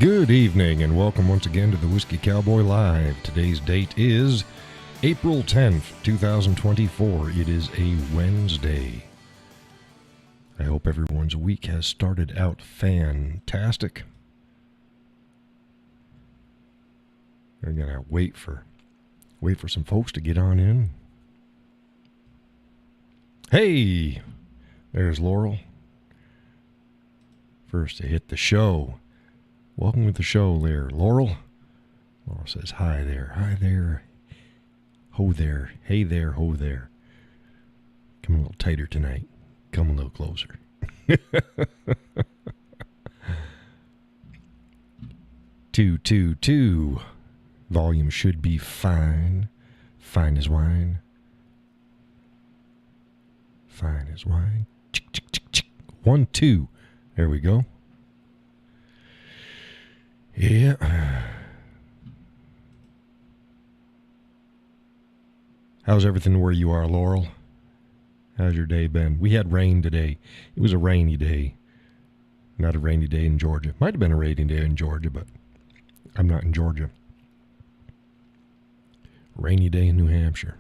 Good evening and welcome once again to the Whiskey Cowboy Live. Today's date is April 10th, 2024. It is a Wednesday. I hope everyone's week has started out fantastic. We're gonna wait for some folks to get on in. Hey, there's Laurel. First to hit the show. Welcome to the show there, Laurel. Laurel says, hi there, ho there, hey there, ho there. Come a little tighter tonight. Come a little closer. 222. Volume should be fine. Fine as wine. Fine as wine. 1, 2. There we go. Yeah. How's everything where you are, Laurel? How's your day been? We had rain today. It was a rainy day. Not a rainy day in Georgia. Might have been a rainy day in Georgia, but I'm not in Georgia. Rainy day in New Hampshire.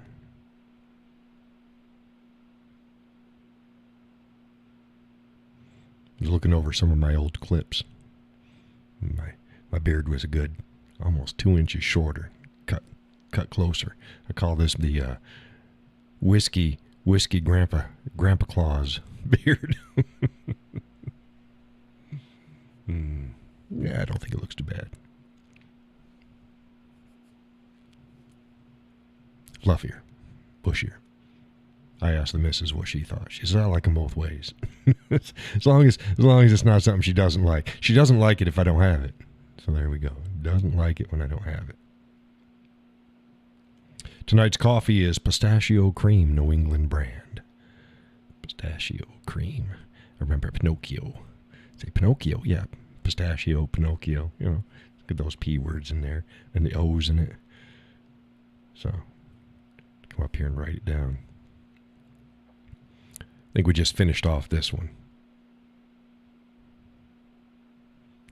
I was looking over some of my old clips. My beard was a good almost 2 inches shorter, cut closer. I call this the whiskey grandpa Claus beard. Yeah, I don't think it looks too bad. Fluffier, bushier. I asked the missus what she thought. She said, I like them both ways. as long as it's not something she doesn't like. She doesn't like it if I don't have it. So there we go. Doesn't like it when I don't have it. Tonight's coffee is Pistachio Cream, New England brand. Pistachio Cream. I remember Pinocchio. Say Pinocchio, yeah. Pistachio, Pinocchio. You know, get those P words in there and the O's in it. So, come up here and write it down. I think we just finished off this one.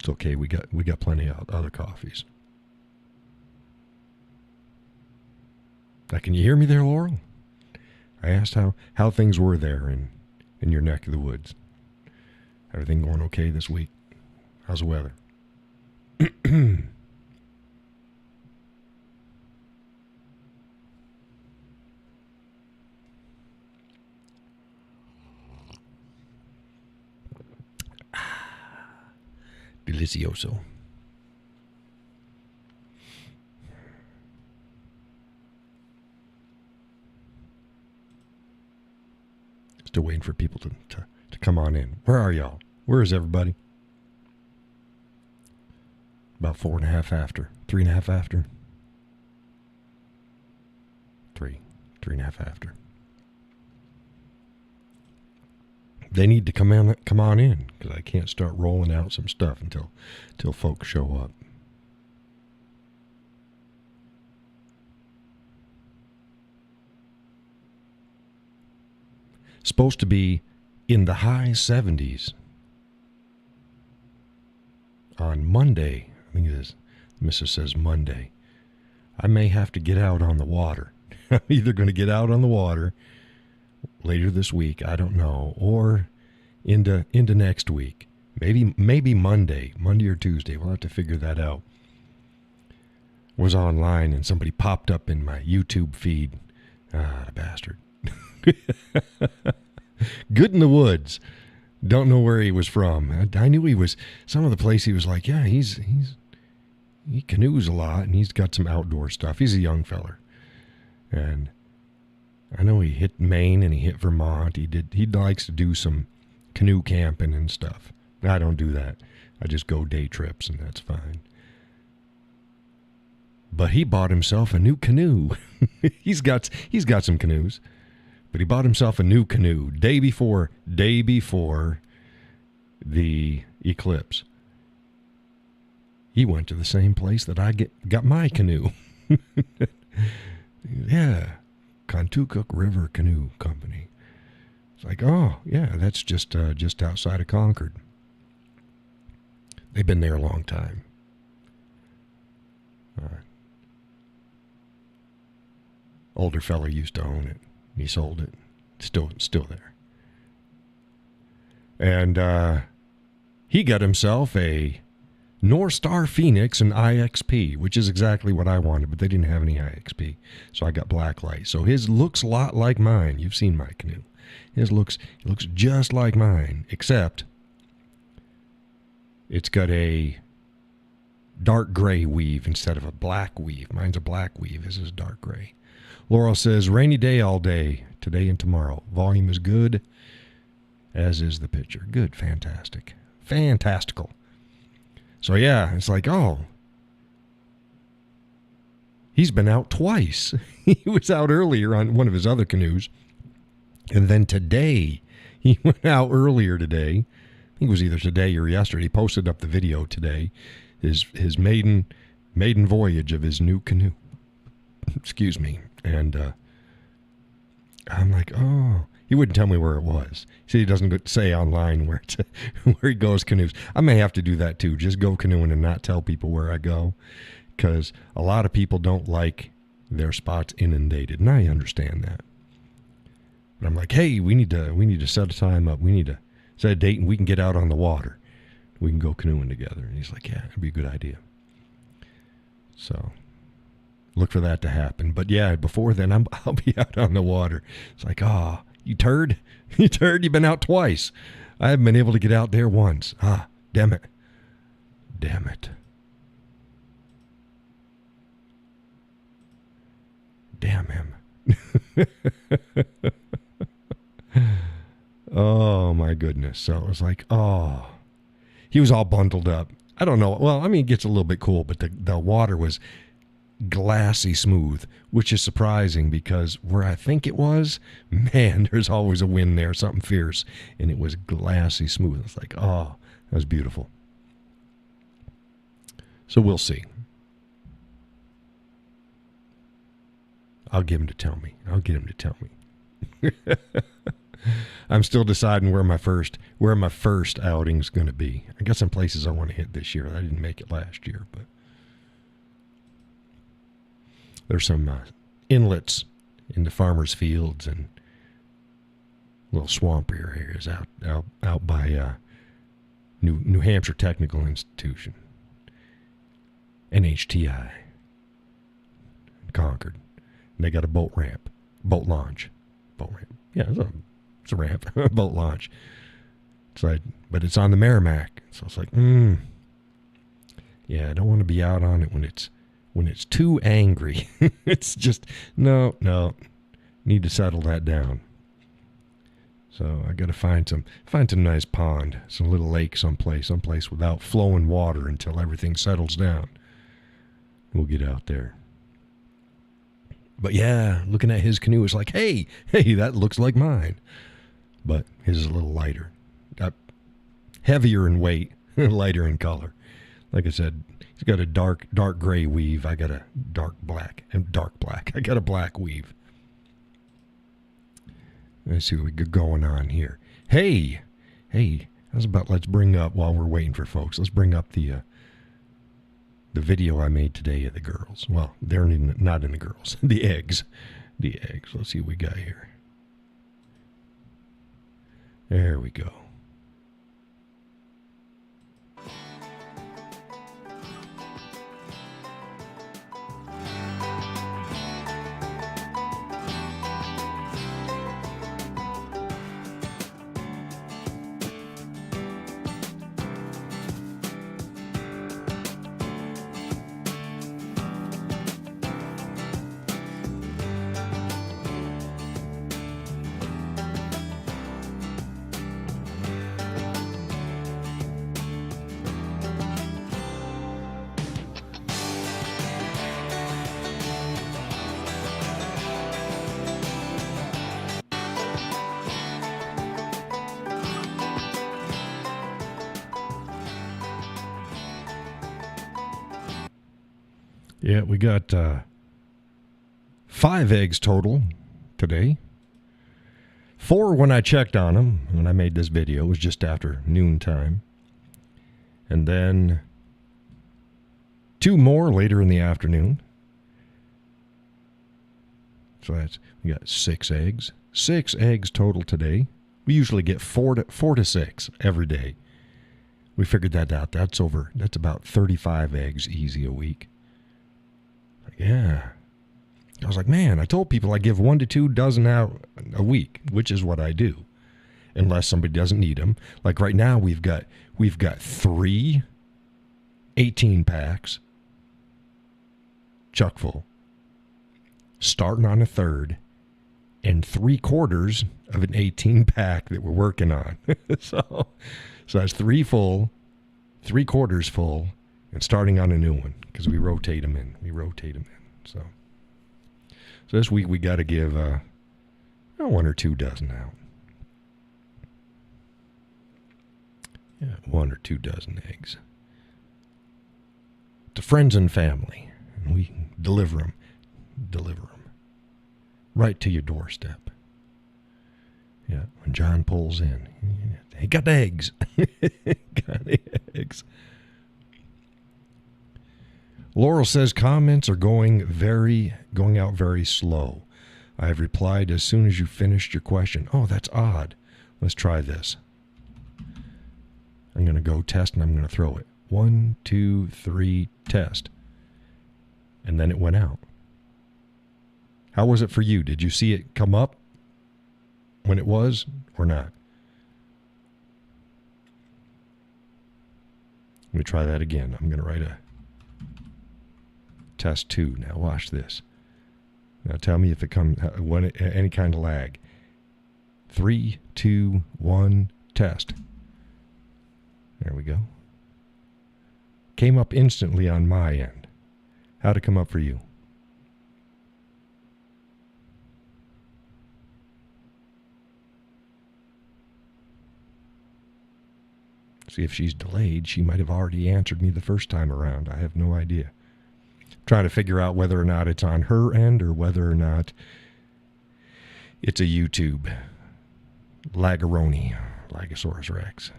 It's okay. We got plenty of other coffees. Now, can you hear me there, Laurel? I asked how things were there in your neck of the woods. Everything going okay this week? How's the weather? Delicioso. Still waiting for people to come on in. Where are y'all? Where is everybody? About 4.5 after. 3.5 after. 3.5 after. They need to come on in, because I can't start rolling out some stuff until folks show up. Supposed to be in the high 70s on Monday. I think it is. Mrs. says Monday. I may have to get out on the water. I'm either going to get out on the water later this week, I don't know, or into next week. Maybe Monday or Tuesday. We'll have to figure that out. Was online and somebody popped up in my YouTube feed. Ah, the bastard. Good in the woods. Don't know where he was from. I knew he was some of the place he was like, yeah, he canoes a lot and he's got some outdoor stuff. He's a young feller. And I know he hit Maine and he hit Vermont. He likes to do some canoe camping and stuff. I don't do that. I just go day trips and that's fine. But he bought himself a new canoe. He's got some canoes. But he bought himself a new canoe day before the eclipse. He went to the same place that I got my canoe. Yeah, Concord River Canoe Company. It's like, oh, yeah, that's just outside of Concord. They've been there a long time. Older fella used to own it. He sold it. Still there. And he got himself a North Star Phoenix and IXP, which is exactly what I wanted, but they didn't have any IXP, so I got Blacklight. So his looks a lot like mine. You've seen my canoe. It looks just like mine, except it's got a dark gray weave instead of a black weave. Mine's a black weave. This is dark gray. Laurel says, rainy day all day, today and tomorrow. Volume is good, as is the picture. Good, fantastic. Fantastical. So yeah, it's like, oh, he's been out twice. He was out earlier on one of his other canoes. And then today, he went out earlier today. I think it was either today or yesterday. He posted up the video today. His maiden voyage of his new canoe. Excuse me. And I'm like, oh. He wouldn't tell me where it was. See, he doesn't say online where he goes canoes. I may have to do that too. Just go canoeing and not tell people where I go, because a lot of people don't like their spots inundated, and I understand that. But I'm like, hey, we need to set a time up. We need to set a date, and we can get out on the water. We can go canoeing together. And he's like, yeah, it'd be a good idea. So look for that to happen. But yeah, before then, I'll be out on the water. It's like, oh. You turd? You've been out twice. I haven't been able to get out there once. Ah, damn it. Damn it. Damn him. Oh, my goodness. So it was like, oh. He was all bundled up. I don't know. Well, I mean, it gets a little bit cool, but the water was glassy smooth, which is surprising because where I think it was, man, there's always a wind there, something fierce, and it was glassy smooth. It's like, oh, that was beautiful. So we'll see. I'll get him to tell me. I'm still deciding where my first outing's going to be. I got some places I want to hit this year. I didn't make it last year, but there's some inlets in the farmers' fields and little swampier areas out by New Hampshire Technical Institution, NHTI, Concord. And they got a boat launch. Yeah, it's a ramp, boat launch. It's like, but it's on the Merrimack, so it's like, yeah, I don't want to be out on it when it's too angry. It's just, no, need to settle that down. So I got to find some nice pond, some little lake someplace without flowing water until everything settles down. We'll get out there. But yeah, looking at his canoe, it's like, hey, that looks like mine. But his is a little lighter, heavier in weight, lighter in color. Like I said, he's got a dark gray weave. I got a dark black. I got a black weave. Let's see what we got going on here. Hey, let's bring up, while we're waiting for folks, let's bring up the video I made today of the girls. Well, they're not in the girls. The eggs. Let's see what we got here. There we go. Yeah, we got 5 eggs total today. 4 when I checked on them, when I made this video. It was just after noontime. And then 2 more later in the afternoon. So we got 6 eggs. 6 eggs total today. We usually get 4 to 6 every day. We figured that out. That's about 35 eggs easy a week. Yeah. I was like, man, I told people I give 1 to 2 dozen out a week, which is what I do, unless somebody doesn't need them. Like right now, we've got 3 18 packs, chuck full, starting on a third, and 3/4 of an 18 pack that we're working on. so that's 3 full, 3/4 full, and starting on a new one because we rotate them in. So this week we got to give 1 or 2 dozen out. Yeah, 1 or 2 dozen eggs to friends and family, and we deliver them right to your doorstep. Yeah, when John pulls in, he got the eggs. Got the eggs. Laurel says comments are going out very slow. I have replied as soon as you finished your question. Oh, that's odd. Let's try this. I'm going to go test and I'm going to throw it. 1, 2, 3, test. And then it went out. How was it for you? Did you see it come up when it was or not? Let me try that again. I'm going to write a test 2. Now watch this. Now tell me if it comes, any kind of lag. 3, 2, 1, test. There we go. Came up instantly on my end. How'd it come up for you? See, if she's delayed, she might have already answered me the first time around. I have no idea. Trying to figure out whether or not it's on her end or whether or not it's a YouTube lagaroni, Lagosaurus Rex.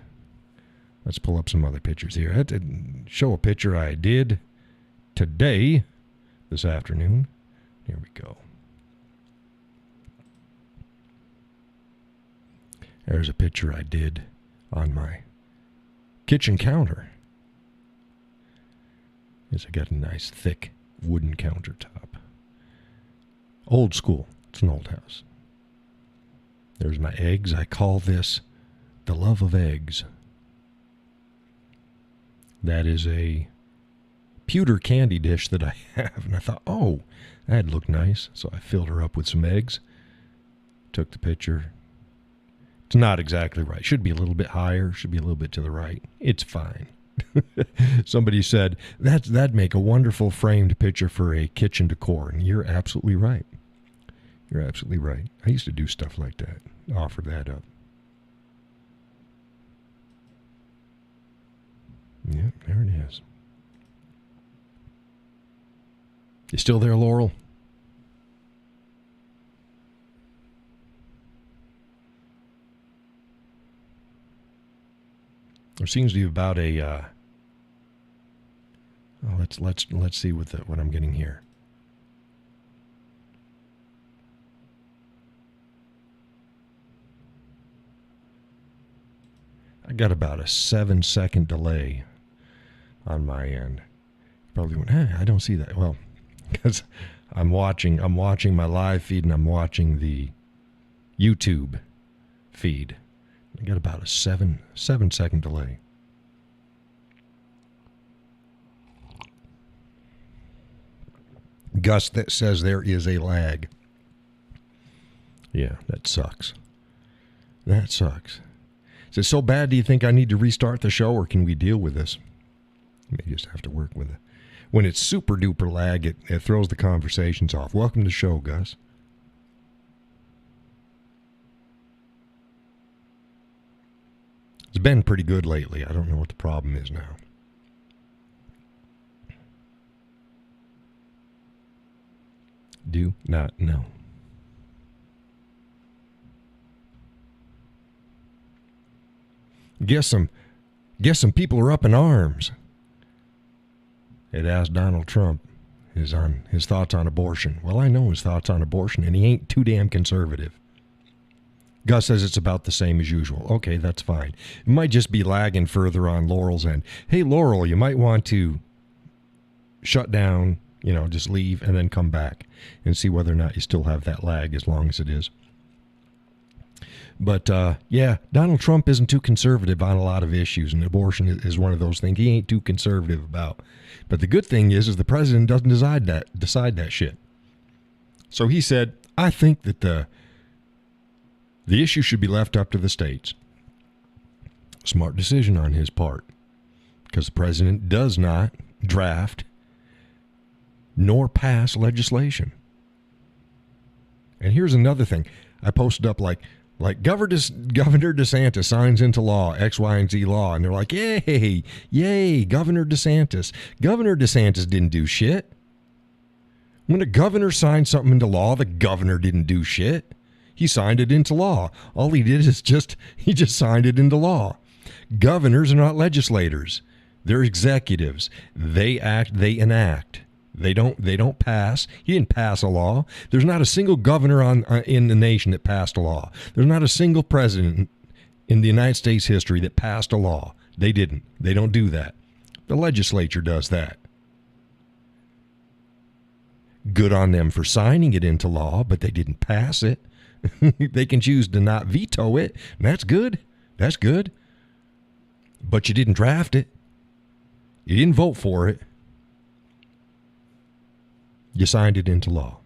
Let's pull up some other pictures here. I had to show a picture I did today, this afternoon. Here we go. There's a picture I did on my kitchen counter. Yes, I got a nice thick wooden countertop. Old school. It's an old house. There's my eggs. I call this the love of eggs. That is a pewter candy dish that I have. And I thought, oh, that'd look nice. So I filled her up with some eggs. Took the picture. It's not exactly right. Should be a little bit higher. Should be a little bit to the right. It's fine. Somebody said, that'd make a wonderful framed picture for a kitchen decor. And you're absolutely right. You're absolutely right. I used to do stuff like that. Offer that up. Yep, there it is. You still there, Laurel? There seems to be about a. Let's see what I'm getting here. I got about a 7-second delay on my end. Probably went, I don't see that. Well, because I'm watching my live feed and I'm watching the YouTube feed. I got about a 7-second delay. Gus that says there is a lag. Yeah, that sucks. That sucks. Is it so bad, do you think I need to restart the show, or can we deal with this? You may just have to work with it. When it's super duper lag, it throws the conversations off. Welcome to the show, Gus. It's been pretty good lately. I don't know what the problem is now. Do not know. Guess some people are up in arms. It asked Donald Trump his thoughts on abortion. Well, I know his thoughts on abortion, and he ain't too damn conservative. Gus says it's about the same as usual. Okay, that's fine. It might just be lagging further on Laurel's end. Hey, Laurel, you might want to shut down, just leave and then come back and see whether or not you still have that lag as long as it is. But, yeah, Donald Trump isn't too conservative on a lot of issues, and abortion is one of those things he ain't too conservative about. But the good thing is the president doesn't decide that shit. So he said, I think that the issue should be left up to the states. Smart decision on his part, because the president does not draft nor pass legislation. And here's another thing. I posted up like Governor DeSantis signs into law, X, Y, and Z law. And they're like, yay, Governor DeSantis. Governor DeSantis didn't do shit. When a governor signs something into law, the governor didn't do shit. He signed it into law. All he did is he just signed it into law. Governors are not legislators. They're executives. They act, they enact. They don't pass. He didn't pass a law. There's not a single governor in the nation that passed a law. There's not a single president in the United States history that passed a law. They didn't. They don't do that. The legislature does that. Good on them for signing it into law, but they didn't pass it. They can choose to not veto it, and that's good. That's good. But you didn't draft it. You didn't vote for it. You signed it into law.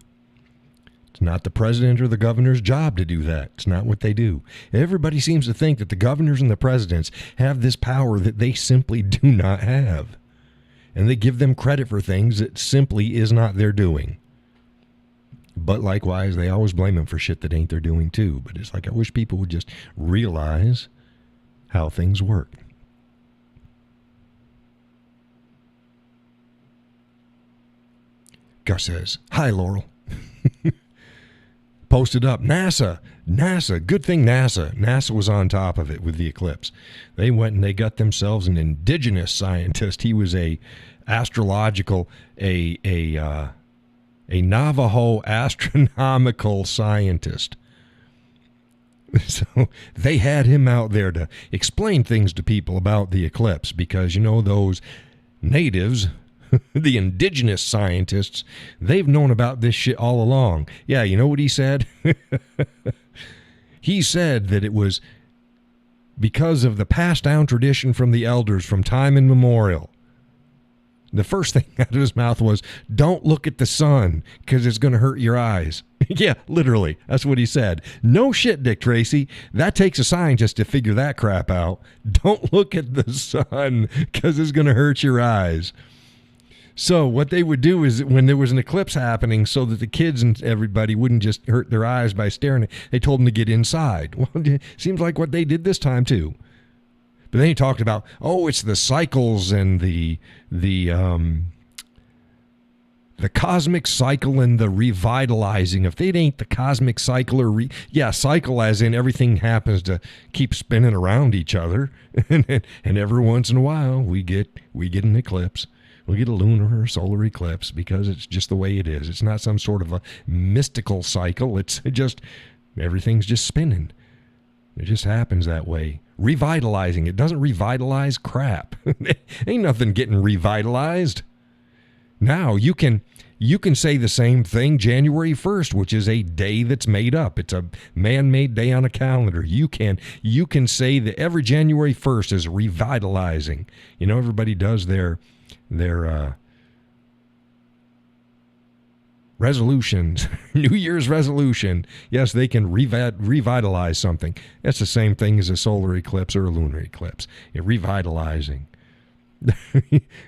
It's not the president or the governor's job to do that. It's not what they do. Everybody seems to think that the governors and the presidents have this power that they simply do not have. And they give them credit for things that simply is not their doing. But likewise, they always blame them for shit that ain't their doing too. But it's like, I wish people would just realize how things work. Gus says, hi, Laurel. Posted up, NASA, good thing NASA was on top of it with the eclipse. They went and they got themselves an indigenous scientist. He was a Navajo astronomical scientist. So they had him out there to explain things to people about the eclipse because, those natives, the indigenous scientists, they've known about this shit all along. Yeah, you know what he said? He said that it was because of the passed down tradition from the elders from time immemorial. The first thing out of his mouth was, don't look at the sun because it's going to hurt your eyes. Yeah, literally. That's what he said. No shit, Dick Tracy. That takes a scientist to figure that crap out. Don't look at the sun because it's going to hurt your eyes. So what they would do is when there was an eclipse happening so that the kids and everybody wouldn't just hurt their eyes by staring, they told them to get inside. Well, it seems like what they did this time too. But then he talked about, it's the cycles and the cosmic cycle and the revitalizing. If it ain't the cosmic cycle cycle as in everything happens to keep spinning around each other. and every once in a while we get an eclipse. We'll get a lunar or solar eclipse because it's just the way it is. It's not some sort of a mystical cycle. It's just, everything's just spinning. It just happens that way. Revitalizing. It doesn't revitalize crap. Ain't nothing getting revitalized. Now, you can say the same thing January 1st, which is a day that's made up. It's a man-made day on a calendar. You can say that every January 1st is revitalizing. Everybody does their resolutions, New Year's resolution. Yes, they can revitalize something. That's the same thing as a solar eclipse or a lunar eclipse. Revitalizing.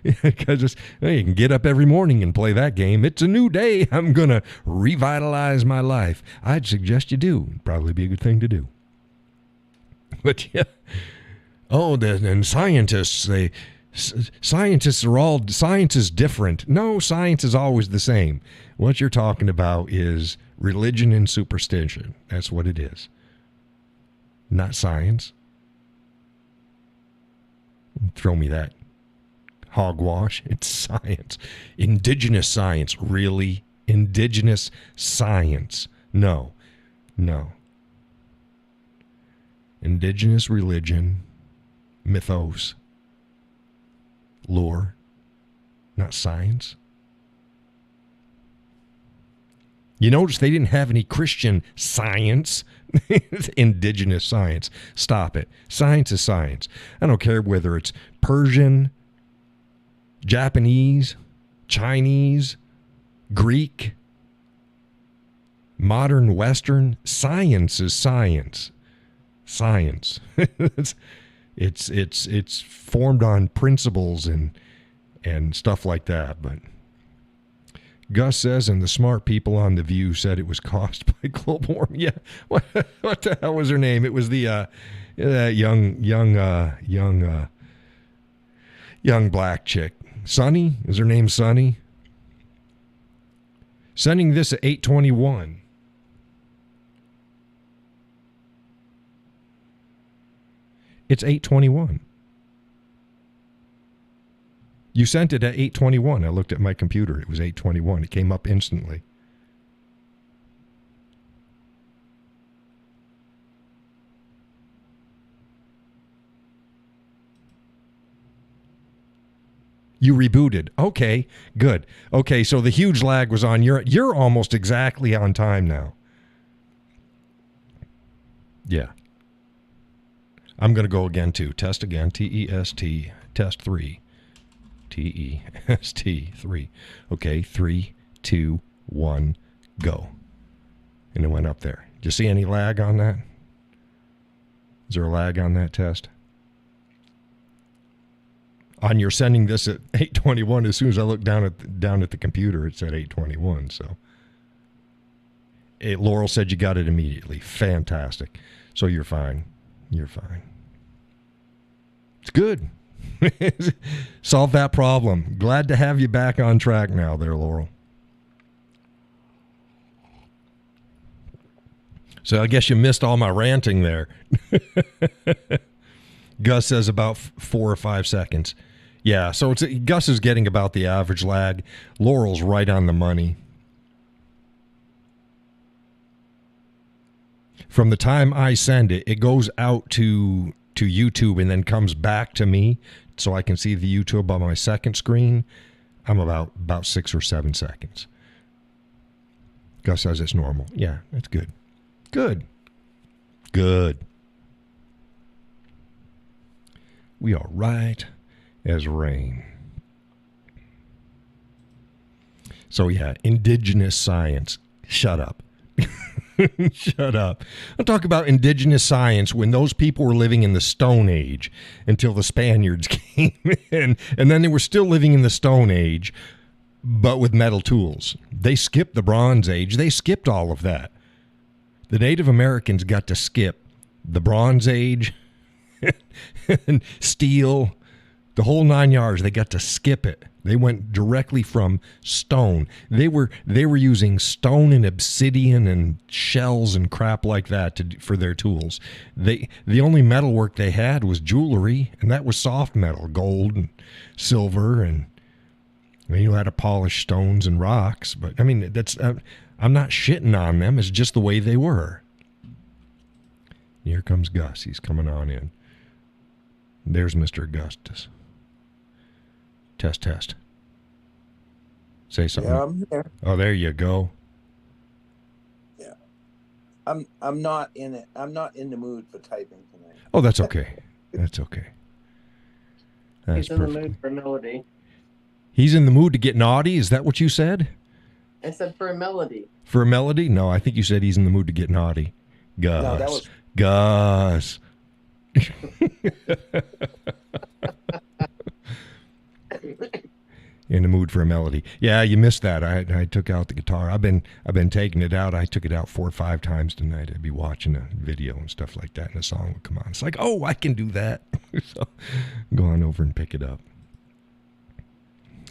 Because you can get up every morning and play that game. It's a new day. I'm going to revitalize my life. I'd suggest you do. It'd probably be a good thing to do. But yeah. And scientists, science is different. No, science is always the same. What you're talking about is religion and superstition. That's what it is. Not science. Throw me that hogwash. It's science. Indigenous science. Really? Indigenous science. No. Indigenous religion, mythos, lore, not science. You notice they didn't have any Christian science. It's indigenous science. Stop it. Science is science. I don't care whether it's Persian, Japanese, Chinese, Greek, modern, Western. Science is science. Science. it's formed on principles and stuff like that. But Gus says, and the smart people on The View said it was caused by global warming. Yeah, what the hell was her name? It was the young black chick. Sunny? Is her name Sunny? Sending this at 8:21. It's 8:21. You sent it at 8:21. I looked at my computer. It was 8:21. It came up instantly. You rebooted. Okay, good. Okay, so the huge lag was on. You're almost exactly on time now. Yeah. I'm going to go again too. Test again. T-E-S-T. Test 3. T-E-S-T 3. Okay, 3, 2, 1, go. And it went up there. Did you see any lag on that? Is there a lag on that test? On your sending this at 8:21, as soon as I looked down at the computer, it said 8:21. So, Laurel said you got it immediately. Fantastic. So you're fine. You're fine. It's good. Solve that problem. Glad to have you back on track now there, Laurel. So I guess you missed all my ranting there. Gus says about 4 or 5 seconds. Yeah, so Gus is getting about the average lag. Laurel's right on the money. From the time I send it, it goes out to YouTube and then comes back to me so I can see the YouTube on my second screen. I'm about 6 or 7 seconds. Gus says it's normal. Yeah, that's good. Good. We are right as rain. So yeah, indigenous science. Shut up. Shut up. I'm talking about indigenous science when those people were living in the Stone Age until the Spaniards came in. And then they were still living in the Stone Age, but with metal tools. They skipped the Bronze Age. They skipped all of that. The Native Americans got to skip the Bronze Age and steel, the whole 9 yards. They got to skip it. They went directly from stone. They were using stone and obsidian and shells and crap like that for their tools. The only metal work they had was jewelry, and that was soft metal, gold and silver, and I mean, you had to polish stones and rocks. But I mean, that's I'm not shitting on them. It's just the way they were. Here comes Gus. He's coming on in. There's Mr. Augustus. Test. Say something. Yeah, I'm here. Oh, there you go. Yeah. I'm not in it. I'm not in the mood for typing tonight. Oh, that's okay. That's okay. That's He's in the mood for melody. He's in the mood to get naughty? Is that what you said? I said for a melody. For a melody? No, I think you said he's in the mood to get naughty. Gus. No, that was... Gus. In the mood for a melody. Yeah, you missed that. I took out the guitar. I've been taking it out. I took it out 4 or 5 times tonight. I'd be watching a video and stuff like that, and a song would come on. It's like, oh, I can do that. So go on over and pick it up.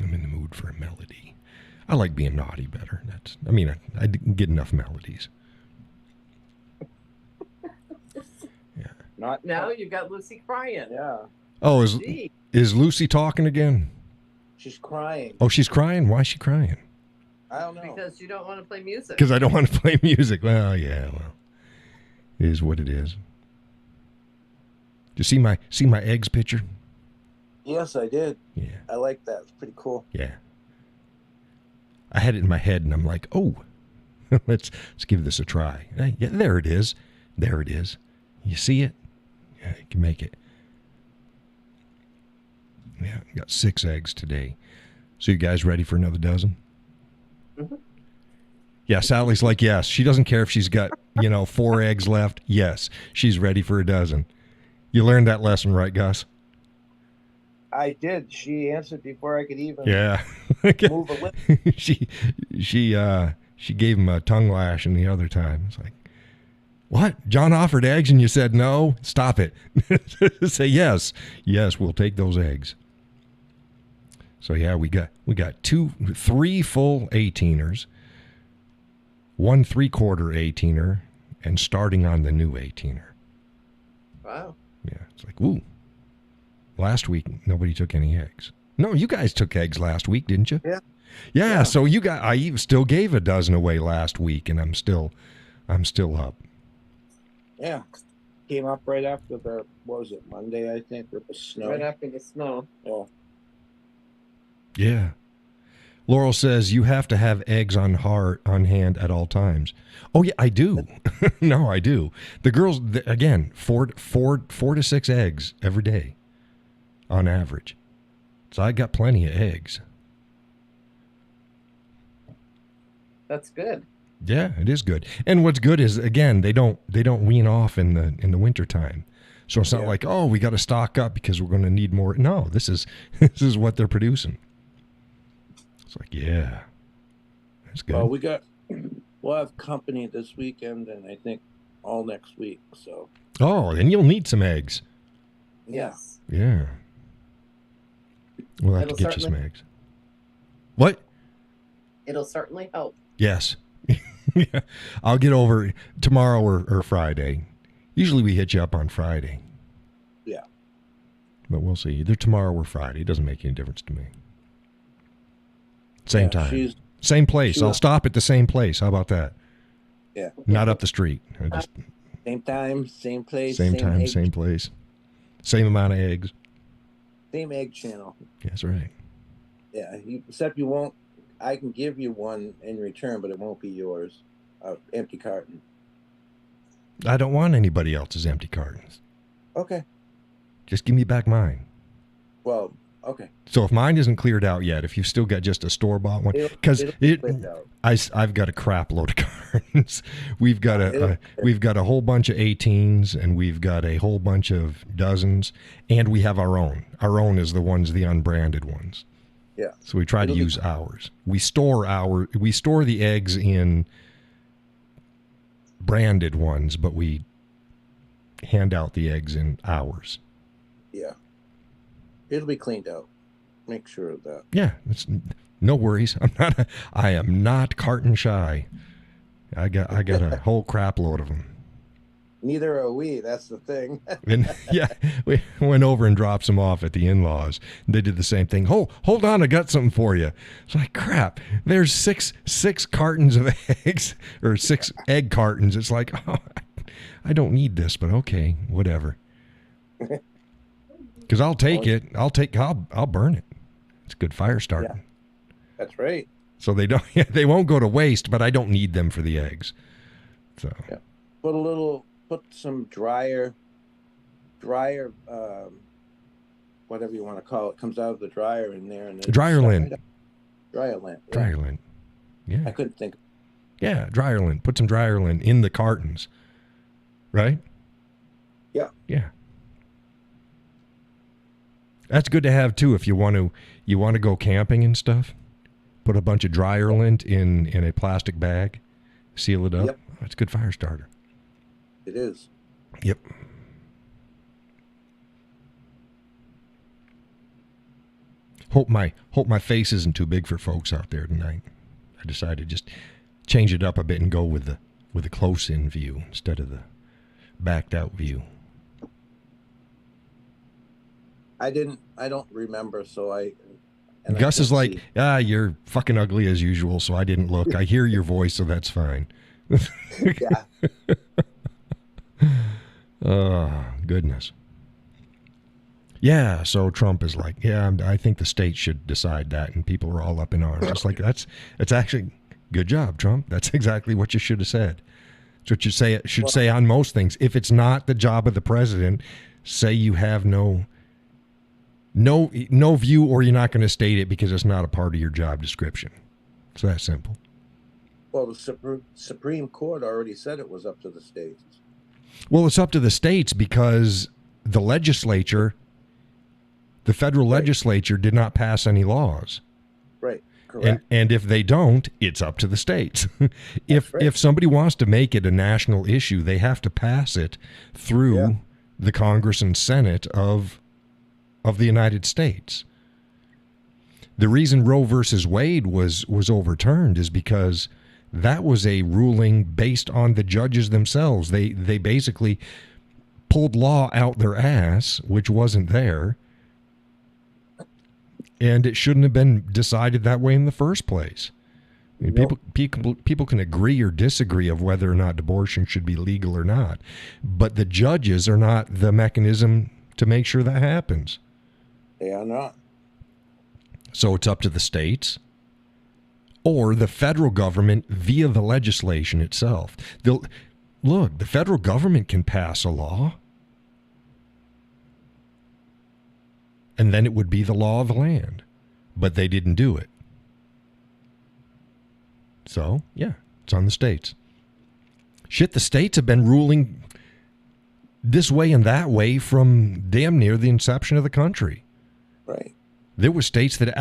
I'm in the mood for a melody. I like being naughty better. I didn't get enough melodies. Yeah. Not now. You got Lucy crying. Yeah. Oh, is Lucy talking again? She's crying. Oh, she's crying? Why is she crying? I don't know. Because you don't want to play music. Because I don't want to play music. Well, yeah, well. It is what it is. Do you see my eggs picture? Yes, I did. Yeah. I like that. It's pretty cool. Yeah. I had it in my head and I'm like, oh, let's give this a try. Yeah, there it is. There it is. You see it? Yeah, you can make it. Yeah, got 6 eggs today. So you guys ready for another dozen? Mm-hmm. Yeah, Sally's like, yes. She doesn't care if she's got, 4 eggs left. Yes, she's ready for a dozen. You learned that lesson, right, Gus? I did. She answered before I could even Yeah. move a lip. she gave him a tongue lashing the other time. It's like, what? John offered eggs and you said no? Stop it. Say yes. Yes, we'll take those eggs. So yeah, we got 3 full 18ers, 1 3/4 18er, and starting on the new 18er. Wow. Yeah, it's like, ooh. Last week nobody took any eggs. No, you guys took eggs last week, didn't you? Yeah. Yeah. So I even still gave a dozen away last week, and I'm still up. Yeah. Came up right after the, what was it, Monday, I think, with the snow. Right after the snow. Oh. Yeah. Laurel says you have to have eggs on hand at all times. Oh yeah, I do. No, I do. The girls, again, 4 to 6 eggs every day, on average. So I got plenty of eggs. That's good. Yeah, it is good. And what's good is, again, they don't wean off in the wintertime. So it's not like, oh, we got to stock up because we're going to need more. No, this is what they're producing. It's like, yeah, that's good. Well, we'll have company this weekend and I think all next week. So. Oh, then you'll need some eggs. Yes. Yeah. We'll have to get you some eggs. What? It'll certainly help. Yes. Yeah. I'll get over tomorrow or Friday. Usually we hit you up on Friday. Yeah. But we'll see. Either tomorrow or Friday. It doesn't make any difference to me. Same time. Same place. I'll stop at the same place. How about that? Yeah. Not up the street. Same time, same place. Same time, same place. Same amount of eggs. Same egg channel. That's right. Yeah. Except you won't. I can give you one in return, but it won't be yours. Empty carton. I don't want anybody else's empty cartons. Okay. Just give me back mine. Well, okay. So if mine isn't cleared out yet, if you've still got just a store-bought one, because I've got a crap load of cartons. We've got a whole bunch of 18s, and we've got a whole bunch of dozens, and we have our own. Our own is the unbranded ones. Yeah. So we try to use ours. We store the eggs in branded ones, but we hand out the eggs in ours. Yeah. It'll be cleaned out. Make sure of that. Yeah, no worries. I am not carton shy. I got a whole crap load of them. Neither are we. That's the thing. And yeah, we went over and dropped some off at the in-laws. They did the same thing. Oh, hold on, I got something for you. It's like, crap. There's six cartons of eggs, or 6 egg cartons. It's like, oh, I don't need this, but okay, whatever. Because I'll take it. I'll burn it. It's good fire starting. Yeah, that's right. So they won't go to waste, but I don't need them for the eggs. So yeah. Put some dryer, whatever you want to call it, comes out of the dryer in there. And dryer lint. Dryer lint. Yeah. Dryer lint. Yeah. I couldn't think. Yeah, dryer lint. Put some dryer lint in the cartons. Right? Yeah. Yeah. That's good to have too if you want to go camping and stuff. Put a bunch of dryer lint in a plastic bag, seal it up. Yep. That's a good fire starter. It is. Yep. Hope my face isn't too big for folks out there tonight. I decided to just change it up a bit and go with the close in view instead of the backed out view. I don't remember, so I And I Gus is couldn't like, see. you're fucking ugly as usual, so I didn't look. I hear your voice, so that's fine. Yeah. Oh, goodness. Yeah, so Trump is like, I think the state should decide that, and people are all up in arms. It's like, that's actually, good job, Trump. That's exactly what you should have said. It's what you should say on most things. If it's not the job of the president, say you have no view, or you're not going to state it because it's not a part of your job description. It's that simple. Well, the Supreme Court already said it was up to the states. Well, it's up to the states because the federal legislature did not pass any laws. Right. Correct. And if they don't, it's up to the states. If right. if somebody wants to make it a national issue, they have to pass it through the Congress and Senate of the United States. The reason Roe versus Wade was overturned is because that was a ruling based on the judges themselves. They basically pulled law out their ass, which wasn't there. And it shouldn't have been decided that way in the first place. I mean, Nope. people can agree or disagree of whether or not abortion should be legal or not, but the judges are not the mechanism to make sure that happens. They are not. So it's up to the states or the federal government via the legislation itself. Look, the federal government can pass a law, and then it would be the law of the land. But they didn't do it. So, yeah, it's on the states. Shit, the states have been ruling this way and that way from damn near the inception of the country. Right. There were states that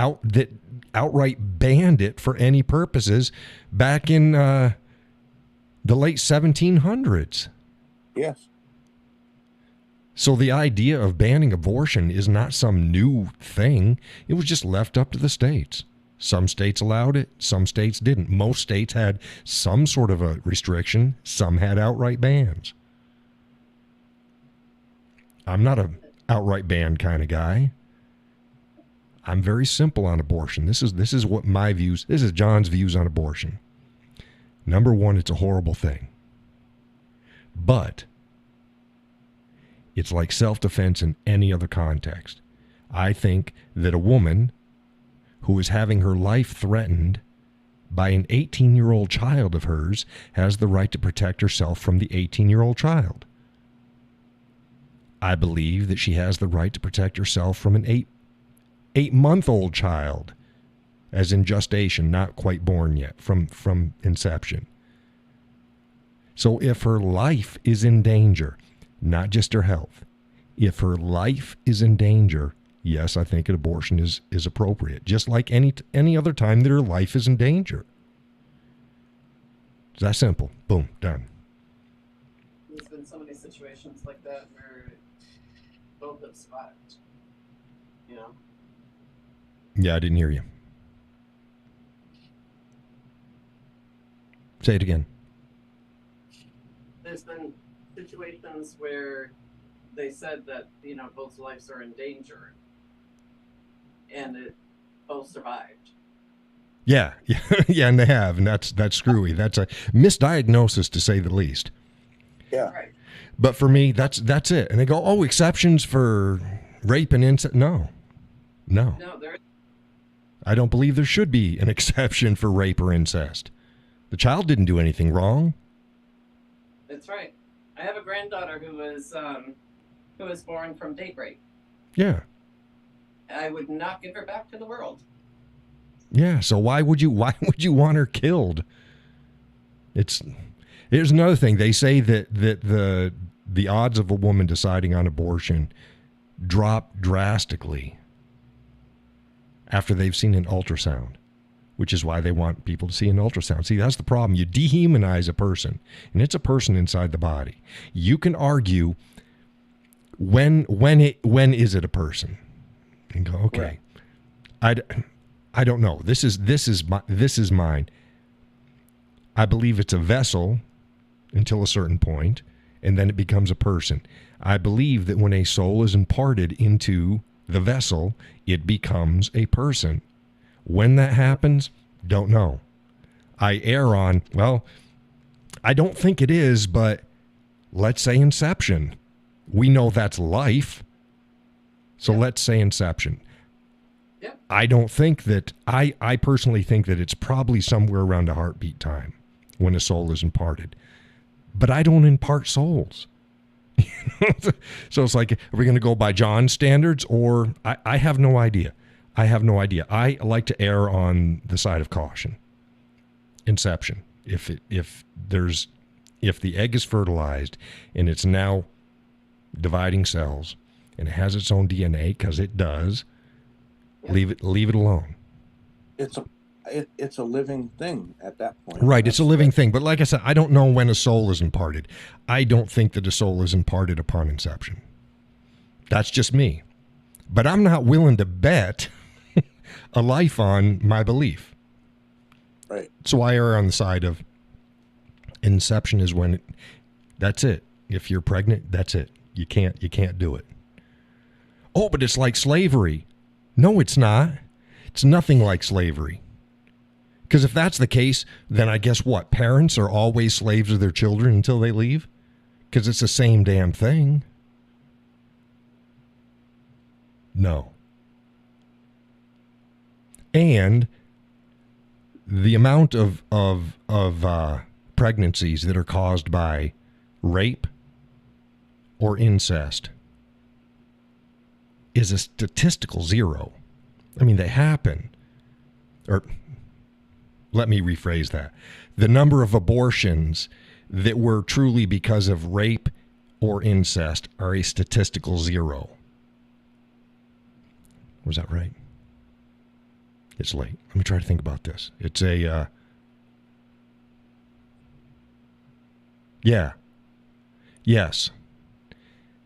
outright banned it for any purposes back in the late 1700s. Yes. So the idea of banning abortion is not some new thing. It was just left up to the states. Some states allowed it, some states didn't. Most states had some sort of a restriction, some had outright bans. I'm not a outright ban kind of guy. I'm very simple on abortion. This is what my views, this is John's views on abortion. Number one, it's a horrible thing. But it's like self-defense in any other context. I think that a woman who is having her life threatened by an 18-year-old child of hers has the right to protect herself from the 18-year-old child. I believe that she has the right to protect herself from an eight-month-old child, as in gestation, not quite born yet, from inception. So if her life is in danger, not just her health, if her life is in danger, yes, I think an abortion is appropriate, just like any other time that her life is in danger. It's that simple. Boom, done. There's been so many situations like that where both have survived. You know? Yeah, I didn't hear you. Say it again. There's been situations where they said that, both lives are in danger, and it both survived. Yeah, and they have, and that's screwy. That's a misdiagnosis, to say the least. Yeah. Right. But for me, that's it. And they go, oh, exceptions for rape and incest. No, No, there. I don't believe there should be an exception for rape or incest. The child didn't do anything wrong. That's right. I have a granddaughter who was born from date rape. Yeah. I would not give her back to the world. Yeah, so why would you want her killed? Here's another thing. They say that the odds of a woman deciding on abortion drop drastically after they've seen an ultrasound, which is why they want people to see an ultrasound. See, that's the problem. You dehumanize a person, and it's a person inside the body. You can argue when is it a person? And go, okay. Right. I don't know. This is mine. I believe it's a vessel until a certain point, and then it becomes a person. I believe that when a soul is imparted into the vessel, it becomes a person. When that happens, don't know. I err on, well, I don't think it is, but let's say inception. We know that's life. So let's say inception. Yeah. I don't think that, I personally think that it's probably somewhere around a heartbeat time when a soul is imparted. But I don't impart souls. So it's like, are we going to go by John's standards, or I have no idea. I have no idea. I like to err on the side of caution. Inception. If the egg is fertilized and it's now dividing cells and it has its own DNA, because it does, leave it alone. It's a living thing at that point. Right, it's a living thing. But like I said, I don't know when a soul is imparted. I don't think that a soul is imparted upon inception. That's just me. But I'm not willing to bet a life on my belief. Right. So I err on the side of inception is when that's it. If you're pregnant, that's it. You can't do it. Oh, but it's like slavery. No, it's not. It's nothing like slavery. Because if that's the case, then I guess what? Parents are always slaves of their children until they leave? Because it's the same damn thing. No. And the amount of pregnancies that are caused by rape or incest is a statistical zero. I mean, they happen. Or let me rephrase that. The number of abortions that were truly because of rape or incest are a statistical zero. Was that right? It's late. Let me try to think about this. It's a, yeah. Yes.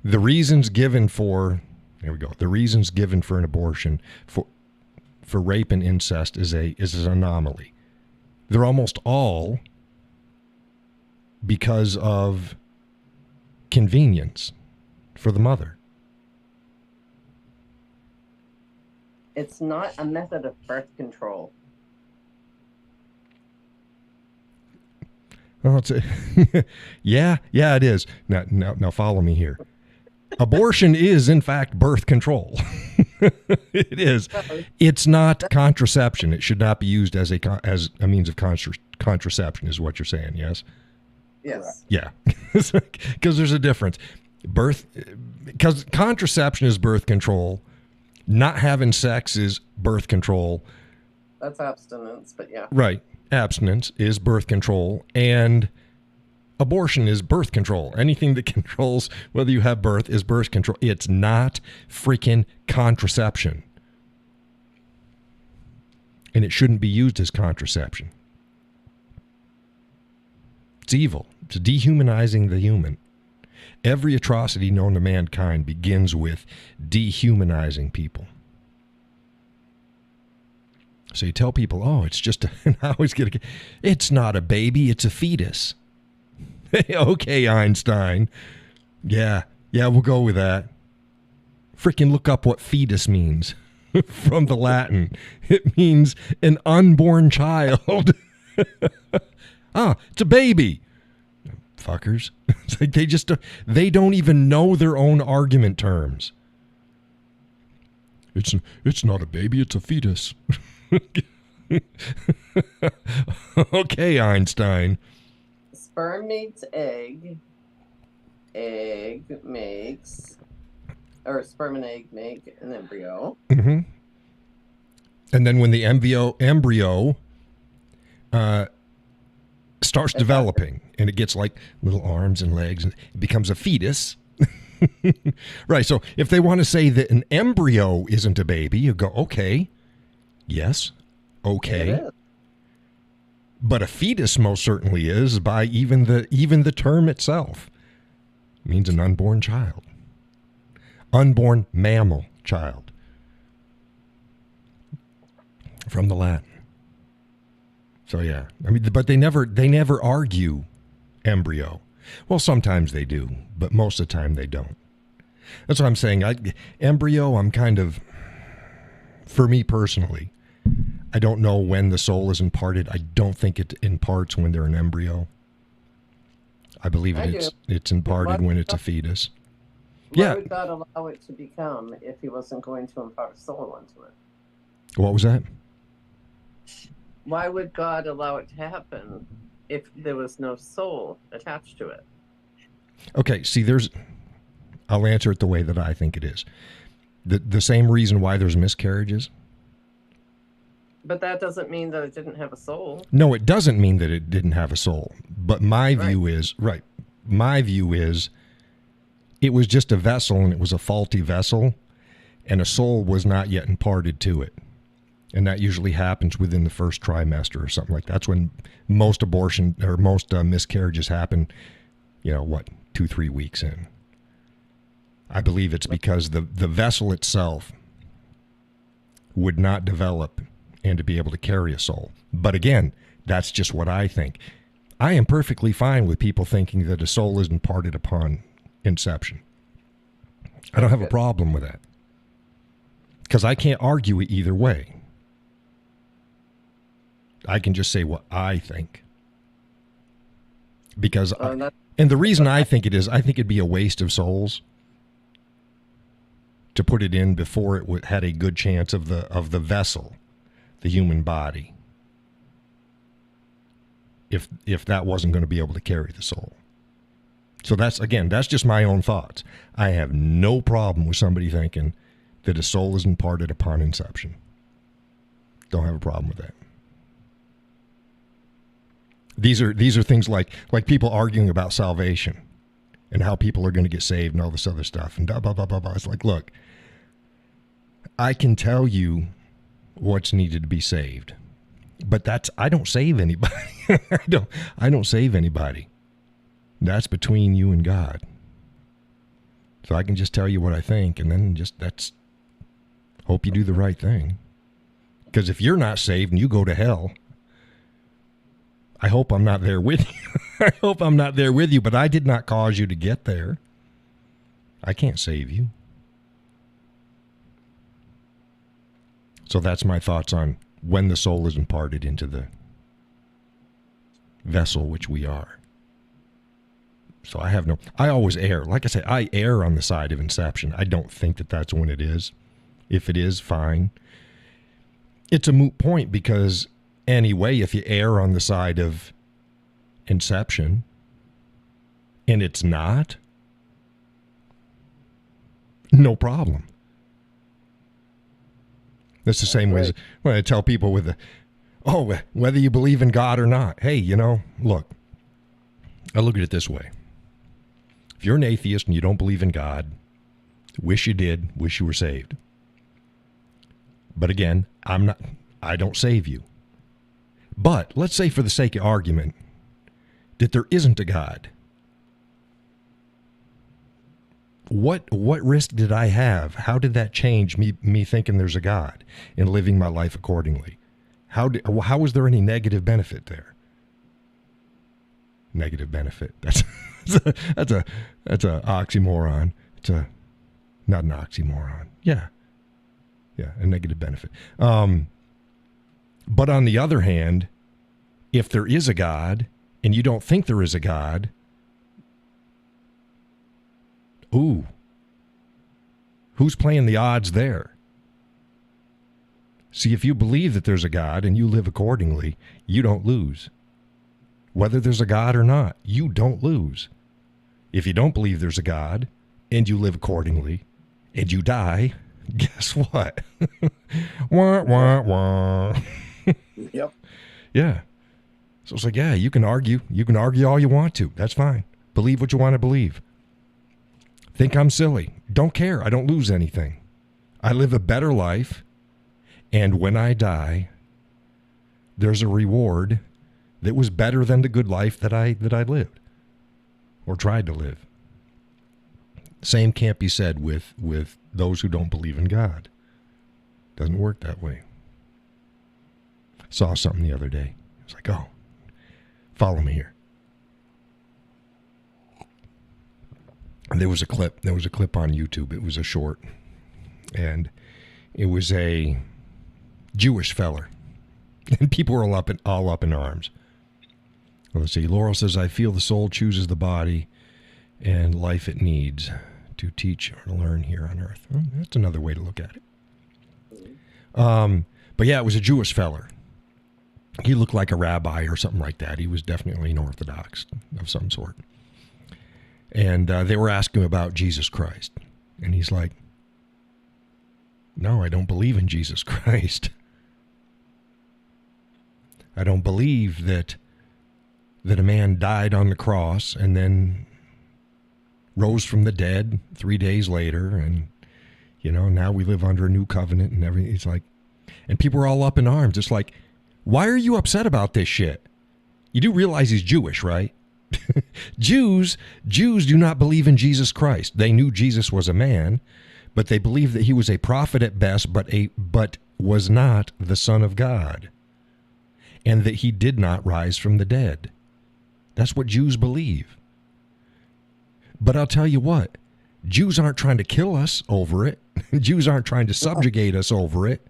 The reasons given for, there we go. The reasons given for an abortion for rape and incest is an anomaly. They're almost all because of convenience for the mother. It's not a method of birth control. Oh, it's yeah, it is. Now follow me here. Abortion is, in fact, birth control. It is. It's not contraception. It should not be used as a means of contraception, is what you're saying, yes? Yes. Yeah. Because there's a difference. Because contraception is birth control. Not having sex is birth control. That's abstinence, but yeah. Right. Abstinence is birth control, and abortion is birth control. Anything that controls whether you have birth is birth control. It's not freaking contraception. And it shouldn't be used as contraception. It's evil. It's dehumanizing the human. Every atrocity known to mankind begins with dehumanizing people. So you tell people, oh, it's just it's not a baby, it's a fetus. Okay, Einstein. Yeah, we'll go with that. Freaking look up what fetus means from the Latin. It means an unborn child. It's a baby. Fuckers. It's like they don't even know their own argument terms. It's not a baby, it's a fetus. Okay, Einstein. Sperm meets egg. Sperm and egg make an embryo. Mm-hmm. And then when the embryo starts developing and it gets like little arms and legs, and it becomes a fetus. Right. So if they want to say that an embryo isn't a baby, you go, okay. Yes. Okay. But a fetus most certainly is, by even the term itself. It means an unborn child. Unborn mammal child. From the Latin. So yeah. I mean, but they never argue embryo. Well, sometimes they do, but most of the time they don't. That's what I'm saying. Embryo, I'm kind of, for me personally, I don't know when the soul is imparted. I don't think it imparts when they're an embryo. I believe it's imparted when it's a fetus. Why would God allow it to become if he wasn't going to impart soul into it? What was that? Why would God allow it to happen if there was no soul attached to it? Okay, see, I'll answer it the way that I think it is. The same reason why there's miscarriages. But that doesn't mean that it didn't have a soul. No, it doesn't mean that it didn't have a soul. But my view is, it was just a vessel, and it was a faulty vessel, and a soul was not yet imparted to it. And that usually happens within the first trimester or something like that. That's when most abortion or most miscarriages happen, 2-3 weeks in. I believe it's because the vessel itself would not develop and to be able to carry a soul. But again, that's just what I think. I am perfectly fine with people thinking that a soul is imparted upon inception. I don't have a problem with that. Because I can't argue it either way. I can just say what I think. Because, and the reason I think it is, I think it'd be a waste of souls to put it in before it had a good chance of the vessel, the human body, if that wasn't going to be able to carry the soul. So that's just my own thoughts. I have no problem with somebody thinking that a soul is imparted upon inception. Don't have a problem with that. These are things like people arguing about salvation and how people are going to get saved and all this other stuff and blah, blah, blah, blah, blah. It's like, look, I can tell you what's needed to be saved, but I don't save anybody. I don't save anybody. That's between you and God. So I can just tell you what I think, and then hope you do the right thing. Because if you're not saved and you go to hell, I hope I'm not there with you. I hope I'm not there with you, but I did not cause you to get there. I can't save you. So that's my thoughts on when the soul is imparted into the vessel which we are. So I always err. Like I say, I err on the side of inception. I don't think that that's when it is. If it is, fine. It's a moot point because anyway, if you err on the side of inception and it's not, no problem. That's the same way as when I tell people whether you believe in God or not. Hey, look, I look at it this way. If you're an atheist and you don't believe in God, wish you did, wish you were saved. But again, I don't save you. But let's say for the sake of argument that there isn't a God. What risk did I have? How did that change me thinking there's a God and living my life accordingly? How was there any negative benefit there? Negative benefit. That's a oxymoron. It's not an oxymoron. Yeah, a negative benefit. But on the other hand, if there is a God and you don't think there is a God, who's playing the odds there? See, if you believe that there's a God and you live accordingly, you don't lose. Whether there's a God or not, you don't lose. If you don't believe there's a God and you live accordingly and you die, guess what? Wah, wah, wah. Yep. Yeah. So it's like, yeah, you can argue. You can argue all you want to. That's fine. Believe what you want to believe. Think I'm silly. Don't care. I don't lose anything. I live a better life. And when I die, there's a reward that was better than the good life that I lived or tried to live. Same can't be said with those who don't believe in God. Doesn't work that way. Saw something the other day. It's like, oh, follow me here. And there was a clip on YouTube. It was a short. And it was a Jewish feller. And people are all up in arms. Well, let's see. Laurel says, I feel the soul chooses the body and life it needs to teach or to learn here on earth. Well, that's another way to look at it. But yeah, it was a Jewish feller. He looked like a rabbi or something like that. He was definitely an Orthodox of some sort. And they were asking him about Jesus Christ. And he's like, no, I don't believe in Jesus Christ. I don't believe that a man died on the cross and then rose from the dead 3 days later. And, now we live under a new covenant and everything. It's like, and people are all up in arms. It's like, why are you upset about this shit? You do realize he's Jewish, right? Jews do not believe in Jesus Christ. They knew Jesus was a man, but they believed that he was a prophet at best, but was not the Son of God, and that he did not rise from the dead. That's what Jews believe. But I'll tell you what, Jews aren't trying to kill us over it. Jews aren't trying to subjugate us over it.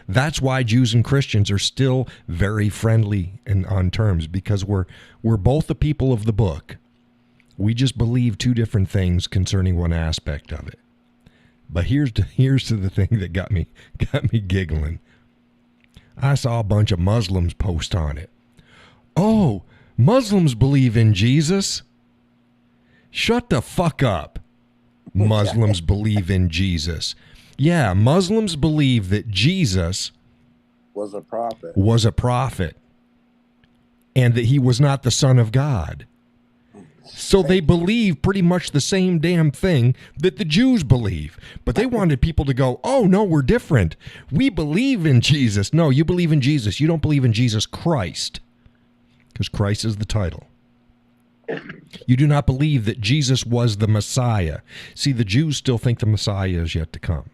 That's why Jews and Christians are still very friendly and on terms, because we're both the people of the book. We just believe two different things concerning one aspect of it. But here's to the thing that got me giggling. I saw a bunch of Muslims post on it. Oh, Muslims believe in Jesus? Shut the fuck up. Muslims believe in Jesus. Yeah, Muslims believe that Jesus Was a prophet. And that he was not the Son of God. So they believe pretty much the same damn thing that the Jews believe. But they wanted people to go, oh, no, we're different. We believe in Jesus. No, you believe in Jesus. You don't believe in Jesus Christ. Because Christ is the title. You do not believe that Jesus was the Messiah. See, the Jews still think the Messiah is yet to come.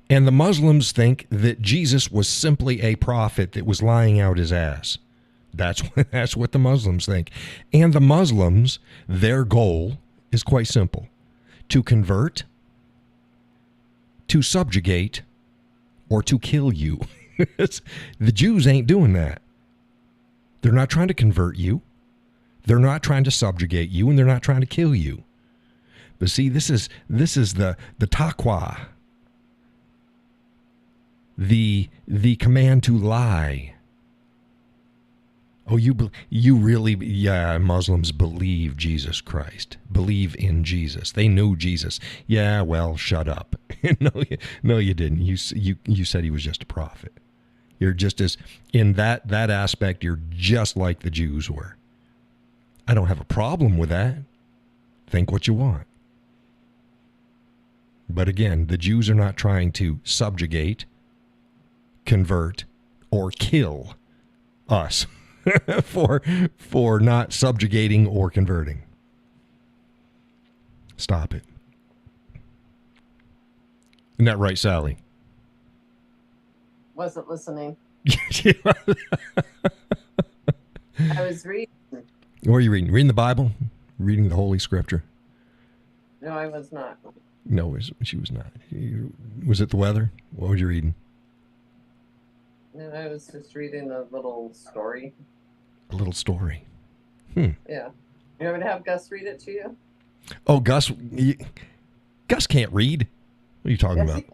And the Muslims think that Jesus was simply a prophet that was lying out his ass. That's what the Muslims think. And the Muslims, their goal is quite simple: to convert, to subjugate, or to kill you. The Jews ain't doing that. They're not trying to convert you. They're not trying to subjugate you, and they're not trying to kill you. But see, this is the taqwa, the command to lie. Oh, you really, yeah, Muslims believe Jesus Christ, believe in Jesus. They knew Jesus. Yeah, well, shut up. No, you didn't. You said he was just a prophet. You're just as, in that aspect, you're just like the Jews were. I don't have a problem with that. Think what you want. But again, the Jews are not trying to subjugate, convert, or kill us for not subjugating or converting. Stop it. Isn't that right, Sally? Wasn't listening. What I was reading. are you reading? Reading the Bible? Reading the Holy Scripture? No, I was not. No, she was not. Was it the weather? What was you reading? No, I was just reading a little story. A little story. Yeah. You want me to have Gus read it to you? Oh, Gus can't read. What are you talking about?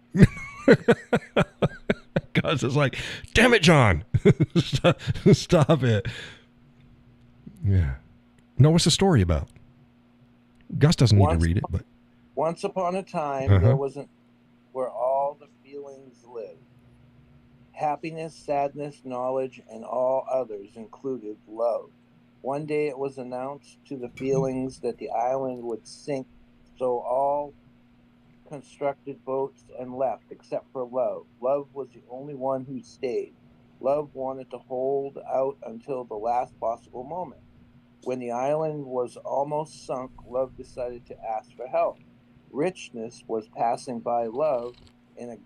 Gus is like, damn it, John. Stop it. Yeah. No, what's the story about? Gus doesn't need to read it, but. Once upon a time, there wasn't where all the feelings live. Happiness, sadness, knowledge, and all others included love. One day it was announced to the feelings that the island would sink, so all constructed boats and left except for love. Love was the only one who stayed. Love wanted to hold out until the last possible moment. When the island was almost sunk, love decided to ask for help. Richness was passing by love in a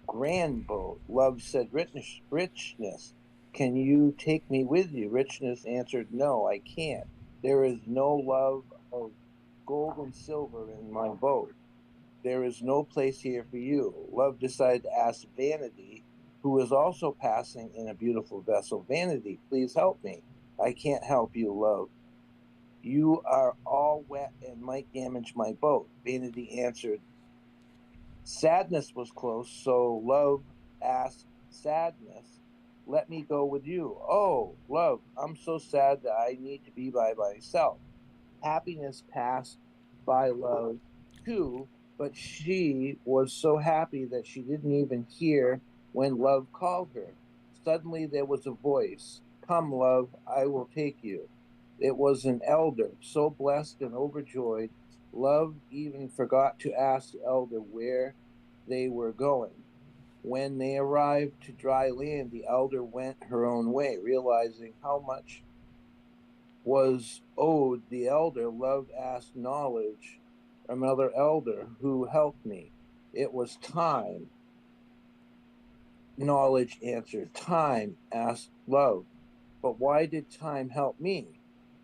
grand boat. Love said, Richness, can you take me with you? Richness answered, no, I can't. There is no love of gold and silver in my boat. There is no place here for you. Love decided to ask Vanity, who is also passing in a beautiful vessel. Vanity, please help me. I can't help you, love. You are all wet and might damage my boat. Vanity answered. Sadness was close, so love asked Sadness, let me go with you. Oh, love, I'm so sad that I need to be by myself. Happiness passed by love too, but she was so happy that she didn't even hear when love called her. Suddenly there was a voice. Come, love, I will take you. It was an elder, so blessed and overjoyed, love even forgot to ask the elder where they were going. When they arrived to dry land, the elder went her own way, realizing how much was owed the elder. Love asked knowledge, another elder, who helped me. It was time. Knowledge answered. Time, asked love. But why did time help me?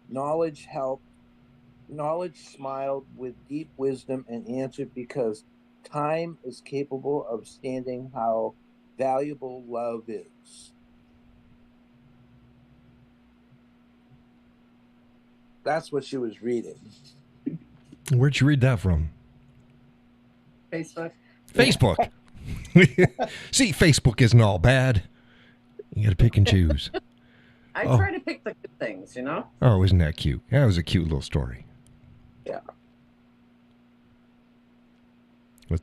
Knowledge helped. Knowledge smiled with deep wisdom and answered, because time is capable of standing how valuable love is. That's what she was reading. Where'd you read that from? Facebook. Facebook. See, Facebook isn't all bad. You got to pick and choose. I try to pick the good things, you know? Oh, isn't that cute? That was a cute little story. Yeah. I was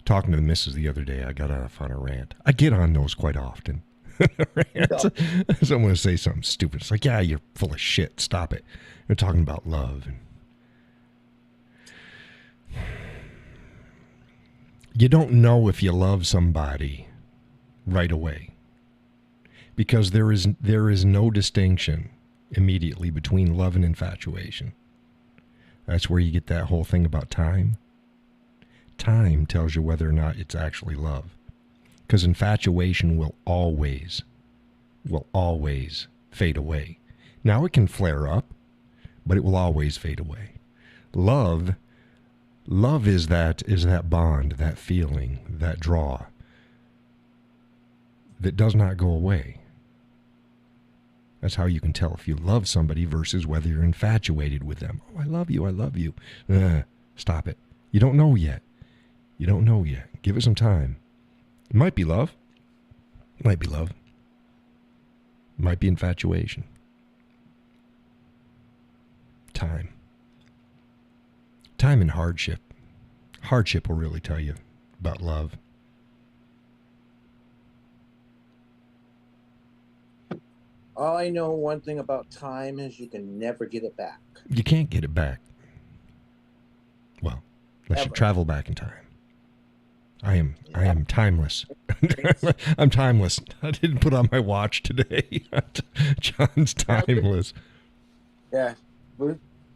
talking to the missus the other day. I got off on a rant. I get on those quite often. Someone will say something stupid. It's like, yeah, you're full of shit. Stop it. They're talking about love. And you don't know if you love somebody right away, because there is no distinction immediately between love and infatuation. That's where you get that whole thing about time. Time tells you whether or not it's actually love, because infatuation will always fade away. Now it can flare up, but it will always fade away. Love is that bond, that feeling, that draw that does not go away. That's how you can tell if you love somebody versus whether you're infatuated with them. Oh, I love you. I love you. Stop it. You don't know yet. You don't know yet. Give it some time. It might be love. It might be love. It might be infatuation. Time. Time and hardship. Hardship will really tell you about love. All I know one thing about time is you can never get it back. You can't get it back. Well, unless you travel back in time. I am timeless. I'm timeless. I didn't put on my watch today. John's timeless. Yeah.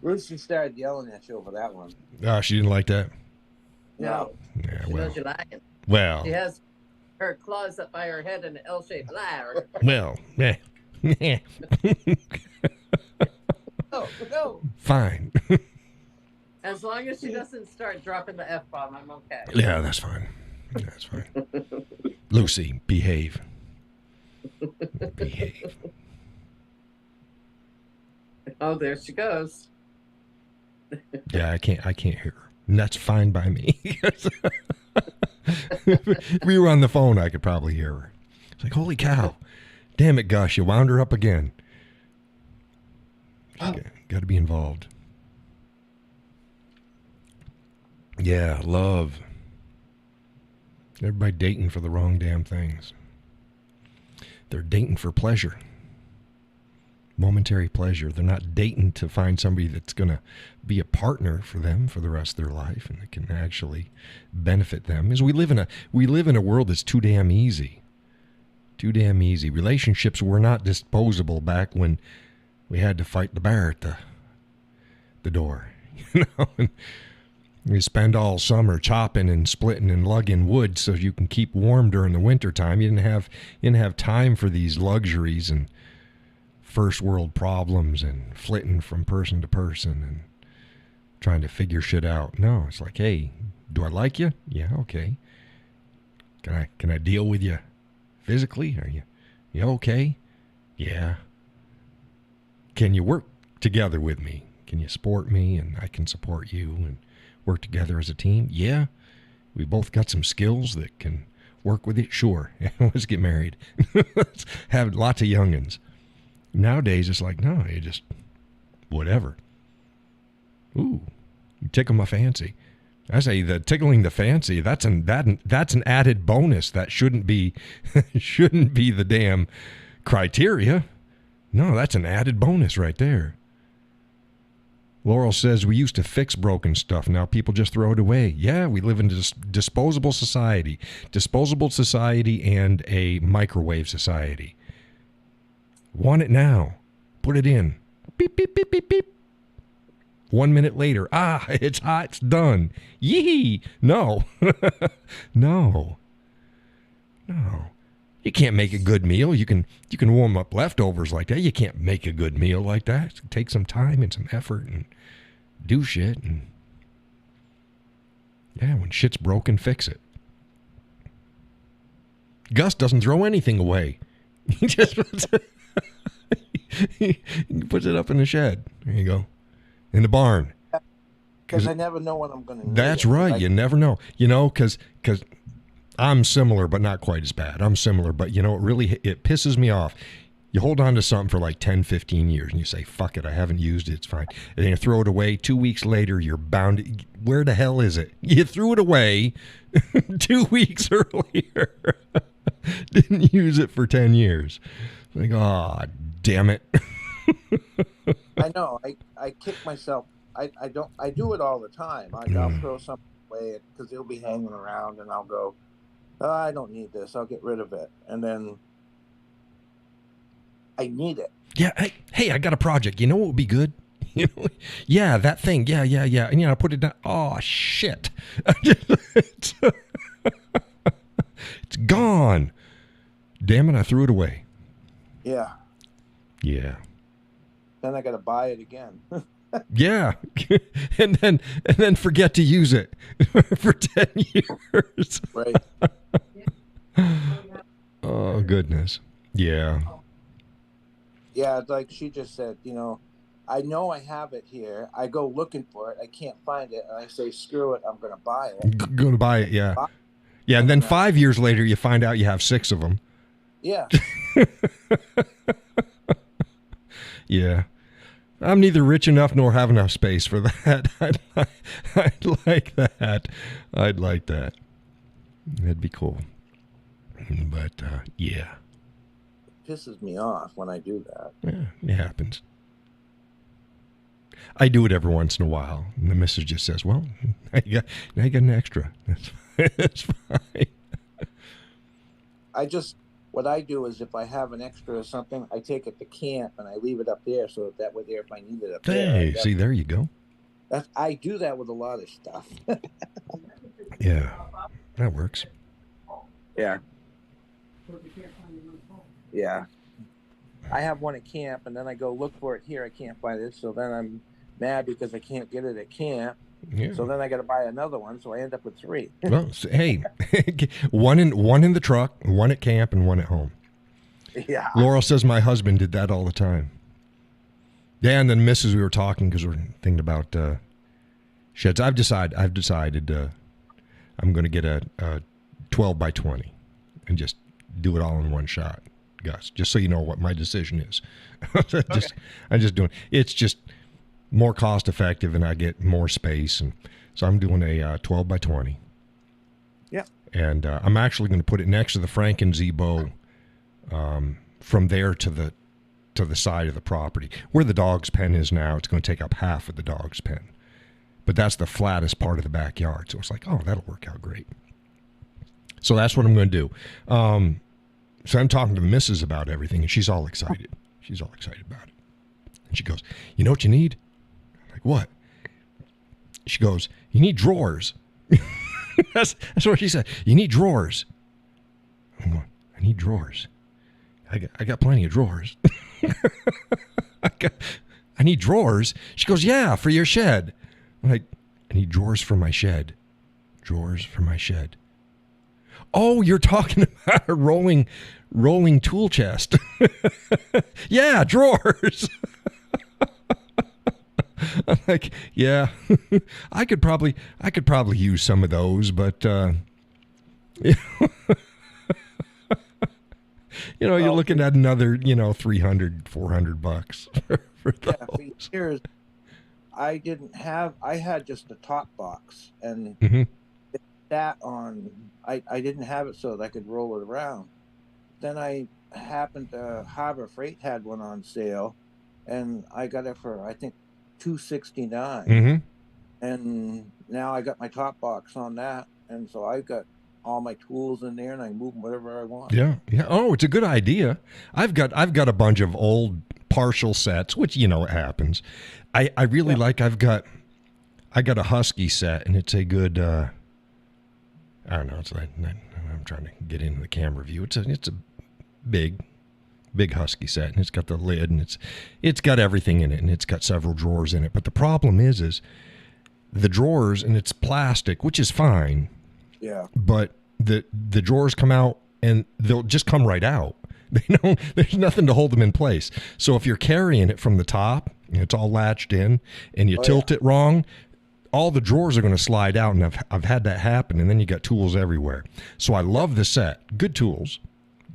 Lucy started yelling at you over that one. Oh, she didn't like that? No. Yeah, She well. knows you're lying. Well. She has her claws up by her head in an L-shaped lie. Well, yeah. No. Fine. As long as she doesn't start dropping the F-bomb, I'm okay. Yeah, that's fine. That's fine. Lucy, behave. Behave. Oh, there she goes. Yeah, I can't hear her. And that's fine by me. If we were on the phone, I could probably hear her. It's like, holy cow. Damn it, Gus, you wound her up again. Got to be involved. Yeah, love. Everybody dating for the wrong damn things. They're dating for pleasure. Momentary pleasure. They're not dating to find somebody that's going to be a partner for them for the rest of their life and that can actually benefit them. As we live in a world that's too damn easy. Too damn easy. Relationships were not disposable back when we had to fight the bear at the door. You know, and you spend all summer chopping and splitting and lugging wood so you can keep warm during the winter time. You didn't have time for these luxuries and first world problems and flitting from person to person and trying to figure shit out. No, it's like, hey, do I like you? Yeah, okay. Can I deal with you physically? Are you okay? Yeah. Can you work together with me? Can you support me and I can support you and work together as a team? Yeah. We both got some skills that can work with it. Sure. Let's get married. Let's have lots of youngins. Nowadays, it's like, no, you just, whatever. Ooh, you tickle my fancy. I say the tickling the fancy, that's an added bonus. That shouldn't be the damn criteria. No, that's an added bonus right there. Laurel says we used to fix broken stuff. Now people just throw it away. Yeah, we live in a disposable society. Disposable society and a microwave society. Want it now. Put it in. Beep, beep, beep, beep, beep. 1 minute later, it's hot, it's done. Yee! No. No. You can't make a good meal. You can warm up leftovers like that. You can't make a good meal like that. Take some time and some effort and do shit. And yeah, when shit's broken, fix it. Gus doesn't throw anything away. He just he puts it up in the shed. There you go. In the barn. Because I never know when I'm going to need That's it. right. You never know. You know, because I'm similar, but not quite as bad. I'm similar, but, you know, it pisses me off. You hold on to something for like 10, 15 years, and you say, fuck it, I haven't used it, it's fine. And then you throw it away. 2 weeks later, you're bound. Where the hell is it? You threw it away 2 weeks earlier. Didn't use it for 10 years. Like, oh, damn it. I know. I kick myself. I do it all the time. I'll throw something away because it'll be hanging around, and I'll go, oh, I don't need this. I'll get rid of it. And then I need it. Yeah. Hey, I got a project. You know what would be good? You know, yeah, that thing. Yeah. And I put it down. Oh shit! It's gone. Damn it! I threw it away. Yeah. Yeah. Then I got to buy it again. Yeah, and then forget to use it for 10 years. Right. Oh goodness. Yeah. Yeah, like she just said, you know I have it here. I go looking for it. I can't find it. And I say, screw it. I'm going to buy it. Going to buy it, yeah. Yeah, and then 5 years later, you find out you have 6 of them. Yeah. Yeah. I'm neither rich enough nor have enough space for that. I'd like that. I'd like that. That'd be cool. But, yeah. It pisses me off when I do that. Yeah, it happens. I do it every once in a while. And the missus just says, well, now you got an extra. That's fine. What I do is if I have an extra or something, I take it to camp and I leave it up there so that way there if I need it up there. Hey, see, there you go. I do that with a lot of stuff. Yeah, that works. Yeah. Yeah. I have one at camp and then I go look for it here. I can't find it. So then I'm mad because I can't get it at camp. Yeah. So then I got to buy another one, so I end up with 3. Well, hey, one in the truck, one at camp, and one at home. Yeah. Laurel says my husband did that all the time. Yeah, and then Mrs. We were talking because we're thinking about sheds. I've decided I'm going to get a 12 by 20 and just do it all in one shot, Gus. Just so you know what my decision is. I'm just doing. It's just more cost effective and I get more space, and so I'm doing a 12 by 20. Yeah. And I'm actually going to put it next to the Franken-Zebo, from there to the side of the property where the dog's pen is now. It's going to take up half of the dog's pen, but that's the flattest part of the backyard. So it's like, oh, that'll work out great. So that's what I'm going to do. So I'm talking to the missus about everything, and she's all excited. She's all excited about it. And she goes, you know what you need? I'm like, what? She goes, you need drawers. That's what she said. You need drawers. I'm going, I need drawers. I got plenty of drawers. I need drawers. She goes, yeah, for your shed. I'm like, I need drawers for my shed. Drawers for my shed. Oh, you're talking about a rolling tool chest. Yeah, drawers. I'm like, yeah, I could probably use some of those, but you're looking at another, $300, $400 for those. Yeah, for years I had just a top box, and that on I didn't have it so that I could roll it around. Then I happened to Harbor Freight had one on sale, and I got it for I think $269. And now I got my top box on that, and so I got all my tools in there, and I move them whatever I want. Yeah. Oh, it's a good idea. I've got a bunch of old partial sets, which it happens. I really like. I got a Husky set, and it's a good. I don't know. It's like I'm trying to get into the camera view. It's a big Husky set, and it's got the lid, and it's got everything in it, and it's got several drawers in it. But the problem is the drawers, and it's plastic, which is fine. Yeah. But the drawers come out, and they'll just come right out. There's nothing to hold them in place. So if you're carrying it from the top, and it's all latched in, and you tilt it wrong, all the drawers are going to slide out, and I've had that happen, and then you got tools everywhere. So I love the set. Good tools.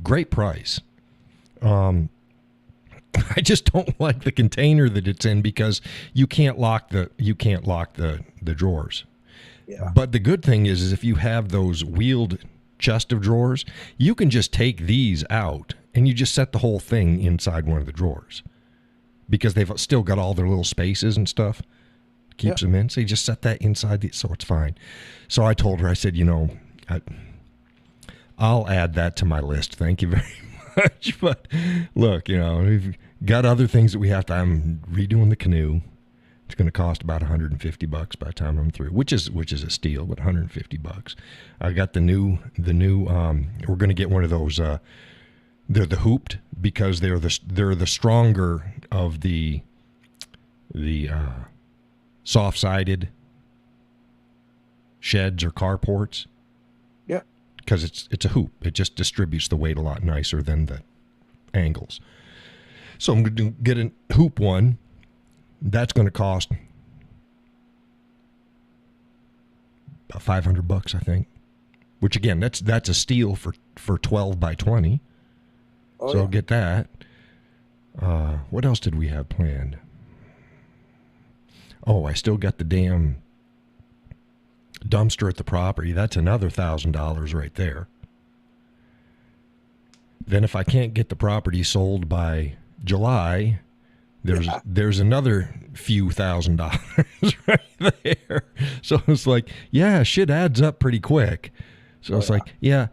Great price. I just don't like the container that it's in, because you can't lock the drawers. Yeah. But the good thing is if you have those wheeled chest of drawers, you can just take these out and you just set the whole thing inside one of the drawers, because they've still got all their little spaces and stuff. Keeps them in. So you just set that inside, so it's fine. So I told her, I said, I'll add that to my list. Thank you very much. But look, we've got other things that we have to. I'm redoing the canoe. It's going to cost about $150 by the time I'm through, which is a steal, but $150. I got the new. We're going to get one of those. They're the hooped, because they're the stronger of the soft-sided sheds or carports. Yeah. Because it's a hoop. It just distributes the weight a lot nicer than the angles. So I'm going to get a hoop one. That's going to cost about $500, I think. Which again, that's a steal for 12 by 20. Oh, so I'll get that. What else did we have planned? Oh, I still got the damn dumpster at the property. That's another $1,000 right there. Then if I can't get the property sold by July, there's another few $1,000s right there. So it's like, yeah, shit adds up pretty quick. So it's like, yeah,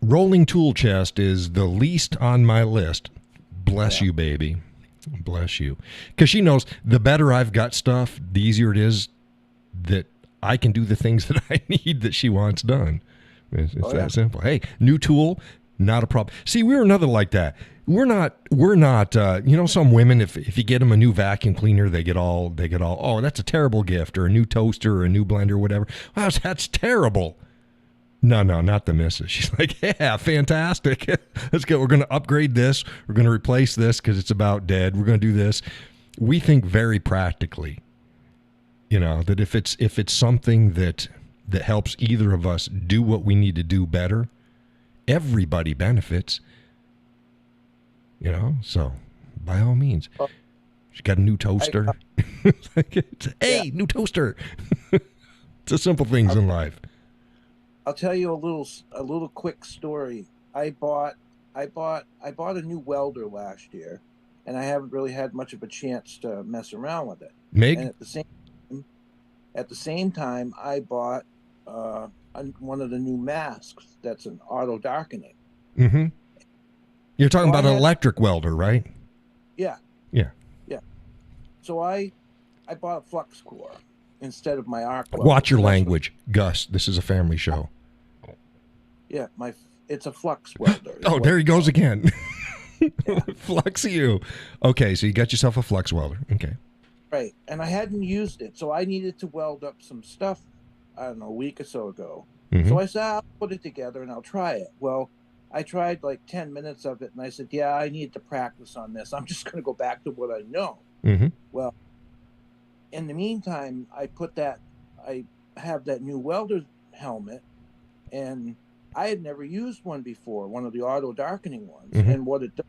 rolling tool chest is the least on my list. Bless you, baby. Bless you. Because she knows the better I've got stuff, the easier it is that I can do the things that I need that she wants done. It's that simple. Hey, new tool, not a problem. See, we're another like that. We're not, some women, if you get them a new vacuum cleaner, they get all, oh, that's a terrible gift, or a new toaster, or a new blender, or whatever. Wow, that's terrible. No, not the missus. She's like, yeah, fantastic. Let's go. We're going to upgrade this. We're going to replace this because it's about dead. We're going to do this. We think very practically, that if it's something that helps either of us do what we need to do better, everybody benefits. So by all means. She got a new toaster. New toaster. It's the simple things in life. I'll tell you a little quick story. I bought a new welder last year, and I haven't really had much of a chance to mess around with it. Meg? And at the same time, I bought one of the new masks that's an auto darkening. Mm-hmm. You're talking about an electric welder, right? Yeah. Yeah. Yeah. So I bought a flux core instead of my arc welder. Watch your language, Gus. This is a family show. Yeah, it's a flux welder. Oh, there he goes again. Flux you. Okay, so you got yourself a flux welder. Okay. Right, and I hadn't used it, so I needed to weld up some stuff, I don't know, a week or so ago. Mm-hmm. So I said, I'll put it together and I'll try it. Well, I tried like 10 minutes of it and I said, yeah, I need to practice on this. I'm just going to go back to what I know. Mm-hmm. Well, in the meantime, I have that new welder helmet, and I had never used one before, one of the auto darkening ones. Mm-hmm. And what it does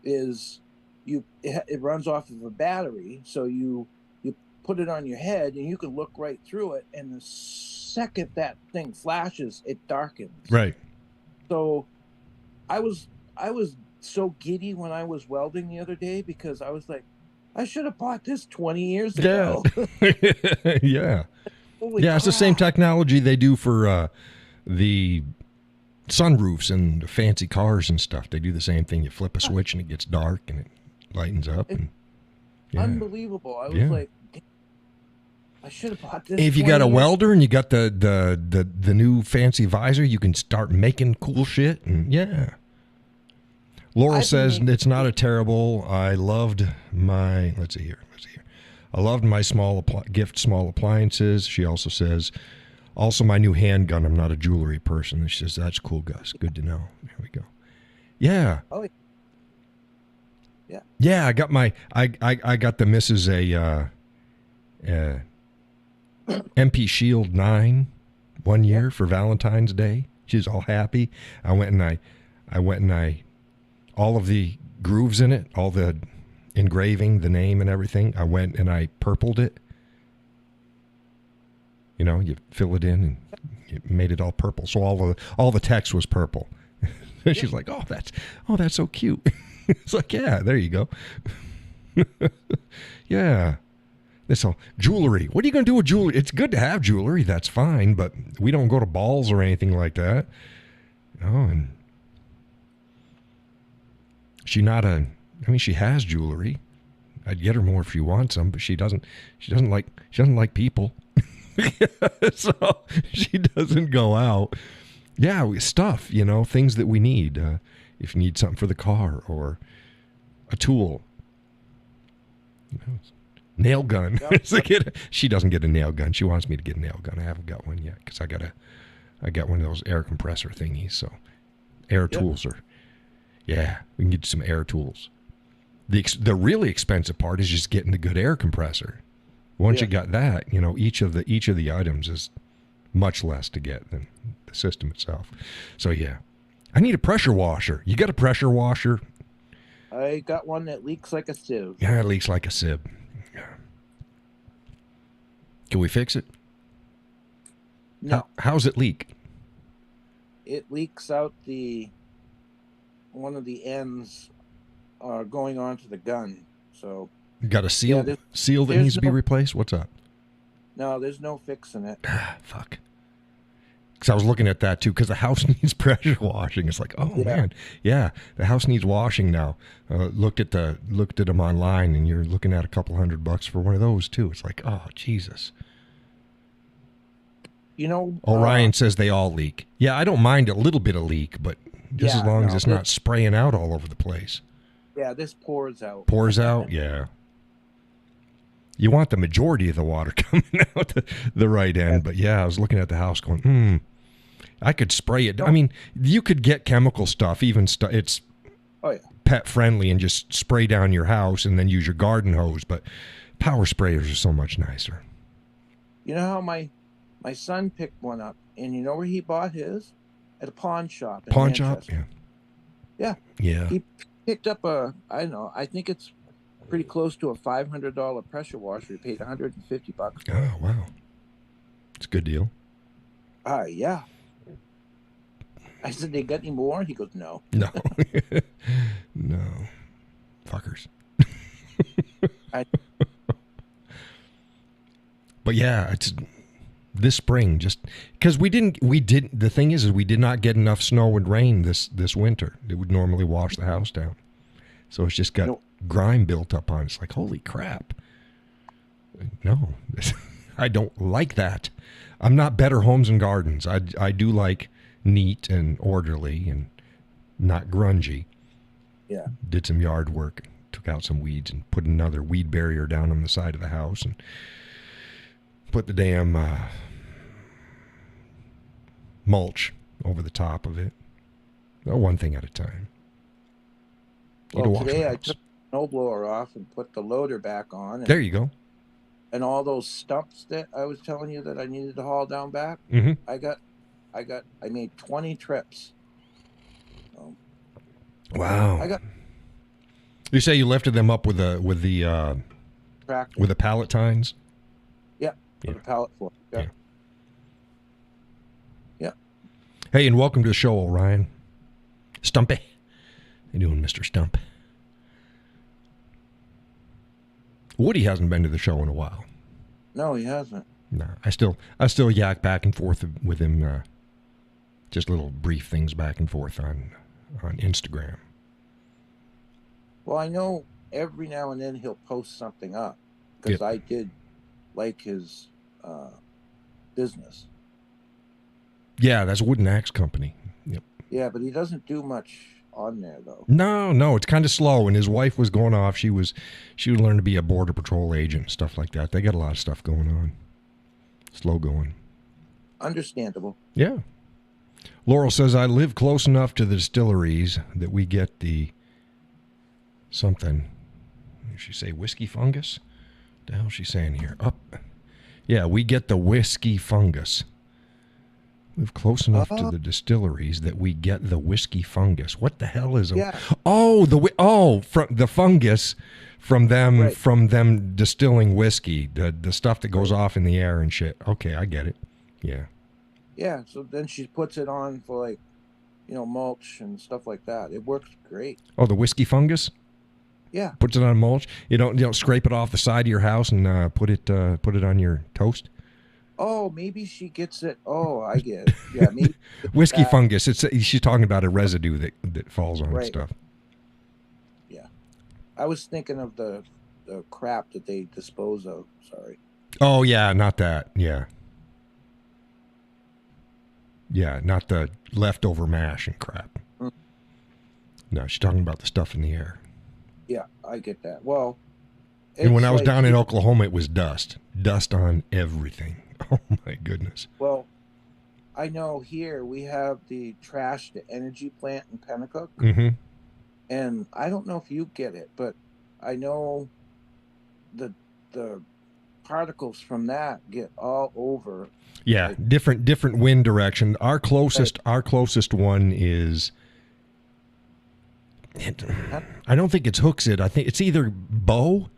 is it runs off of a battery. So you put it on your head and you can look right through it. And the second that thing flashes, it darkens. Right. So I was so giddy when I was welding the other day because I was like, I should have bought this 20 years ago. Yeah. Holy yeah, it's the same crap. technology they do for the sunroofs and fancy cars and stuff. They do the same thing. You flip a switch and it gets dark and it lightens up. It's and yeah. unbelievable. I was like, I should have bought this. If you got a welder and you got the new fancy visor, you can start making cool shit. And yeah. Laurel says it's not a terrible. I loved my. Let's see here. I loved my small appliances. She also says, also my new handgun. I'm not a jewelry person. And she says that's cool, Gus. Good to know. There we go. Yeah. Oh. Yeah. Yeah. I got my. I got the missus a MP Shield 9 1 year for Valentine's Day. She's all happy. I went and I all of the grooves in it, all the engraving, the name and everything, I went and I purpled it. You know, you fill it in and you made it all purple. So all the text was purple. She's like, oh, that's so cute. It's like, yeah, there you go. Yeah. This all jewelry. What are you going to do with jewelry? It's good to have jewelry. That's fine, but we don't go to balls or anything like that. Oh, and she has jewelry. I'd get her more if she wants some, but she doesn't like people. So she doesn't go out. Yeah, stuff, things that we need. If you need something for the car or a tool. Nail gun. She doesn't get a nail gun. She wants me to get a nail gun. I haven't got one yet because I got one of those air compressor thingies. So air tools are. Yeah, we can get some air tools. The really expensive part is just getting the good air compressor. Once you got that, each of the items is much less to get than the system itself. So yeah, I need a pressure washer. You got a pressure washer? I got one that leaks like a sieve. Yeah, it leaks like a sieve. Yeah. Can we fix it? No. How's it leak? It leaks out one of the ends going onto the gun. So got a seal that needs to be replaced? What's up? No, there's no fixing it. Fuck. Because I was looking at that too, because the house needs pressure washing. It's like, oh man, yeah, the house needs washing now. Looked at them online, and you're looking at a couple $100 for one of those too. It's like, oh Jesus. Orion says they all leak. Yeah, I don't mind a little bit of leak, but just as long as it's not spraying out all over the place. Yeah, this pours out. Pours out, yeah. You want the majority of the water coming out the right end, but yeah, I was looking at the house going, I could spray it. I mean, you could get chemical stuff, it's pet friendly and just spray down your house and then use your garden hose, but power sprayers are so much nicer. You know how my son picked one up, and you know where he bought his? At a pawn shop. Pawn shop? Yeah. Yeah. He picked up I think it's pretty close to a $500 pressure washer. He paid $150. Oh, wow. It's a good deal. Yeah. I said, they got any more? He goes, no. No. No. Fuckers. But yeah, it's this spring, just because the thing is we did not get enough snow and rain this winter. It would normally wash the house down. So it's just got grime built up on it. It's like, holy crap. No, I don't like that. I'm not Better Homes and Gardens. I do like neat and orderly and not grungy. Yeah. Did some yard work, took out some weeds and put another weed barrier down on the side of the house and put the damn mulch over the top of it. One thing at a time. Well, today I took the snowblower off and put the loader back on. There you go. And all those stumps that I was telling you that I needed to haul down back, I made 20 trips. Wow. You say you lifted them up with the tractor. With the pallet tines? Yeah. With the pallet fork. Yeah. Hey, and welcome to the show, Orion. Stumpy. How you doing, Mr. Stump? Woody hasn't been to the show in a while. No, he hasn't. No, I still yak back and forth with him, just little brief things back and forth on Instagram. Well, I know every now and then he'll post something up because I did like his business. Yeah, that's a wooden axe company. Yep. Yeah, but he doesn't do much on there though. No, it's kind of slow. And his wife was going off. She would learn to be a border patrol agent and stuff like that. They got a lot of stuff going on. Slow going. Understandable. Yeah. Laurel says, I live close enough to the distilleries that we get the something. Did she say whiskey fungus? What the hell is she saying here? Yeah, we get the whiskey fungus. Live close enough to the distilleries that we get the whiskey fungus. What the hell is it? From the fungus from them distilling whiskey, the stuff that goes off in the air and shit. Okay, I get it. Yeah. Yeah, so then she puts it on for mulch and stuff like that. It works great. Oh, the whiskey fungus? Yeah. Puts it on mulch. You don't scrape it off the side of your house and put it on your toast? Oh, maybe she gets it. Oh, I get it. Yeah, maybe whiskey fungus. She's talking about a residue that falls on stuff. Yeah, I was thinking of the crap that they dispose of. Sorry. Oh yeah, not that. Yeah, not the leftover mash and crap. Mm. No, she's talking about the stuff in the air. Yeah, I get that. Well, and when I was down in Oklahoma, it was dust on everything. Oh my goodness. Well, I know here we have the trash to energy plant in Pennacook. Mm-hmm. And I don't know if you get it, but I know the particles from that get all over. Yeah, different wind direction. Our closest one is I don't think it's Hooksett. I think it's either Bow.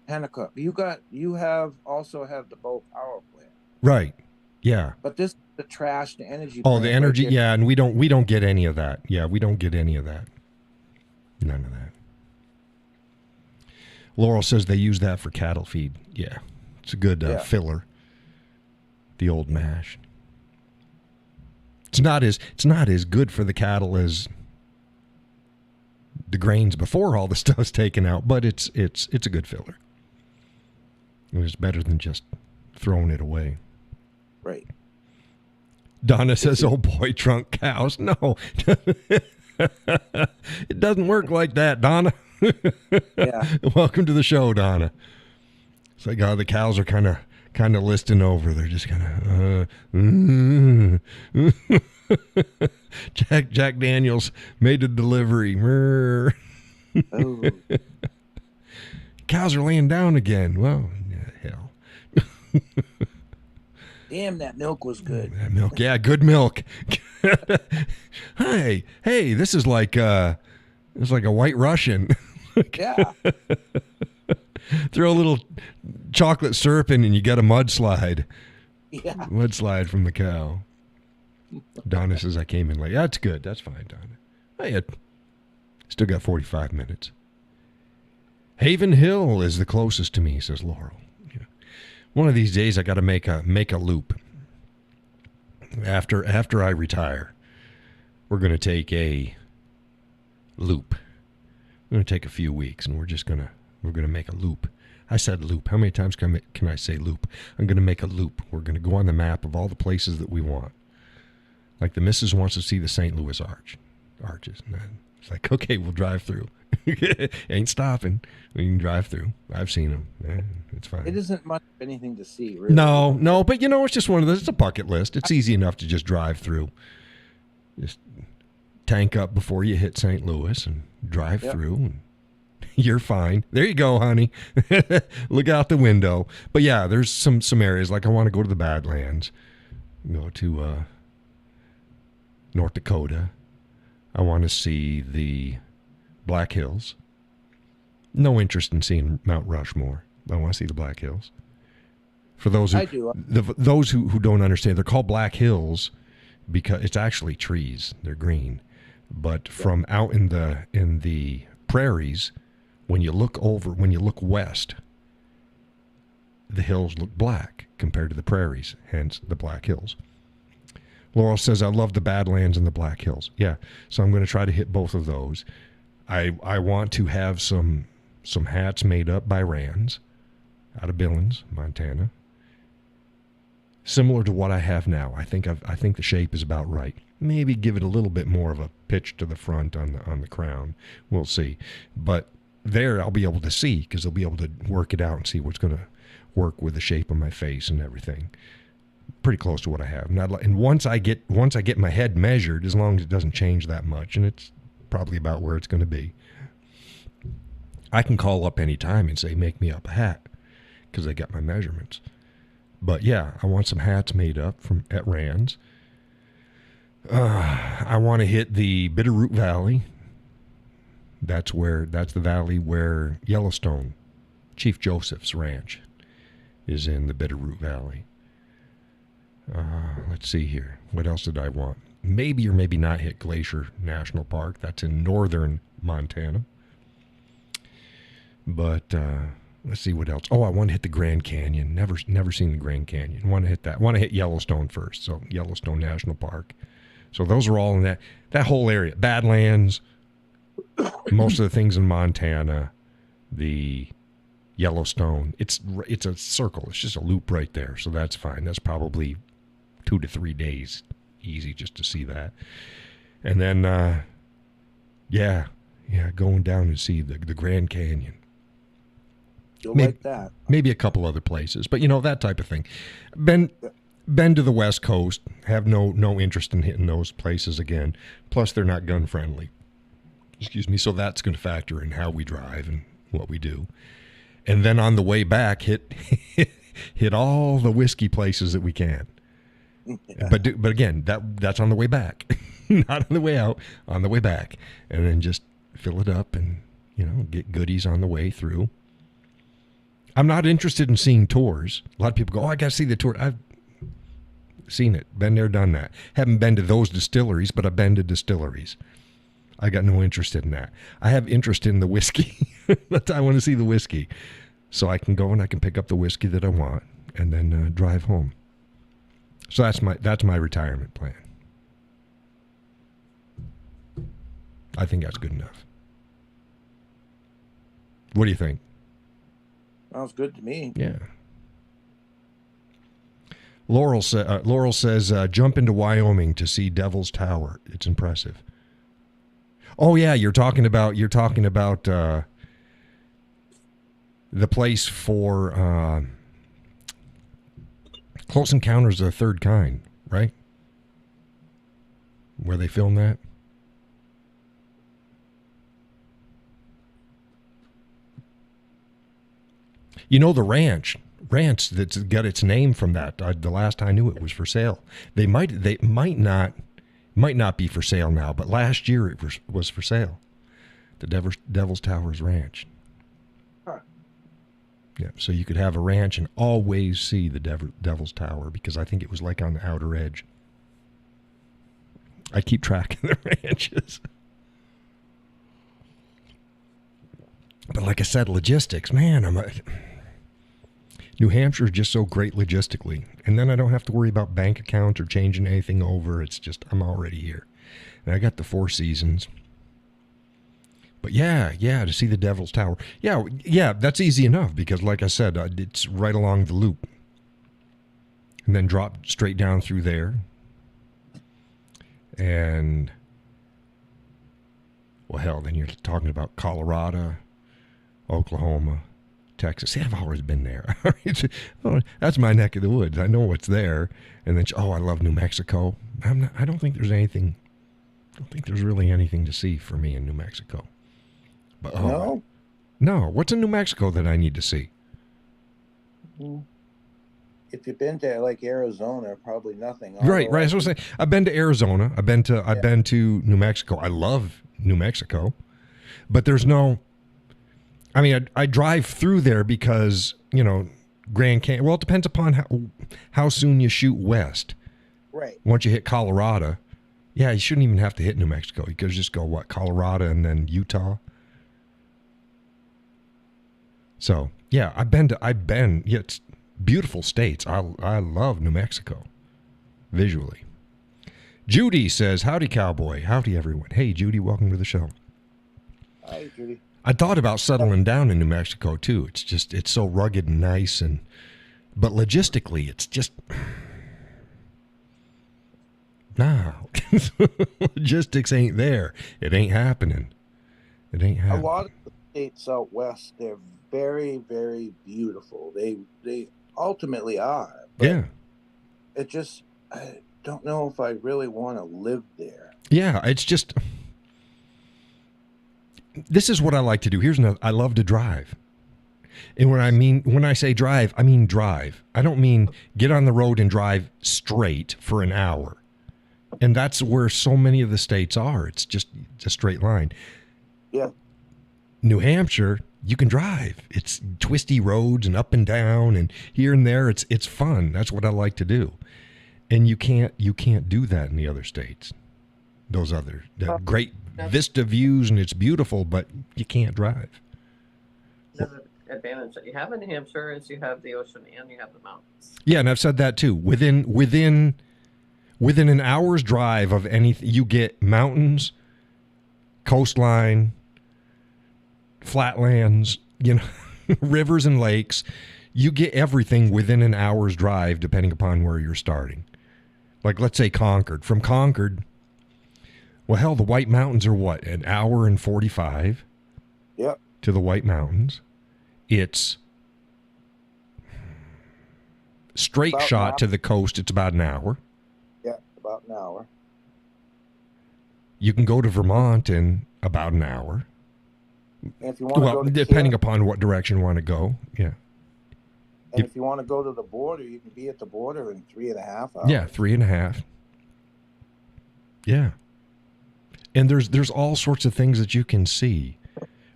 Pennacook. You also have the Bow power plant. Right. Yeah. But this the trash, the energy. Oh, the energy. Right, yeah, and we don't get any of that. Yeah, we don't get any of that. None of that. Laurel says they use that for cattle feed. Yeah, it's a good filler. The old mash. It's not as good for the cattle as the grains before all the stuff's taken out, but it's a good filler. It's better than just throwing it away. Right. Donna says, oh boy, trunk cows. No. It doesn't work like that, Donna. Yeah. Welcome to the show, Donna. It's like, the cows are kind of listing over. They're just kind of, Jack Daniels made a delivery. Oh. Cows are laying down again. Well, hell. Damn, that milk was good. That milk, yeah, good milk. Hey, this is like it's like a White Russian. Yeah. Throw a little chocolate syrup in and you got a mudslide. Yeah. Mudslide from the cow. Donna says I came in late. That's good. That's fine, Donna. I still got 45 minutes. Haven Hill is the closest to me, says Laurel. Yeah. One of these days I got to make a loop. After I retire, we're going to take a loop. We're going to take a few weeks and we're going to make a loop. I said loop. How many times can I say loop? I'm going to make a loop. We're going to go on the map of all the places that we want. Like the missus wants to see the St. Louis arches. And it's like, okay, we'll drive through. Ain't stopping. We can drive through. I've seen them. It's fine. It isn't much of anything to see, really. No, but it's just one of those. It's a bucket list. It's easy enough to just drive through. Just tank up before you hit St. Louis and drive through. And you're fine. There you go, honey. Look out the window. But yeah, there's some areas like I want to go to the Badlands, go to North Dakota. I want to see the Black Hills. No interest in seeing Mount Rushmore. I want to see the Black Hills. For those who don't understand, they're called Black Hills because it's actually trees. They're green, but from out in the prairies, when you look west, the hills look black compared to the prairies. Hence the Black Hills. Laurel says, I love the Badlands and the Black Hills. Yeah, so I'm going to try to hit both of those. I want to have some hats made up by Rands out of Billings, Montana. Similar to what I have now. I think the shape is about right. Maybe give it a little bit more of a pitch to the front on the crown. We'll see. But there I'll be able to see because I'll be able to work it out and see what's going to work with the shape of my face and everything. Pretty close to what I have. And once I get my head measured, as long as it doesn't change that much, and it's probably about where it's going to be, I can call up any time and say, make me up a hat, because I got my measurements. But yeah, I want some hats made up at Rands. I want to hit the Bitterroot Valley. That's the valley where Yellowstone, Chief Joseph's ranch, is in the Bitterroot Valley. Let's see here. What else did I want? Maybe or maybe not hit Glacier National Park. That's in northern Montana. But let's see what else. Oh, I want to hit the Grand Canyon. Never seen the Grand Canyon. Want to hit that. Want to hit Yellowstone first. So Yellowstone National Park. So those are all in that whole area. Badlands, most of the things in Montana, the Yellowstone. It's a circle. It's just a loop right there. So that's fine. That's probably 2 to 3 days easy just to see that. And then, going down and see the Grand Canyon. You'll like that. Maybe a couple other places, but that type of thing. Been to the West Coast, have no interest in hitting those places again. Plus, they're not gun friendly. Excuse me. So that's going to factor in how we drive and what we do. And then on the way back, hit all the whiskey places that we can. Yeah. But again, that's on the way back, not on the way out, on the way back, and then just fill it up and get goodies on the way through. I'm not interested in seeing tours. A lot of people go, I got to see the tour. I've seen it, been there, done that. Haven't been to those distilleries, but I've been to distilleries. I got no interest in that. I have interest in the whiskey. I want to see the whiskey, so I can go and I can pick up the whiskey that I want and then drive home. So that's my retirement plan. I think that's good enough. What do you think? Sounds good to me. Yeah. Laurel says, jump into Wyoming to see Devil's Tower. It's impressive. Oh yeah, you're talking about the place for Close Encounters of the Third Kind, right? Where they filmed that? The ranch that's got its name from that. The last I knew it was for sale. They might not be for sale now, but last year it was for sale. The Devil's Towers Ranch. Huh. Yeah, so you could have a ranch and always see the Devil's Tower because I think it was like on the outer edge. I keep track of the ranches. But like I said, logistics, man, New Hampshire is just so great logistically. And then I don't have to worry about bank accounts or changing anything over. It's just, I'm already here. And I got the Four Seasons. But yeah, to see the Devil's Tower. Yeah, that's easy enough because like I said, it's right along the loop. And then drop straight down through there. And Well, hell, then you're talking about Colorado, Oklahoma, Texas. See, I've always been there. That's my neck of the woods. I know what's there. And then, I love New Mexico. I don't think there's anything. I don't think there's really anything to see for me in New Mexico. But no. What's in New Mexico that I need to see? If you've been to like Arizona, probably nothing. Right. So I'm saying, I've been to Arizona. I've been to New Mexico. I love New Mexico, but there's no. I mean, I drive through there because Grand Canyon. Well, it depends upon how soon you shoot west. Right. Once you hit Colorado, you shouldn't even have to hit New Mexico. You could just go Colorado and then Utah. So I've been. It's beautiful states. I love New Mexico, visually. Judy says, "Howdy, Cowboy. Howdy, everyone. Hey, Judy, welcome to the show." Hi, Judy. I thought about settling down in New Mexico too. It's so rugged and nice, but logistically, it's just logistics ain't there. It ain't happening. A lot of the states out west, they're very, very beautiful. They ultimately are. But it just, I don't know if I really want to live there. Yeah, it's just. This is what I like to do. Here's another. I love to drive. And when I say drive, I mean drive. I don't mean get on the road and drive straight for an hour. And that's where so many of the states are. It's just a straight line. Yeah. New Hampshire, you can drive. It's twisty roads and up and down and here and there. It's fun. That's what I like to do. And you can't do that in the other states. Those other great vista views, and it's beautiful, but you can't drive. The advantage that you have in New Hampshire is you have the ocean and you have the mountains. Yeah, and I've said that too. Within an hour's drive of anything, you get mountains, coastline, flatlands, rivers and lakes. You get everything within an hour's drive, depending upon where you're starting. Like, let's say Concord. From Concord, well, hell, the White Mountains are what? An hour and 45 to the White Mountains. It's straight about shot to the coast. It's about an hour. Yeah, about an hour. You can go to Vermont in about an hour. And if you want to go to depending upon what direction you want to go, yeah. And if you want to go to the border, you can be at the border in 3.5 hours. Yeah, 3.5. Yeah. And there's all sorts of things that you can see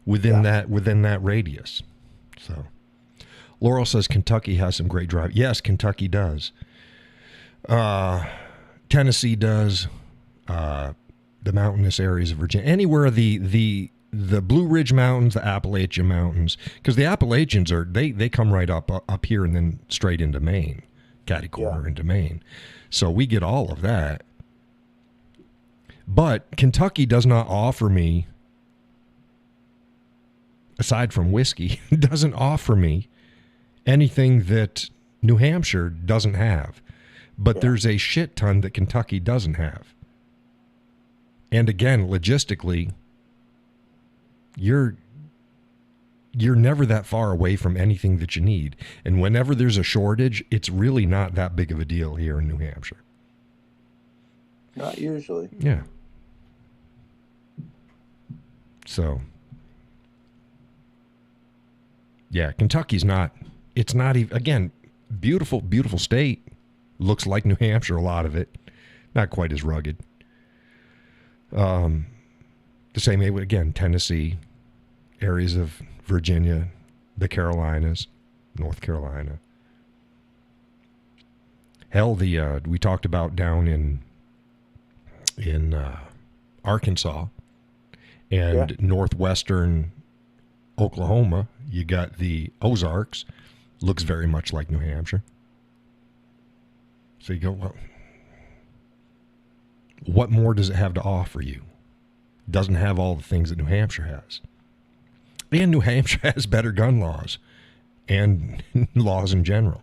within that radius. So, Laurel says Kentucky has some great drive. Yes, Kentucky does. Tennessee does. The mountainous areas of Virginia, anywhere the Blue Ridge Mountains, the Appalachian Mountains, because the Appalachians they come right up here and then straight into Maine, catty corner into Maine. So we get all of that. But Kentucky does not offer me, aside from whiskey, doesn't offer me anything that New Hampshire doesn't have. But there's a shit ton that Kentucky doesn't have. And again, logistically, you're never that far away from anything that you need. And whenever there's a shortage, it's really not that big of a deal here in New Hampshire. Not usually. Yeah. So, yeah, Kentucky's it's not even, again, beautiful, beautiful state. Looks like New Hampshire, a lot of it. Not quite as rugged. The same way, again, Tennessee, areas of Virginia, the Carolinas, North Carolina. Hell, we talked about down in Arkansas and northwestern Oklahoma. You got the Ozarks. Looks very much like New Hampshire. So you go, well, what more does it have to offer you? Doesn't have all the things that New Hampshire has. And New Hampshire has better gun laws and laws in general.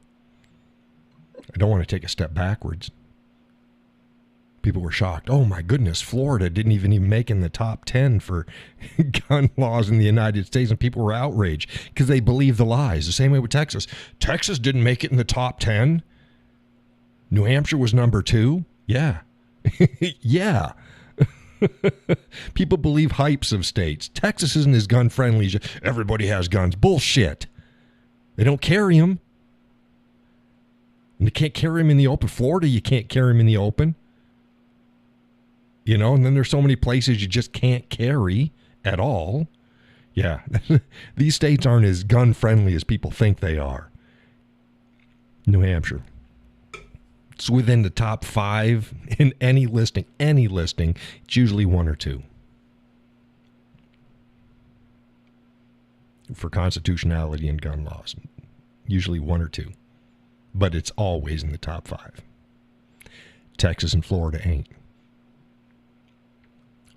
I don't want to take a step backwards. People were shocked. Oh my goodness, Florida didn't even make in the top 10 for gun laws in the United States, and people were outraged because they believed the lies. The same way with Texas. Texas didn't make it in the top 10. New Hampshire was number 2. Yeah. Yeah. People believe hypes of states. Texas isn't as gun friendly as everybody has guns. Bullshit. They don't carry them. And they can't carry them in the open. Florida, you can't carry them in the open. You know, and then there's so many places you just can't carry at all. Yeah. These states aren't as gun friendly as people think they are. New Hampshire. It's within the top 5 in any listing. It's usually 1 or 2. For constitutionality and gun laws. Usually 1 or 2. But it's always in the top 5. Texas and Florida ain't.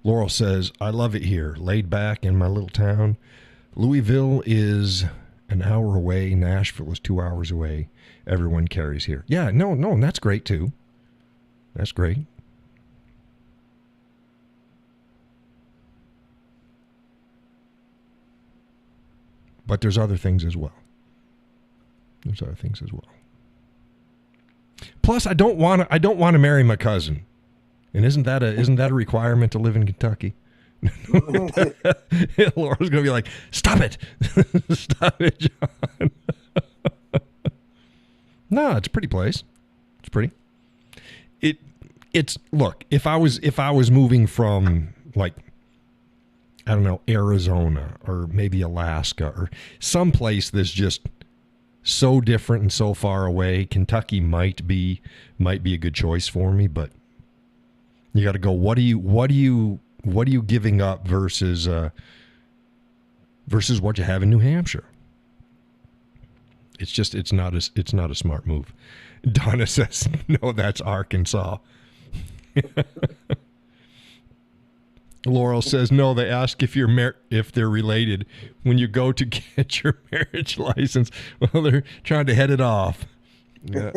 Laurel says, I love it here. Laid back in my little town. Louisville is an hour away. Nashville is 2 hours away. Everyone carries here. Yeah, no, that's great too. That's great. But there's other things as well. Plus, I don't want to marry my cousin. And isn't that a requirement to live in Kentucky? Laura's gonna be like, "Stop it, stop it, John." No, it's a pretty place. It's pretty. It's look. If I was moving from, like, I don't know, Arizona or maybe Alaska or someplace that's just so different and so far away, Kentucky might be a good choice for me, but you got to go. What are you giving up versus what you have in New Hampshire? It's not a smart move. Donna says, no, that's Arkansas. Laurel says, no, they ask if they're related when you go to get your marriage license. Well, they're trying to head it off. Yeah.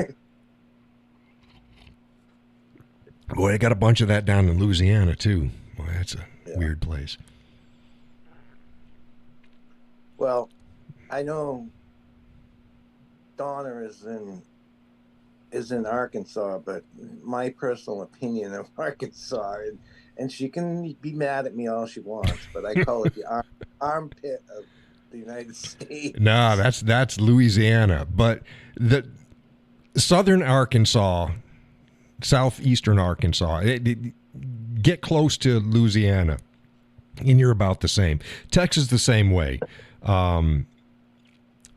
Boy, I got a bunch of that down in Louisiana, too. Boy, that's a weird place. Well, I know Donna is in Arkansas, but my personal opinion of Arkansas, and she can be mad at me all she wants, but I call it the armpit of the United States. No, that's Louisiana, but the southern Arkansas, southeastern Arkansas, get close to Louisiana, and you're about the same. Texas the same way.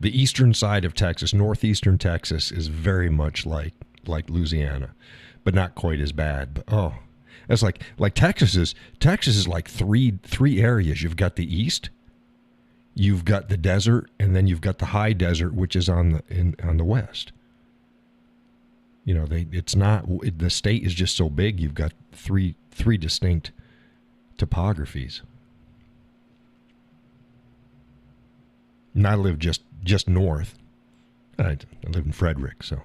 The eastern side of Texas, northeastern Texas, is very much like Louisiana, but not quite as bad. But that's like Texas is like three areas. You've got the east, you've got the desert, and then you've got the high desert, which is on the west. You know, the state is just so big. You've got three distinct topographies. And I live just north. I live in Frederick, so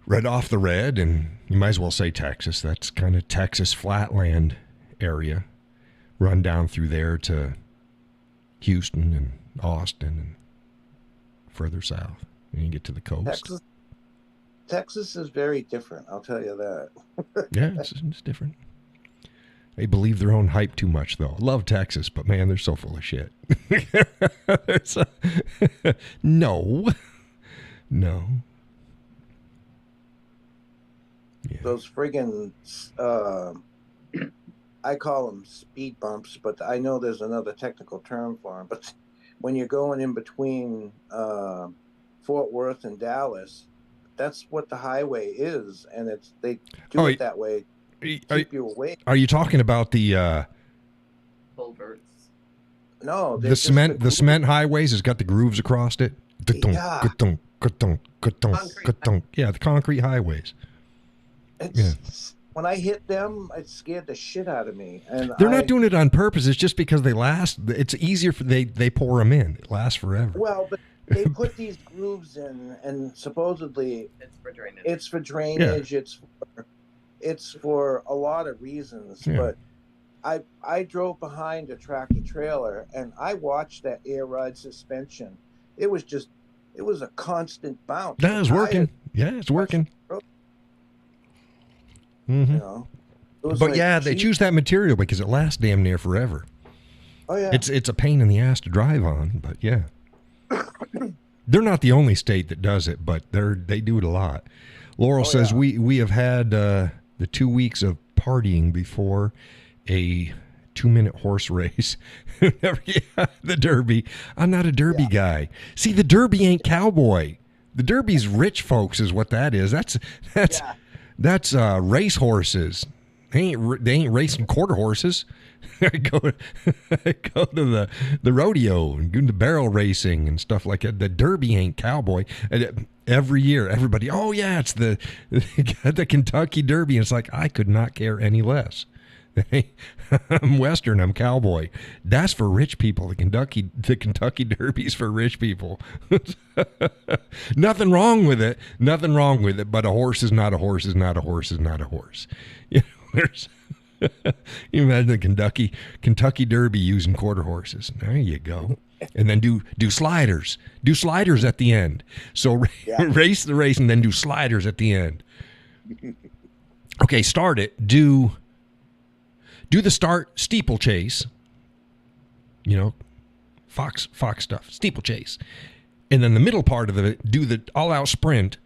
right off the red, and you might as well say Texas. That's kind of Texas flatland area. Run down through there to Houston and Austin and further south. And you get to the coast. Texas is very different, I'll tell you that. Yeah, it's different. They believe their own hype too much, though. Love Texas, but man, they're so full of shit. No. Yeah. Those friggin', I call them speed bumps, but I know there's another technical term for them. But when you're going in between Fort Worth and Dallas, that's what the highway is, and they do it that way. Keep you away. Are you talking about the Culverts? No, the cement highways has got the grooves across it. Yeah. Yeah, the concrete highways. When I hit them, it scared the shit out of me. And they're not doing it on purpose. It's just because they last. It's easier for they pour them in. It lasts forever. Well, but they put these grooves in, and supposedly It's for drainage. It's for drainage. Yeah. It's for it's for a lot of reasons. Yeah. But I drove behind a tractor trailer and I watched that air ride suspension. It was a constant bounce. That is working. Yeah, it's working. Mm-hmm. You know, but like, yeah, they choose that material because it lasts damn near forever. Oh yeah, it's a pain in the ass to drive on, but yeah, they're not the only state that does it, but they do it a lot. Laurel says we have had the 2 weeks of partying before a 2-minute horse race. The Derby. I'm not a Derby guy. See, the Derby ain't Cowboy. The Derby's rich folks is what that is. That's race horses. They ain't racing quarter horses. go to the rodeo and do the barrel racing and stuff like that. The Derby ain't Cowboy. Every year, everybody, oh yeah, it's the Kentucky Derby. And it's like, I could not care any less. I'm Western, I'm Cowboy. That's for rich people. The Kentucky Derby's for rich people. Nothing wrong with it. Nothing wrong with it. But a horse is not a horse is not a horse is not a horse. You know, you imagine the Kentucky Derby using quarter horses. There you go. And then do sliders. Do sliders at the end. So race the race and then do sliders at the end. Okay, start it. Do the start steeplechase. You know, Fox stuff, steeplechase. And then the middle part of it, do the all-out sprint.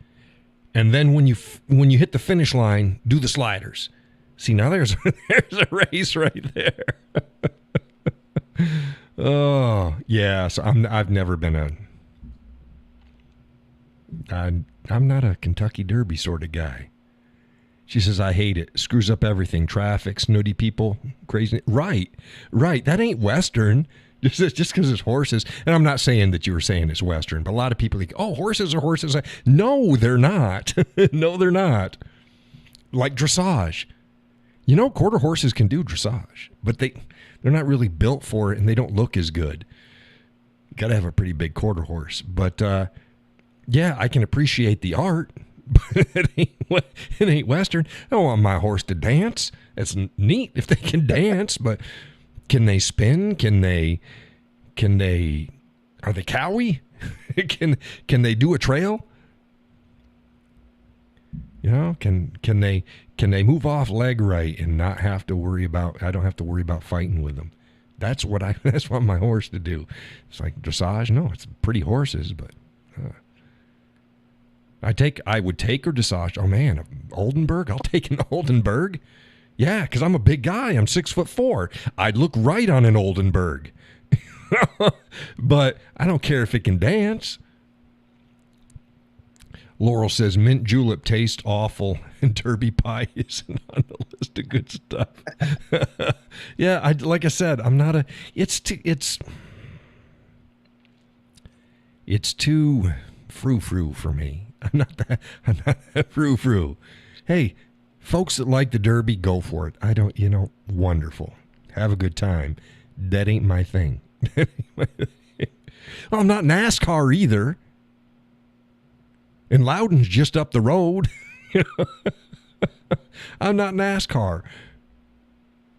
And then when you hit the finish line, do the sliders. See, now there's a race right there. Oh, yeah. So I've never been I'm not a Kentucky Derby sort of guy. She says, I hate it. Screws up everything. Traffic, snooty people, crazy. Right. That ain't Western. Just because it's horses. And I'm not saying that you were saying it's Western, but a lot of people think, oh, horses are horses. No, they're not. No, they're not. Like dressage. You know, quarter horses can do dressage, but they're not really built for it and they don't look as good. You got to have a pretty big quarter horse. But, yeah, I can appreciate the art, but it ain't Western. I don't want my horse to dance. It's neat if they can dance, but can they spin? Are they cowy? Can they do a trail? You know, can they move off leg right and not have to worry about, I don't have to worry about fighting with them. That's what my horse to do. It's like dressage. No, it's pretty horses, but I would take her dressage. Oh man, Oldenburg. I'll take an Oldenburg. Yeah, because I'm a big guy. I'm 6'4". I'd look right on an Oldenburg. But I don't care if it can dance. Laurel says mint julep tastes awful and Derby pie isn't on the list of good stuff. Yeah, like I said, I'm not a. It's too frou-frou for me. I'm not that frou-frou. Hey, folks that like the Derby, go for it. I don't, wonderful. Have a good time. That ain't my thing. Well, I'm not NASCAR either. And Loudon's just up the road. I'm not NASCAR.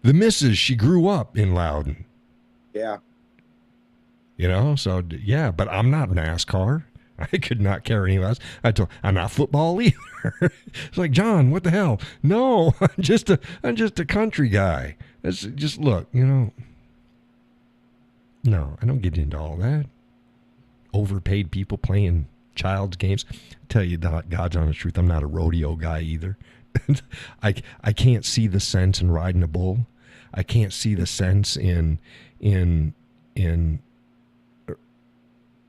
The missus, she grew up in Loudon. Yeah. So, yeah, but I'm not NASCAR. I could not care any less. I'm not football either. It's like, John, what the hell? No, I'm just a country guy. It's just, look, no, I don't get into all that. Overpaid people playing child's games. Tell you God's honest truth, I'm not a rodeo guy either. I can't see the sense in riding a bull. I can't see the sense in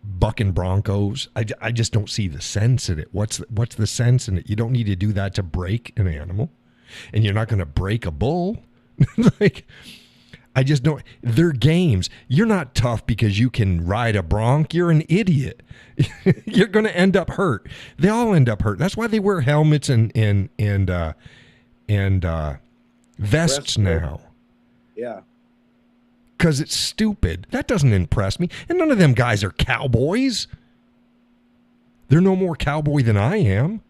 bucking broncos. I just don't see the sense in it. What's the sense in it? You don't need to do that to break an animal, and you're not going to break a bull. Like, I just don't. They're games. You're not tough because you can ride a bronc. You're an idiot. You're going to end up hurt. They all end up hurt. That's why they wear helmets and vests now. Yeah. Because it's stupid. That doesn't impress me. And none of them guys are cowboys. They're no more cowboy than I am.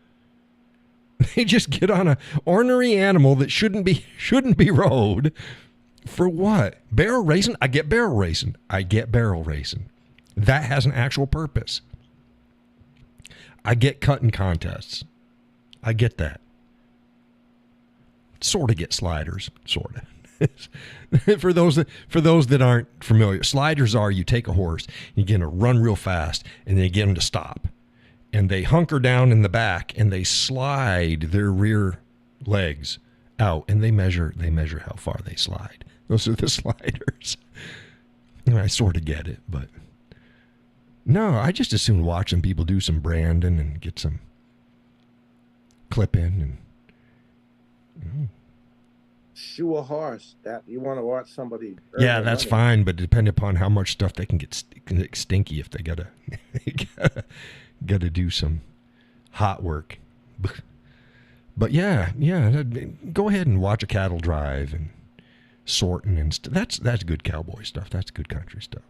They just get on a ornery animal that shouldn't be rode. For what? Barrel racing? I get barrel racing. That has an actual purpose. I get cutting contests. I get that. Sort of get sliders. Sort of. For those that aren't familiar, sliders are you take a horse, you get them to run real fast, and then you get them to stop. And they hunker down in the back and they slide their rear legs out, and they measure how far they slide. Those are the sliders. I sort of get it, but no, I just assume watching people do some branding and get some clipping and shoe a horse. That you want to watch somebody. Yeah, that's money. fine, but depending upon how much stuff they can get stinky if they gotta do some hot work. But yeah, go ahead and watch a cattle drive and sorting and that's good cowboy stuff. That's good country stuff.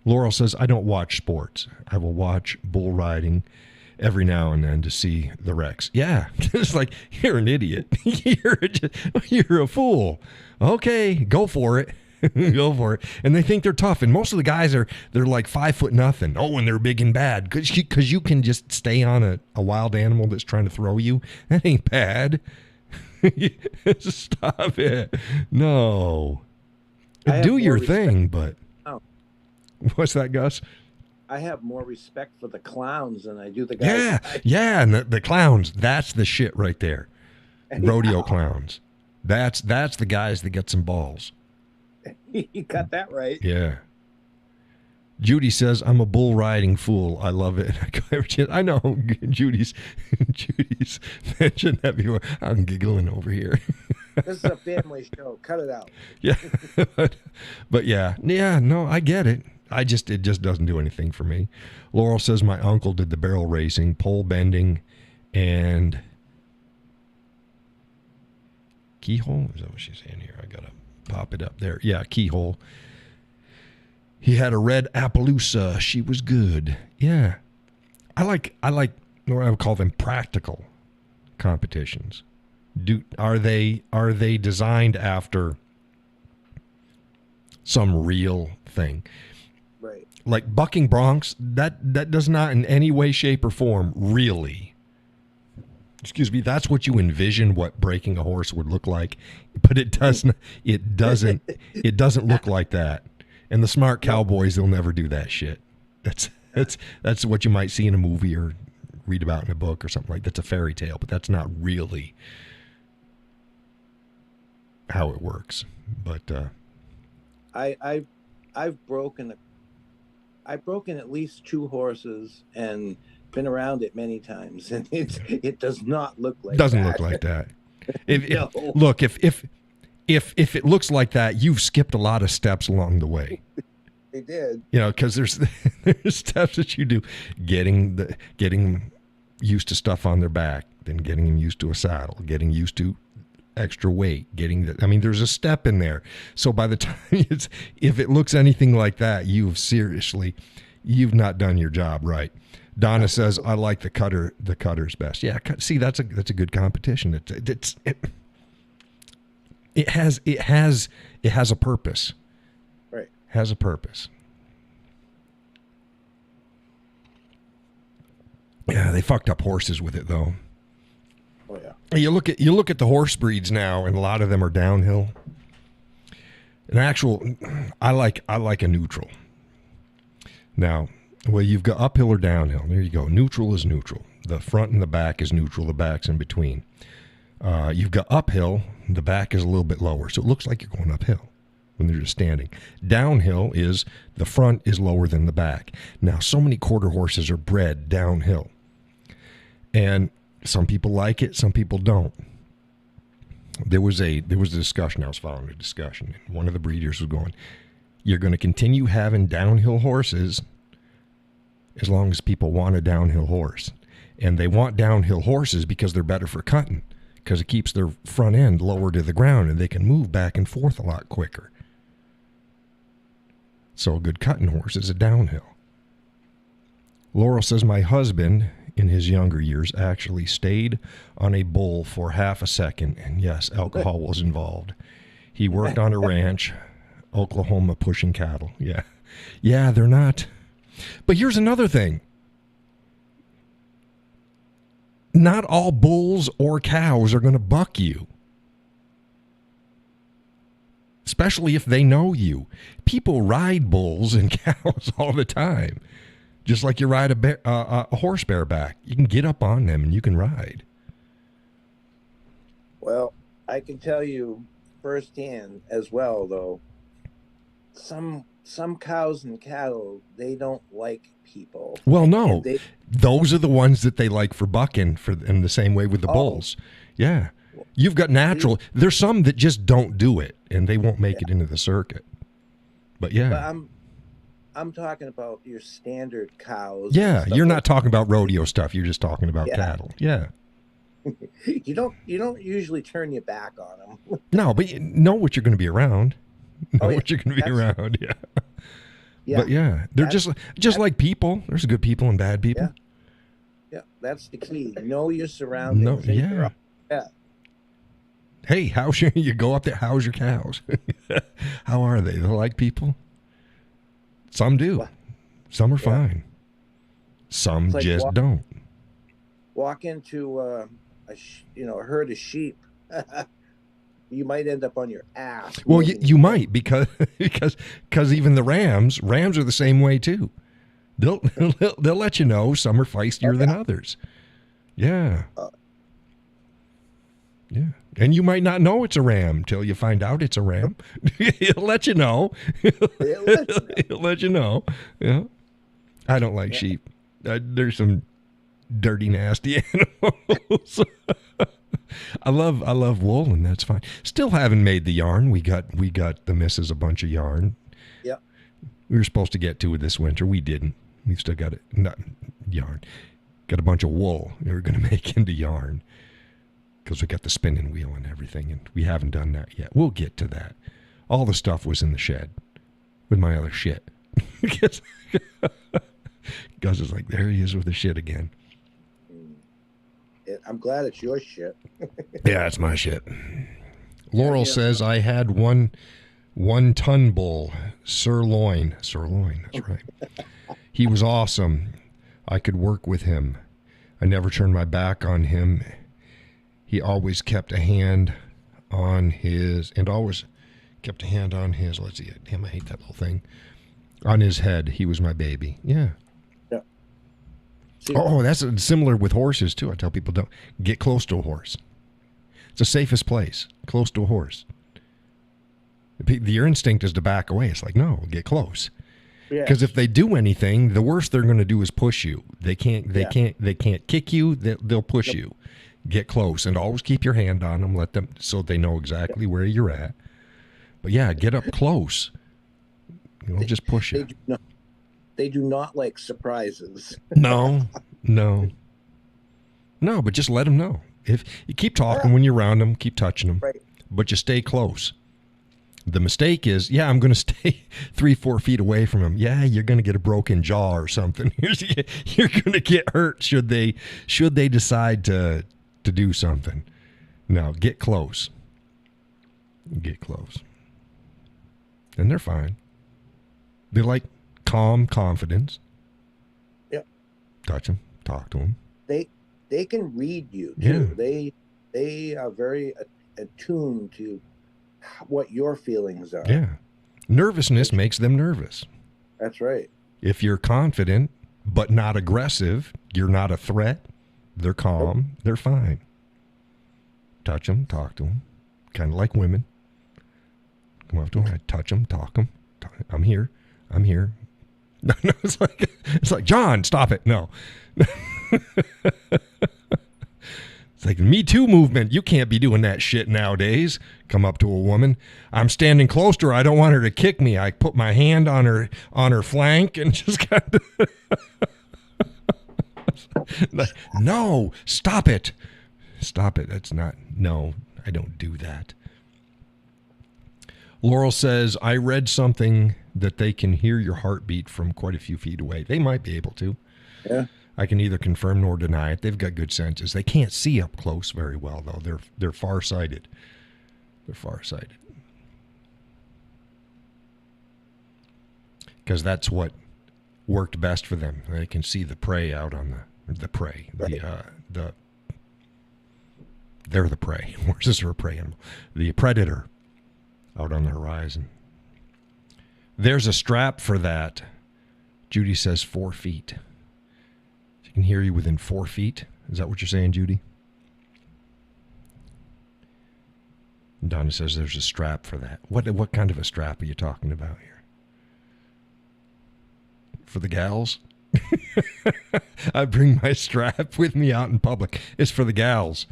Laurel says, I don't watch sports. I will watch bull riding every now and then to see the wrecks. Yeah, it's like, you're an idiot. You're a fool. Okay, go for it. Go for it. And they think they're tough. And most of the guys they're like 5 foot nothing. Oh, and they're big and bad. Because you can just stay on a wild animal that's trying to throw you. That ain't bad. Stop it. No. Do your thing, but. Oh. What's that, Gus? I have more respect for the clowns than I do the guys. Yeah. And the clowns, that's the shit right there. Rodeo clowns. That's the guys that get some balls. You got that right. Yeah. Judy says, I'm a bull riding fool. I love it. I know Judy's mentioned that before. I'm giggling over here. This is a family show. Cut it out. Yeah. but yeah, no, I get it. It just doesn't do anything for me. Laurel says my uncle did the barrel racing, pole bending, and keyhole. Is that what she's saying here? I gotta pop it up there. Yeah, keyhole. He had a red Appaloosa. She was good. Yeah. I like what I would call them practical competitions. Are they designed after some real thing? Right. Like bucking broncs, that does not in any way, shape, or form really. Excuse me, that's what you envision what breaking a horse would look like, but it doesn't look like that. And the smart cowboys, they'll never do that shit. That's what you might see in a movie or read about in a book or something like that. That's a fairy tale, but that's not really how it works. But I've broken at least 2 horses and been around it many times, and it does not look like doesn't that. look like that. No. Look, if it looks like that, you've skipped a lot of steps along the way. They did. Because there's steps that you do, getting used to stuff on their back, then getting them used to a saddle, getting used to extra weight, there's a step in there. So by the time if it looks anything like that, you've not done your job right. Donna says, I like the cutter's best. Yeah, see, that's a good competition. It has a purpose. Right. Has a purpose. Yeah, they fucked up horses with it though. Oh yeah. You look at the horse breeds now, and a lot of them are downhill. I like a neutral. Now, well, you've got uphill or downhill. There you go. Neutral is neutral. The front and the back is neutral. The back's in between. You've got uphill. The back is a little bit lower, so it looks like you're going uphill when they're just standing. Downhill is the front is lower than the back. Now, so many quarter horses are bred downhill, and some people like it, some people don't. There was a discussion. I was following a discussion, and one of the breeders was going, "You're going to continue having downhill horses as long as people want a downhill horse, and they want downhill horses because they're better for cutting." Because it keeps their front end lower to the ground and they can move back and forth a lot quicker. So a good cutting horse is a downhill. Laurel says, my husband in his younger years actually stayed on a bull for half a second, and yes, alcohol was involved. He worked on a ranch, Oklahoma, pushing cattle. Yeah. Yeah, they're not. But here's another thing. Not all bulls or cows are going to buck you. Especially if they know you. People ride bulls and cows all the time. Just like you ride a horse bareback. You can get up on them and you can ride. Well, I can tell you firsthand as well, though, some cows and cattle, they don't like people. Well, no. Those are the ones that they like for bucking in the same way with the bulls. Yeah. You've got natural. There's some that just don't do it, and they won't make it into the circuit. But yeah. But I'm talking about your standard cows. Yeah, you're not talking about rodeo stuff. You're just talking about cattle. Yeah. You don't usually turn your back on them. No, but you know what you're going to be around. What you're going to be around. Yeah. Yeah. But yeah, they're just like people. There's good people and bad people. Yeah, that's the key. Know your surroundings. No, yeah. Hey, you go up there? How's your cows? How are they? They like people? Some do. Some are fine. Some just don't. Walk into a herd of sheep. You might end up on your ass. Well, you might because even the rams are the same way too. They'll let you know some are feistier than others. Yeah. Yeah. And you might not know it's a ram till you find out it's a ram. He'll let you know. He'll let you know. Yeah. I don't like sheep. There's some dirty, nasty animals. I love wool, and that's fine. Still haven't made the yarn. We got the missus a bunch of yarn. Yeah. We were supposed to get to it this winter. We didn't. We still got it. Not yarn. Got a bunch of wool we were going to make into yarn because we got the spinning wheel and everything, and we haven't done that yet. We'll get to that. All the stuff was in the shed with my other shit. Gus is like, there he is with the shit again. I'm glad it's your shit. Yeah, it's my shit. Laurel says I had one ton bull, sirloin. Sirloin, that's right. He was awesome. I could work with him. I never turned my back on him. He always kept a hand on his, let's see, damn, I hate that little thing. On his head. He was my baby. Yeah. Oh, that's similar with horses, too. I tell people, don't get close to a horse. It's the safest place, close to a horse. Your instinct is to back away. It's like, no, get close. Because if they do anything, the worst they're going to do is push you. They can't kick you. They'll push you. Get close and always keep your hand on them. Let them so they know exactly where you're at. But yeah, get up close. Just push you. They do not like surprises. No, but just let them know. If you keep talking when you're around them, keep touching them, but you stay close. The mistake is, I'm going to stay 3-4 feet away from them. Yeah, you're going to get a broken jaw or something. You're going to get hurt should they decide to do something. No, get close. Get close. And they're fine. They're like calm confidence. Yep. Touch them. Talk to them. They can read you too. Yeah. They are very attuned to what your feelings are. Yeah. Nervousness makes them nervous. That's right. If you're confident but not aggressive, you're not a threat. They're calm. They're fine. Touch them. Talk to them. Kind of like women. Come up to them. Touch them. Talk them. I'm here. No, it's like John, stop it. No. It's like the Me Too movement. You can't be doing that shit nowadays. Come up to a woman. I'm standing close to her. I don't want her to kick me. I put my hand on her flank and just kind of no, stop it. Stop it. That's not, no, I don't do that. Laurel says, I read something that they can hear your heartbeat from quite a few feet away. They might be able to. Yeah. I can neither confirm nor deny it. They've got good senses. They can't see up close very well, though. They're farsighted. They're farsighted. Because that's what worked best for them. They can see the prey out on the prey. Right. They're the prey. Horses are a prey animal. The predator out on the horizon. There's a strap for that. Judy says 4 feet. She can hear you within 4 feet. Is that what you're saying, Judy? Donna says there's a strap for that. What kind of a strap are you talking about here? For the gals? I bring my strap with me out in public. It's for the gals.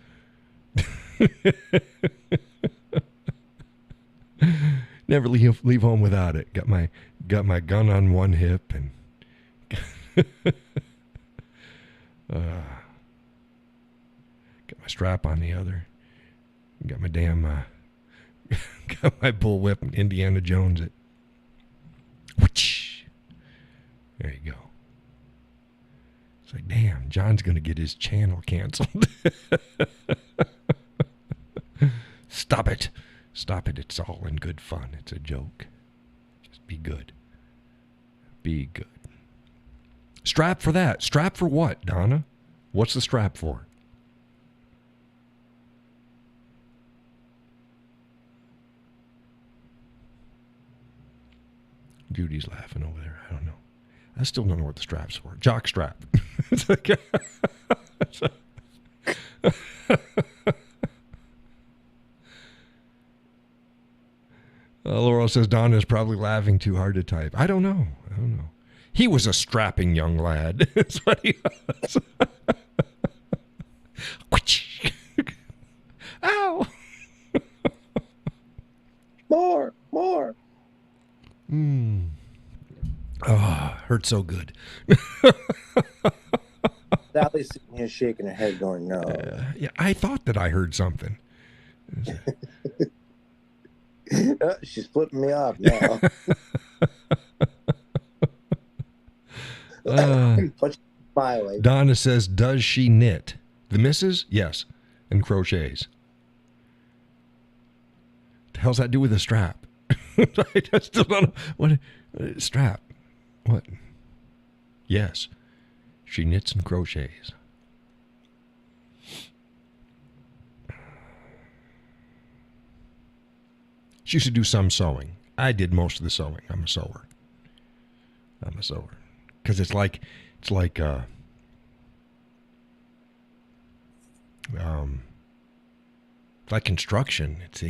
Never leave home without it. Got my gun on one hip and got my strap on the other. Got my damn got my bullwhip and Indiana Jones it. Whoosh. There you go. It's like, damn, John's gonna get his channel canceled. Stop it. Stop it. It's all in good fun. It's a joke. Just be good. Be good. Strap for that. Strap for what, Donna? What's the strap for? Judy's laughing over there. I don't know. I still don't know what the strap's for. Jock strap. It's like Laurel says Donna's probably laughing too hard to type. I don't know. He was a strapping young lad. That's what he was. Ow! More. Oh, hurt so good. Sally's sitting here shaking her head going, no. Yeah, I thought that I heard something. She's flipping me off now. Smiling. Donna says, does she knit? The missus? Yes. And crochets. The hell's that do with a strap? I still don't know. What strap? What? Yes. She knits and crochets. She used to do some sewing. I did most of the sewing. I'm a sewer. Because it's like construction. It's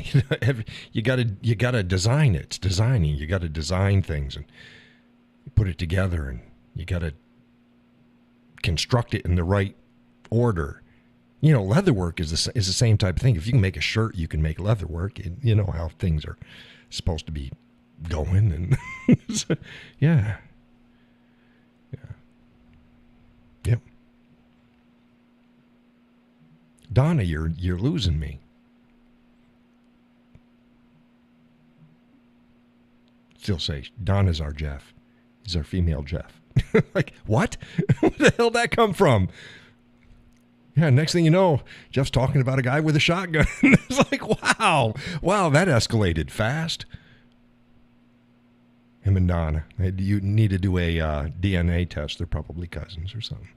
you gotta design it. It's designing. You gotta design things and put it together, and you gotta construct it in the right order. You know, leatherwork is the same type of thing. If you can make a shirt, you can make leatherwork. You know how things are supposed to be going, and yeah. Yep. Donna, you're losing me. Still say Donna's our Jeff. He's our female Jeff. Like, what? Where the hell did that come from? Yeah, next thing you know, Jeff's talking about a guy with a shotgun. It's like, wow, that escalated fast. Him and Donna. You need to do a DNA test. They're probably cousins or something.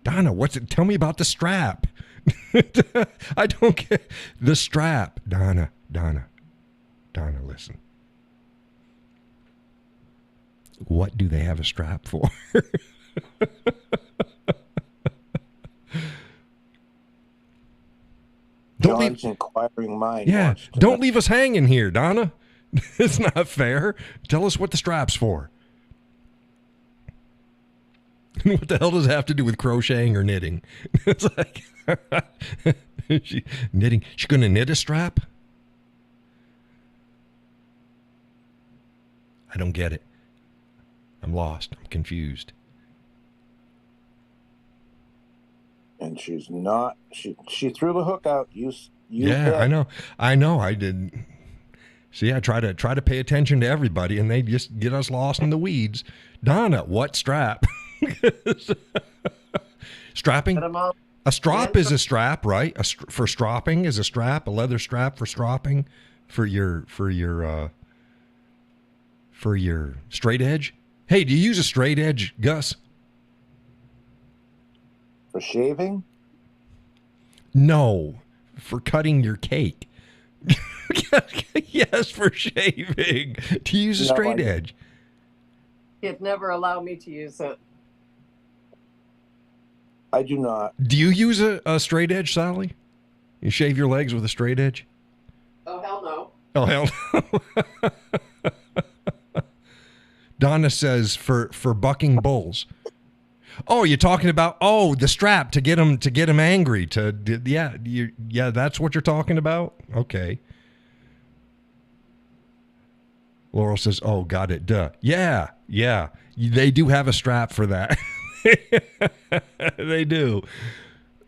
Donna, what's it? Tell me about the strap. I don't get the strap. Donna, listen. What do they have a strap for? John's inquiring mind. Yeah, don't leave us hanging here, Donna. It's not fair. Tell us what the strap's for. What the hell does it have to do with crocheting or knitting? It's like knitting. She's going to knit a strap? I don't get it. I'm lost. I'm confused. And she's not. She threw the hook out. You yeah, bet. I know. I did. See, I try to pay attention to everybody, and they just get us lost in the weeds. Donna, what strap? Strapping? But I'm all A strap is a strap, right? For stropping is a strap, a leather strap for stropping, for your straight edge. Hey, do you use a straight edge, Gus? For shaving? No, for cutting your cake. Yes, for shaving. Do you use a straight edge? He'd never allow me to use it. I do not. Do you use a straight edge, Sally? You shave your legs with a straight edge? Oh, hell no. Oh, hell no. Donna says for bucking bulls. Oh, you're talking about the strap to get them angry. Yeah, that's what you're talking about. Okay. Laurel says, "Oh, got it. Duh. Yeah. They do have a strap for that. They do.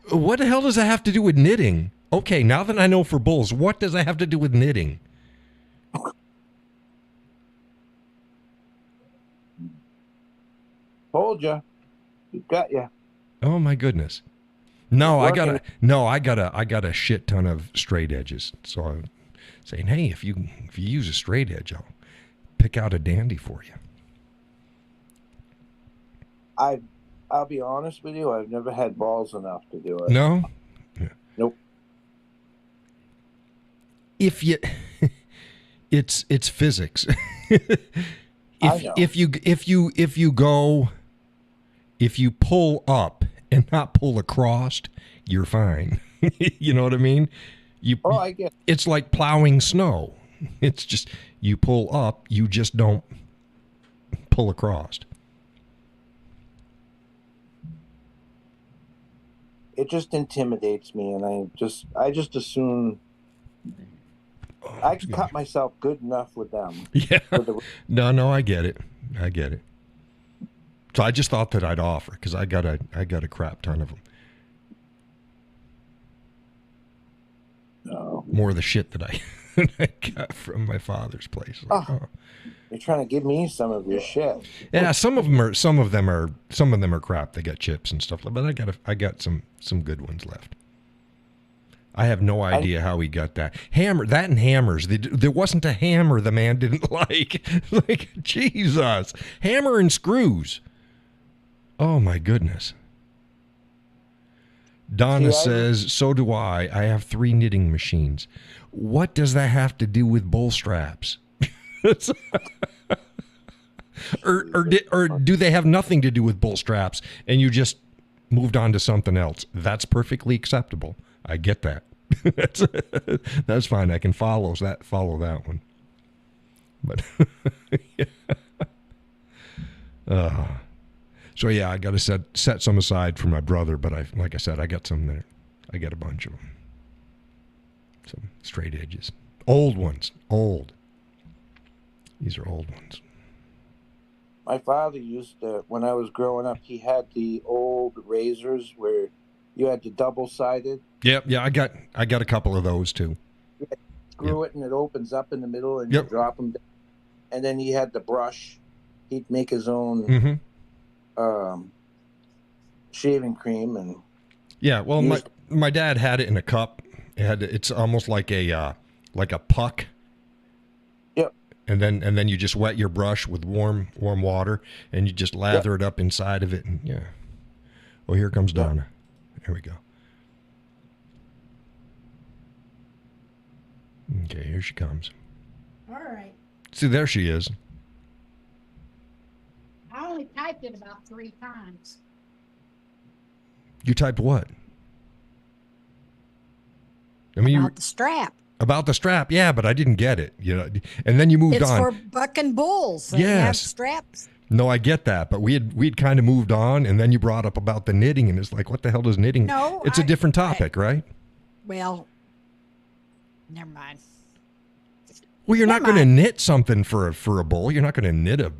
What the hell does that have to do with knitting? Okay, now that I know for bulls, what does that have to do with knitting?" Told you. You got you. Oh my goodness. No, I got a shit ton of straight edges. So I'm saying, hey, if you use a straight edge, I'll pick out a dandy for you. I'll be honest with you, I've never had balls enough to do it. No? Nope. If you it's physics. I know. If you pull up and not pull across, you're fine. You know what I mean? I get it. It's like plowing snow. It's just you pull up, you just don't pull across. It just intimidates me, and I just assume I can cut myself good enough with them. Yeah. No, I get it. So I just thought that I'd offer because I got a crap ton of them. No. More of the shit that I got from my father's place. You're trying to give me some of your shit. Yeah, some of them are crap. They got chips and stuff, but I got some good ones left. I have no idea how he got that hammer. That and hammers. There wasn't a hammer the man didn't like. Like Jesus, hammer and screws. Oh my goodness. Donna says, so do I. I have 3 knitting machines. What does that have to do with bull straps? or do they have nothing to do with bull straps and you just moved on to something else? That's perfectly acceptable. I get that. That's fine. I can follow that one. But so yeah, I got to set some aside for my brother. But like I said, I got some there. I got a bunch of them. Some straight edges, old ones, old. These are old ones. My father used to, when I was growing up, he had the old razors where you had the double-sided. Yep, yeah, I got a couple of those too. You screw it and it opens up in the middle and you drop them down. And then he had the brush. He'd make his own shaving cream and. Yeah, well, my dad had it in a cup. It's almost like a puck. Yep. And then you just wet your brush with warm water and you just lather it up inside of it and yeah. Well, here comes Donna. Here we go. Okay, here she comes. All right. See, there she is. I only typed it about 3 times. You typed what? I mean, About the strap. About the strap, yeah, but I didn't get it. You know, and then you moved on. It's for bucking bulls. They Yes. have straps. No, I get that, but we'd kind of moved on, and then you brought up about the knitting, and it's like, what the hell does knitting? No, it's a different topic, right? Well, never mind. Well, you're not going to knit something for a bull. You're not going to knit a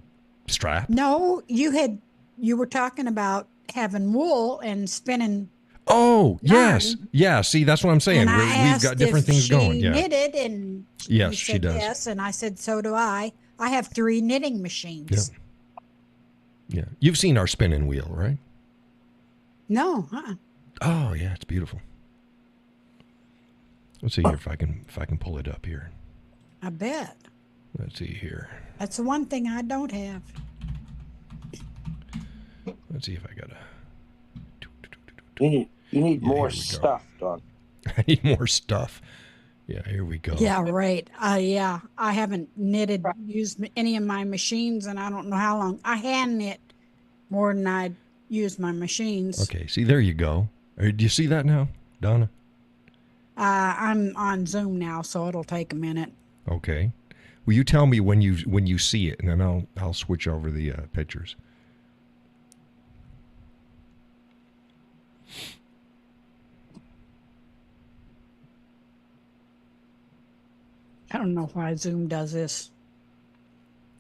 strap. No, you were talking about having wool and spinning. Oh, yes. Yarn. Yeah, see, that's what I'm saying. And I We've asked got different if things she going. Yeah. knitted, and Yes, you she said does. yes, and I said so do I. I have 3 knitting machines. Yeah. You've seen our spinning wheel, right? No, Oh, yeah, it's beautiful. Let's see here if I can pull it up here. I bet. Let's see here. That's the one thing I don't have. Let's see if I got a. You need Yeah, more here we go. stuff, Don. I need more stuff. Yeah, here we go. Yeah, right. Yeah, I haven't used any of my machines, and I don't know how long. I hand knit more than I use my machines. Okay, see, there you go. Do you see that now, Donna? I'm on Zoom now, so it'll take a minute. Okay. Will you tell me when you see it, and then I'll switch over the pictures. I don't know why Zoom does this.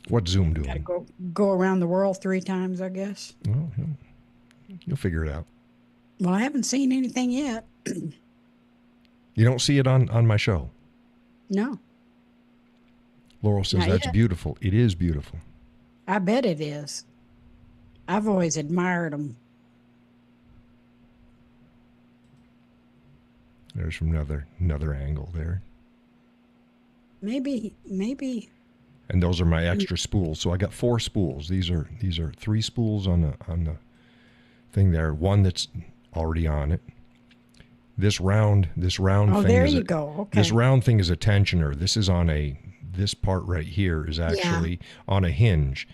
What's Zoom Gotta doing? go around the world 3 times, I guess. Well, you'll figure it out. Well, I haven't seen anything yet. You don't see it on my show. No, Laurel says Not that's yet. beautiful. It is beautiful. I bet it is. I've always admired them. There's from another angle there. Maybe. And those are my extra spools. So I got 4 spools. These are 3 spools on the thing there. One that's already on it. This round Oh, thing there is you go. Okay. This round thing is a tensioner. This is on this part right here is actually on a hinge,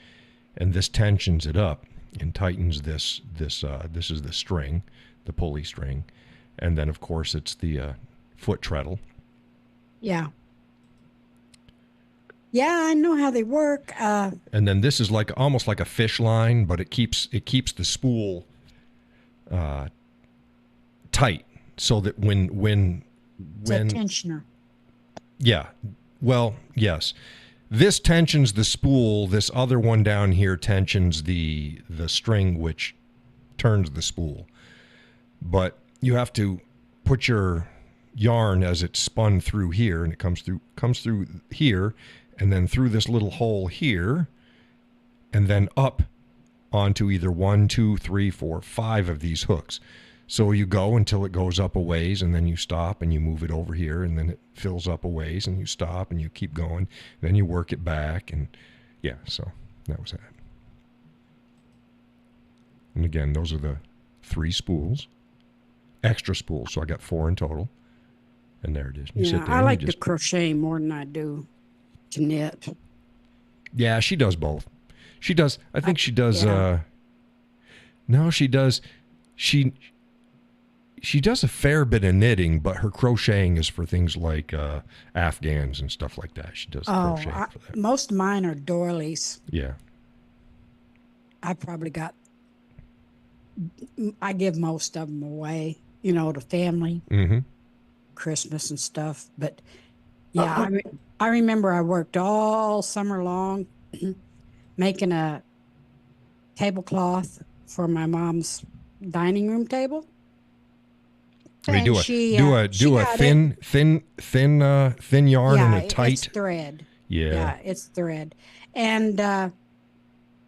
and this tensions it up and tightens this. This is the string, the pulley string, and then of course it's the foot treadle. Yeah. Yeah, I know how they work. And then this is almost like a fish line, but it keeps the spool tight, so that when It's a tensioner. yeah, well, yes, this tensions the spool. This other one down here tensions the string, which turns the spool. But you have to put your yarn as it's spun through here, and it comes through here, and then through this little hole here, and then up onto either 1, 2, 3, 4, 5 of these hooks. So you go until it goes up a ways, and then you stop and you move it over here, and then it fills up a ways, and you stop and you keep going. Then you work it back, and yeah, so that was that. And again, those are the 3 spools, extra spools. So I got 4 in total, and there it is. You sit Yeah, there I and like you to just, crochet more than I do to knit. yeah, she does both. She does. I think she does. Yeah. No, she does. She does a fair bit of knitting, but her crocheting is for things like Afghans and stuff like that. She does the crocheting for that. Most of mine are doilies. Yeah. I give most of them away, to family, Mm-hmm. Christmas and stuff. But yeah, I remember I worked all summer long making a tablecloth for my mom's dining room table. I mean, do she a got thin yarn and a it's tight. thread. Yeah. Yeah, it's thread. And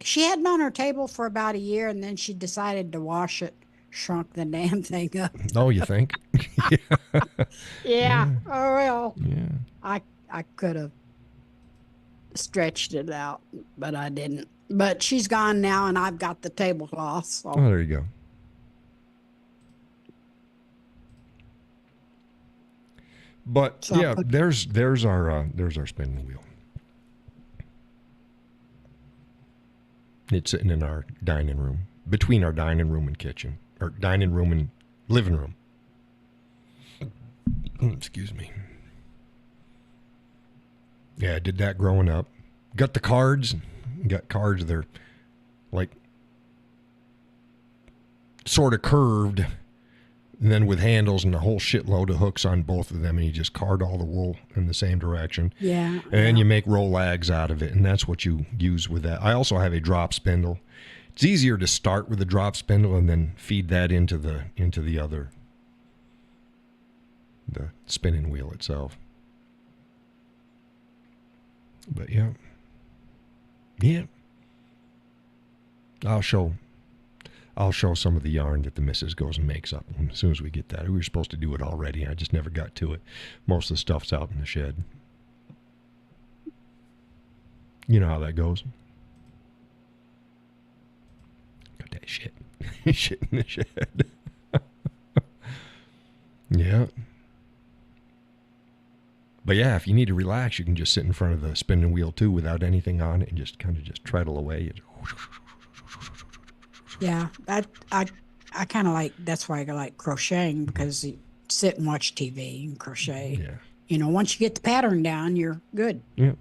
she had it on her table for about a year, and then she decided to wash it, shrunk the damn thing up. Oh, you think? Yeah. Oh, well, Yeah. I could have stretched it out, but I didn't. But she's gone now, and I've got the tablecloth. So. Oh, there you go. But So I'll yeah, put- there's our spinning wheel. It's sitting in our dining room, between our dining room and kitchen, or dining room and living room. Excuse me. Yeah, I did that growing up. Got the cards. Got cards. They're like sort of curved, and then with handles and a whole shitload of hooks on both of them, and you just card all the wool in the same direction. Yeah. And then you make roll lags out of it, and that's what you use with that. I also have a drop spindle. It's easier to start with the drop spindle and then feed that into the spinning wheel itself. But yeah. I'll show some of the yarn that the missus goes and makes up as soon as we get that. We were supposed to do it already. I just never got to it. Most of the stuff's out in the shed. You know how that goes. Got that shit. Shit in the shed. Yeah. But yeah, if you need to relax, you can just sit in front of the spinning wheel too without anything on it and just kind of just treadle away. Yeah, I kind of like, that's why I like crocheting, because you sit and watch TV and crochet. Yeah. You know, once you get the pattern down, you're good. Yeah.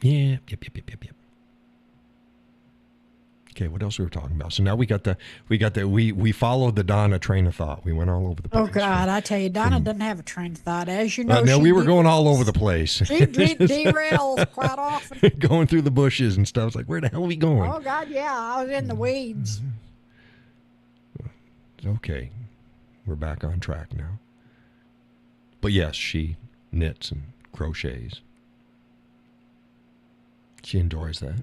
Yeah. Yep. Okay, what else we were talking about? So now we followed the Donna train of thought. We went all over the place. Oh God, I tell you, Donna doesn't have a train of thought, as you know. No, we were going all over the place. She derails quite often. Going through the bushes and stuff. It's like, where the hell are we going? Oh God, yeah, I was in the weeds. Okay, we're back on track now. But yes, she knits and crochets. She enjoys that.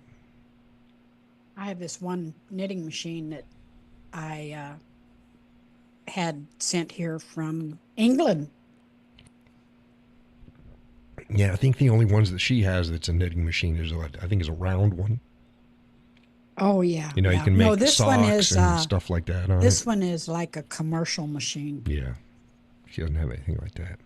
I have this one knitting machine that I had sent here from England. Yeah, I think the only ones that she has that's a knitting machine is a round one. Oh yeah, you know, yeah. You can make this socks one is, and stuff like that on this it. one is like a commercial machine. Yeah, she doesn't have anything like that.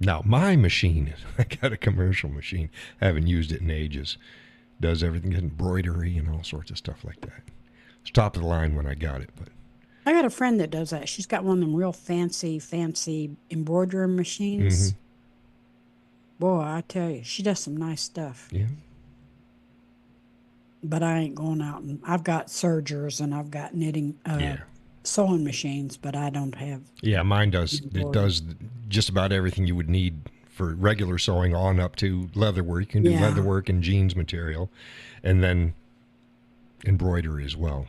Now, my machine, I got a commercial machine. I haven't used it in ages. Does everything, embroidery and all sorts of stuff like that. It's top of the line when I got it. But I got a friend that does that. She's got one of them real fancy embroidery machines. Mm-hmm. Boy, I tell you, she does some nice stuff. Yeah. But I ain't going out, and I've got sergers and I've got knitting, sewing machines, but I don't have. Yeah, mine does. It does just about everything you would need for regular sewing on up to leatherwork. You can do leatherwork and jeans material, and then embroidery as well.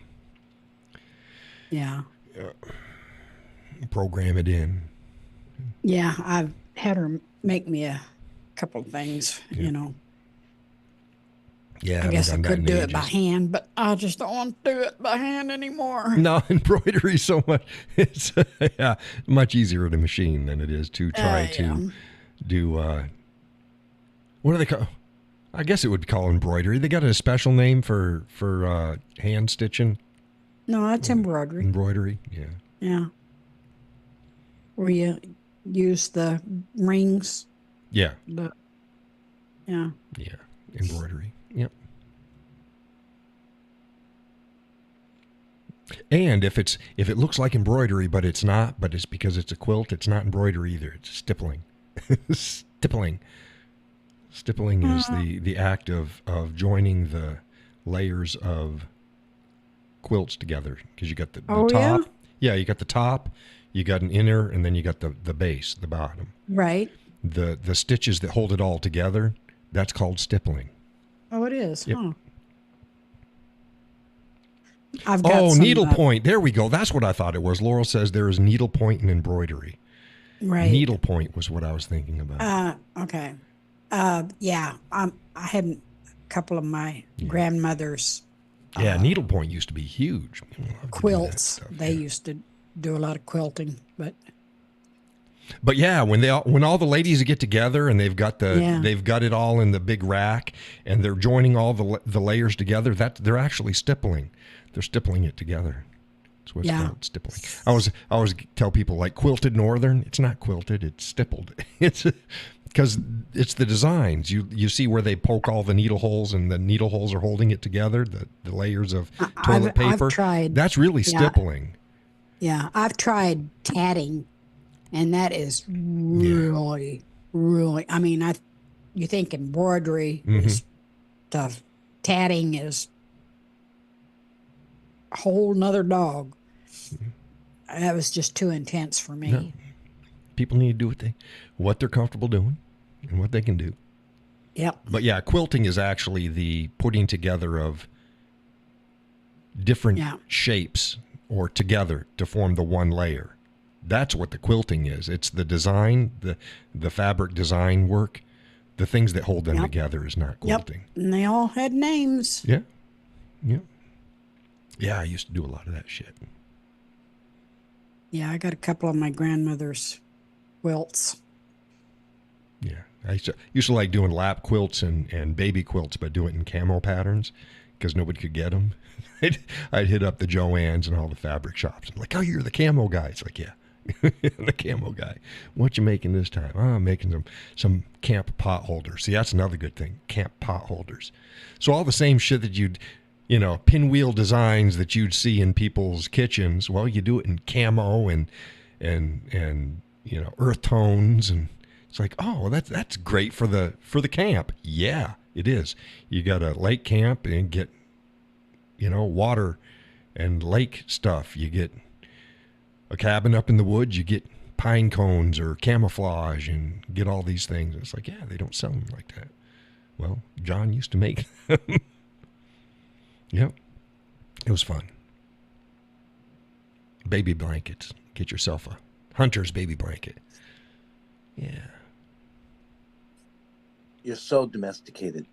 Yeah. Program it in. Yeah, I've had her make me a couple of things, you know. Yeah, I guess I could do it by hand, but I just don't want to do it by hand anymore. No, embroidery so much. It's much easier to machine than it is to try to do. What do they call? I guess it would be called embroidery. They got a special name for hand stitching. No, that's embroidery. Embroidery, yeah. Yeah. Where you use the rings. Yeah. Yeah. Yeah. Embroidery. Yep. And if it looks like embroidery, but it's not, but it's because it's a quilt, it's not embroidery either. It's stippling. Stippling. Stippling is the act of joining the layers of quilts together, because you got the top. Yeah, you got the top, you got an inner, and then you got the base, the bottom. Right. The stitches that hold it all together, that's called stippling. Oh, it is, yep. Huh? I've got needlepoint. There we go. That's what I thought it was. Laurel says there is needlepoint and embroidery. Right. Needlepoint was what I was thinking about. Okay. Yeah. I had a couple of my grandmothers. Yeah, needlepoint used to be huge. Quilts. They used to do a lot of quilting, but yeah, when all the ladies get together and they've got it all in the big rack and they're joining all the layers together, they're actually stippling. They're stippling it together. That's what it's called, stippling. I always tell people, like, quilted northern. It's not quilted. It's stippled. It's because it's the designs. You see where they poke all the needle holes and the needle holes are holding it together. The layers of toilet paper. I've tried. That's really stippling. Yeah, I've tried tatting. And that is really, really, I mean, you think embroidery is tough. Tatting is a whole nother dog. That was just too intense for me. No. People need to do what they're comfortable doing and what they can do. Yep. But yeah, quilting is actually the putting together of different shapes or together to form the one layer. That's what the quilting is. It's the design, the fabric design work. The things that hold them together is not quilting. Yep. And they all had names. Yeah. Yeah. Yeah, I used to do a lot of that shit. Yeah, I got a couple of my grandmother's quilts. Yeah. I used to like doing lap quilts and baby quilts, but do it in camo patterns because nobody could get them. I'd hit up the Joann's and all the fabric shops. Like, oh, you're the camo guy. It's like, yeah. The camo guy. What you making this time? Oh, I'm making some camp pot holders. See, that's another good thing. Camp pot holders. So all the same shit that you'd, pinwheel designs that you'd see in people's kitchens. Well, you do it in camo and earth tones, and it's like, oh, that's great for the camp. Yeah, it is. You got a lake camp and get, water and lake stuff. You get a cabin up in the woods, you get pine cones or camouflage and get all these things. It's like, yeah, they don't sell them like that. Well, John used to make them. Yep. It was fun. Baby blankets. Get yourself a hunter's baby blanket. Yeah. You're so domesticated.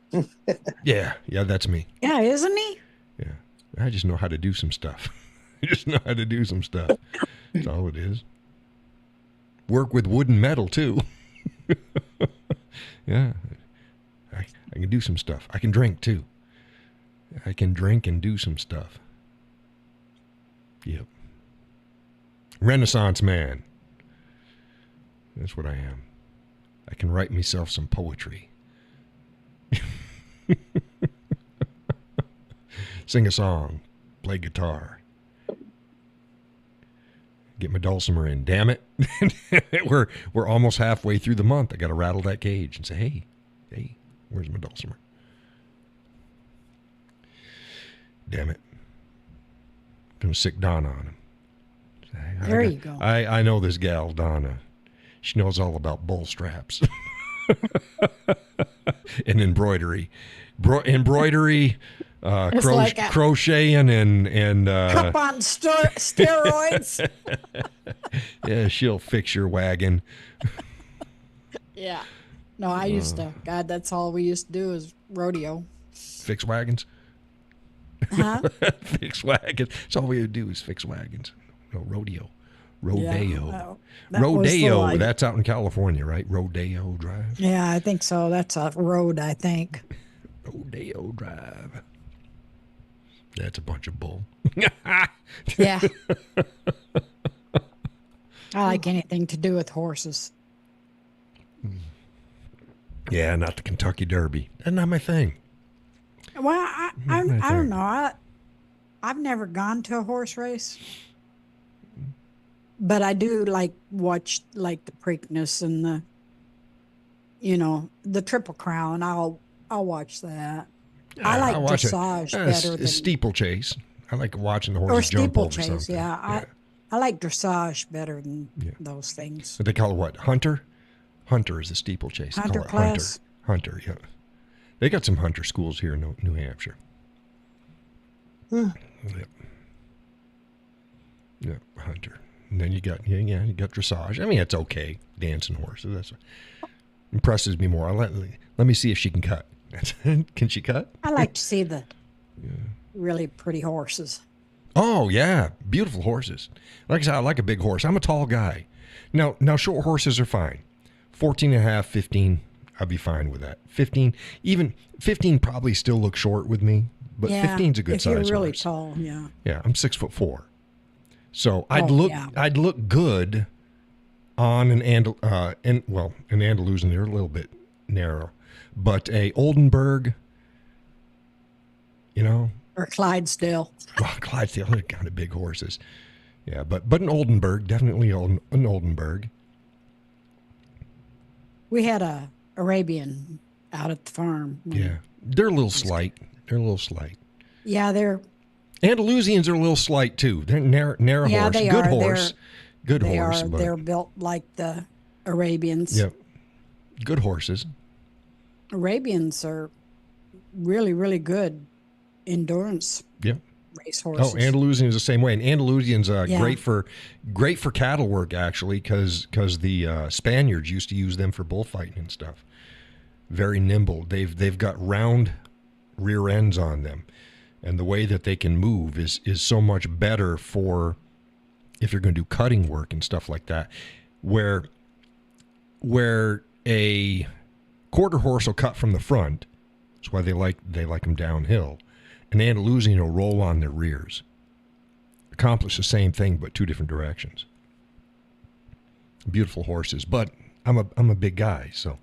Yeah, that's me. Yeah, isn't he? Yeah. I just know how to do some stuff. That's all it is. Work with wood and metal, too. Yeah. I can do some stuff. I can drink, too. I can drink and do some stuff. Yep. Renaissance man. That's what I am. I can write myself some poetry. Sing a song. Play guitar. Get my dulcimer in. Damn it. We're almost halfway through the month. I got to rattle that cage and say, hey, where's my dulcimer? Damn it. Gonna sick Donna on him. There you go. I know this gal, Donna. She knows all about bull straps. And embroidery. Embroidery, crocheting and cup on steroids. Yeah, she'll fix your wagon. Yeah. No, I used to. God, that's all we used to do is rodeo. Fix wagons? Huh? Fix wagons. That's all we would do is fix wagons. No, rodeo. Rodeo. Yeah, Rodeo. That's out in California, right? Rodeo Drive. Yeah, I think so. That's a road, I think. Rodeo Drive. That's a bunch of bull. Yeah. I like anything to do with horses. Yeah, not the Kentucky Derby. That's not my thing. Well, I don't know. I've never gone to a horse race, but I do watch the Preakness and the Triple Crown. I'll watch that. I like dressage better than steeplechase. I like watching the horses jump over something. Steeplechase, yeah. I like dressage better than those things. But they call it what? Hunter? Hunter is the steeplechase. Hunter class? Hunter, yeah. They got some hunter schools here in New Hampshire. Yep. Yep, hunter. And then you got dressage. I mean, it's okay, dancing horses. That's what impresses me more. Let me see if she can cut. Can she cut? I like to see the really pretty horses. Oh, yeah. Beautiful horses. Like I said, I like a big horse. I'm a tall guy. Now short horses are fine. 14 and a half, 15, I'd be fine with that. 15 probably still looks short with me, but 15's a good size horse. If you're really tall, yeah. Yeah, I'm 6'4". So I'd look good on an Andalusian. They're a little bit narrow, but a Oldenburg, or Clydesdale. Well, Clydesdale are kind of big horses. Yeah, but an Oldenburg, definitely an Oldenburg. We had a Arabian out at the farm. Yeah, they're a little slight. Yeah, they're. Andalusians are a little slight too. They're narrow horse. They Good are. horse. Good they horse. Are. But they're built like the Arabians. Yep. Good horses. Arabians are really, really good endurance Yep. race Oh, horses. Andalusian is the same way, and Andalusian's Yeah. great for cattle work actually, because the Spaniards used to use them for bullfighting and stuff. Very nimble. They've got round rear ends on them, and the way that they can move is so much better for if you're going to do cutting work and stuff like that. Where a quarter horse will cut from the front, that's why they like them downhill. An Andalusian will roll on their rears. Accomplish the same thing, but two different directions. Beautiful horses, but I'm a big guy, so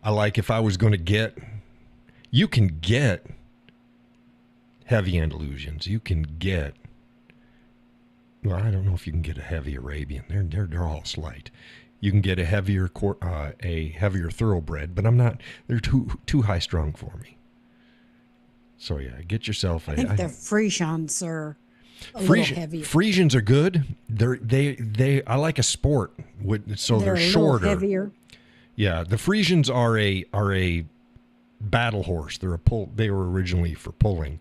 I like if I was going to get. You can get heavy Andalusians. You can get. Well, I don't know if you can get a heavy Arabian. They're all slight. You can get a heavier thoroughbred, but I'm not. They're too high strung for me. So yeah, get yourself. I think the Friesians are a little heavier. Friesians are good. They I like a sport so they're shorter. Little heavier. Yeah, the Friesians are a battle horse. They were originally for pulling,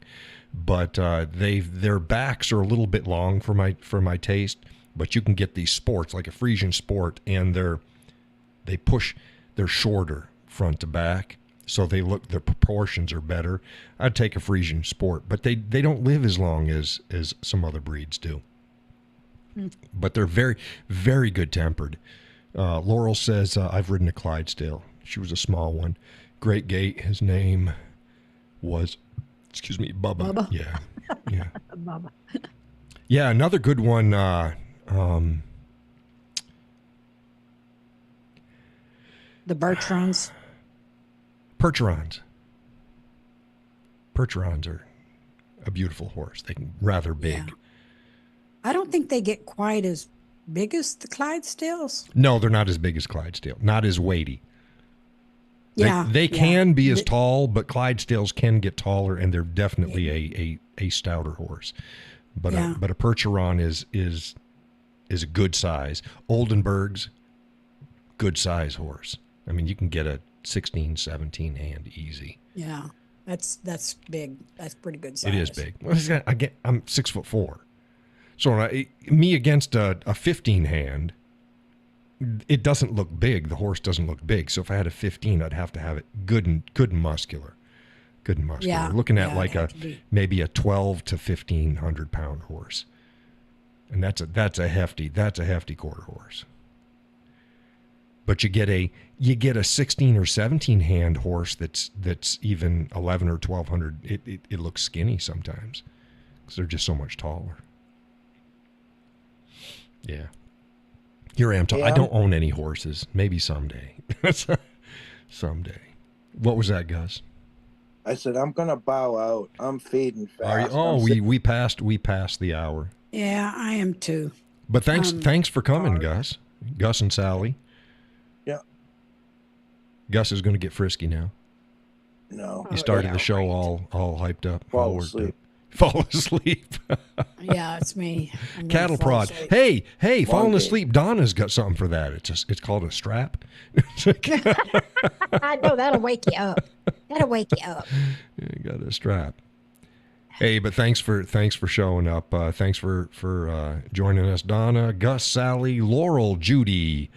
but their backs are a little bit long for my taste. But you can get these sports like a Friesian sport, and they're shorter front to back. So their proportions are better. I'd take a Friesian sport, but they don't live as long as some other breeds do. But they're very, very good tempered. Laurel says, I've ridden a Clydesdale. She was a small one. Great gait. His name was, Bubba. Bubba? Yeah. Yeah. Bubba. Yeah, another good one. The Bertrands. Percherons. Percherons are a beautiful horse. They can rather big. Yeah. I don't think they get quite as big as the Clydesdales. No, they're not as big as Clydesdale. Not as weighty. Yeah. They can be as tall, but Clydesdales can get taller, and they're definitely a stouter horse. But a Percheron is a good size. Oldenburg's good size horse. I mean, you can get a 16, 17 hand easy. Yeah, that's big. That's pretty good size. It is big. Well, I'm 6'4", so me against a 15 hand, it doesn't look big. The horse doesn't look big. So if I had a 15, I'd have to have it good and muscular. Good and muscular. Yeah, Looking at like maybe a 12 to 1,500 pound horse, and that's a hefty quarter horse. But you get a 16 or 17 hand horse that's even 11 or 1,200. It looks skinny sometimes because they're just so much taller. Yeah. Here I am. I don't own any horses. Maybe someday. Someday. What was that, Gus? I said I'm gonna bow out. I'm fading fast. Are you? Oh, we passed the hour. Yeah, I am too. But thanks for coming, Gus. Gus and Sally. Yeah. Gus is going to get frisky now. No. He started the show all hyped up. Fall all worked asleep. up. Fall asleep. Yeah, it's me. I'm gonna Cattle fall prod. asleep. Hey, falling day. asleep. Donna's got something for that. It's called a strap. I know that'll wake you up. That'll wake you up. You got a strap. Hey, but thanks for showing up. Thanks for joining us, Donna, Gus, Sally, Laurel, Judy,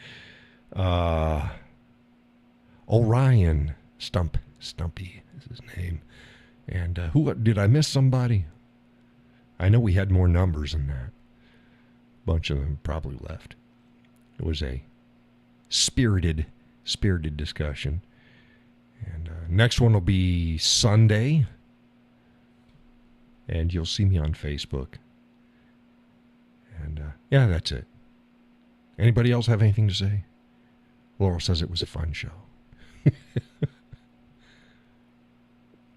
Orion, Stumpy is his name. And who did I miss? Somebody? I know we had more numbers than that. A bunch of them probably left. It was a spirited discussion. And next one will be Sunday. And you'll see me on Facebook. And yeah, that's it. Anybody else have anything to say? Laurel says it was a fun show.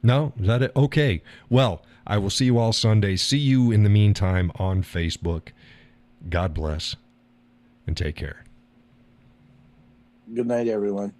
No? Is that it? Okay. Well, I will see you all Sunday. See you in the meantime on Facebook. God bless and take care. Good night, everyone.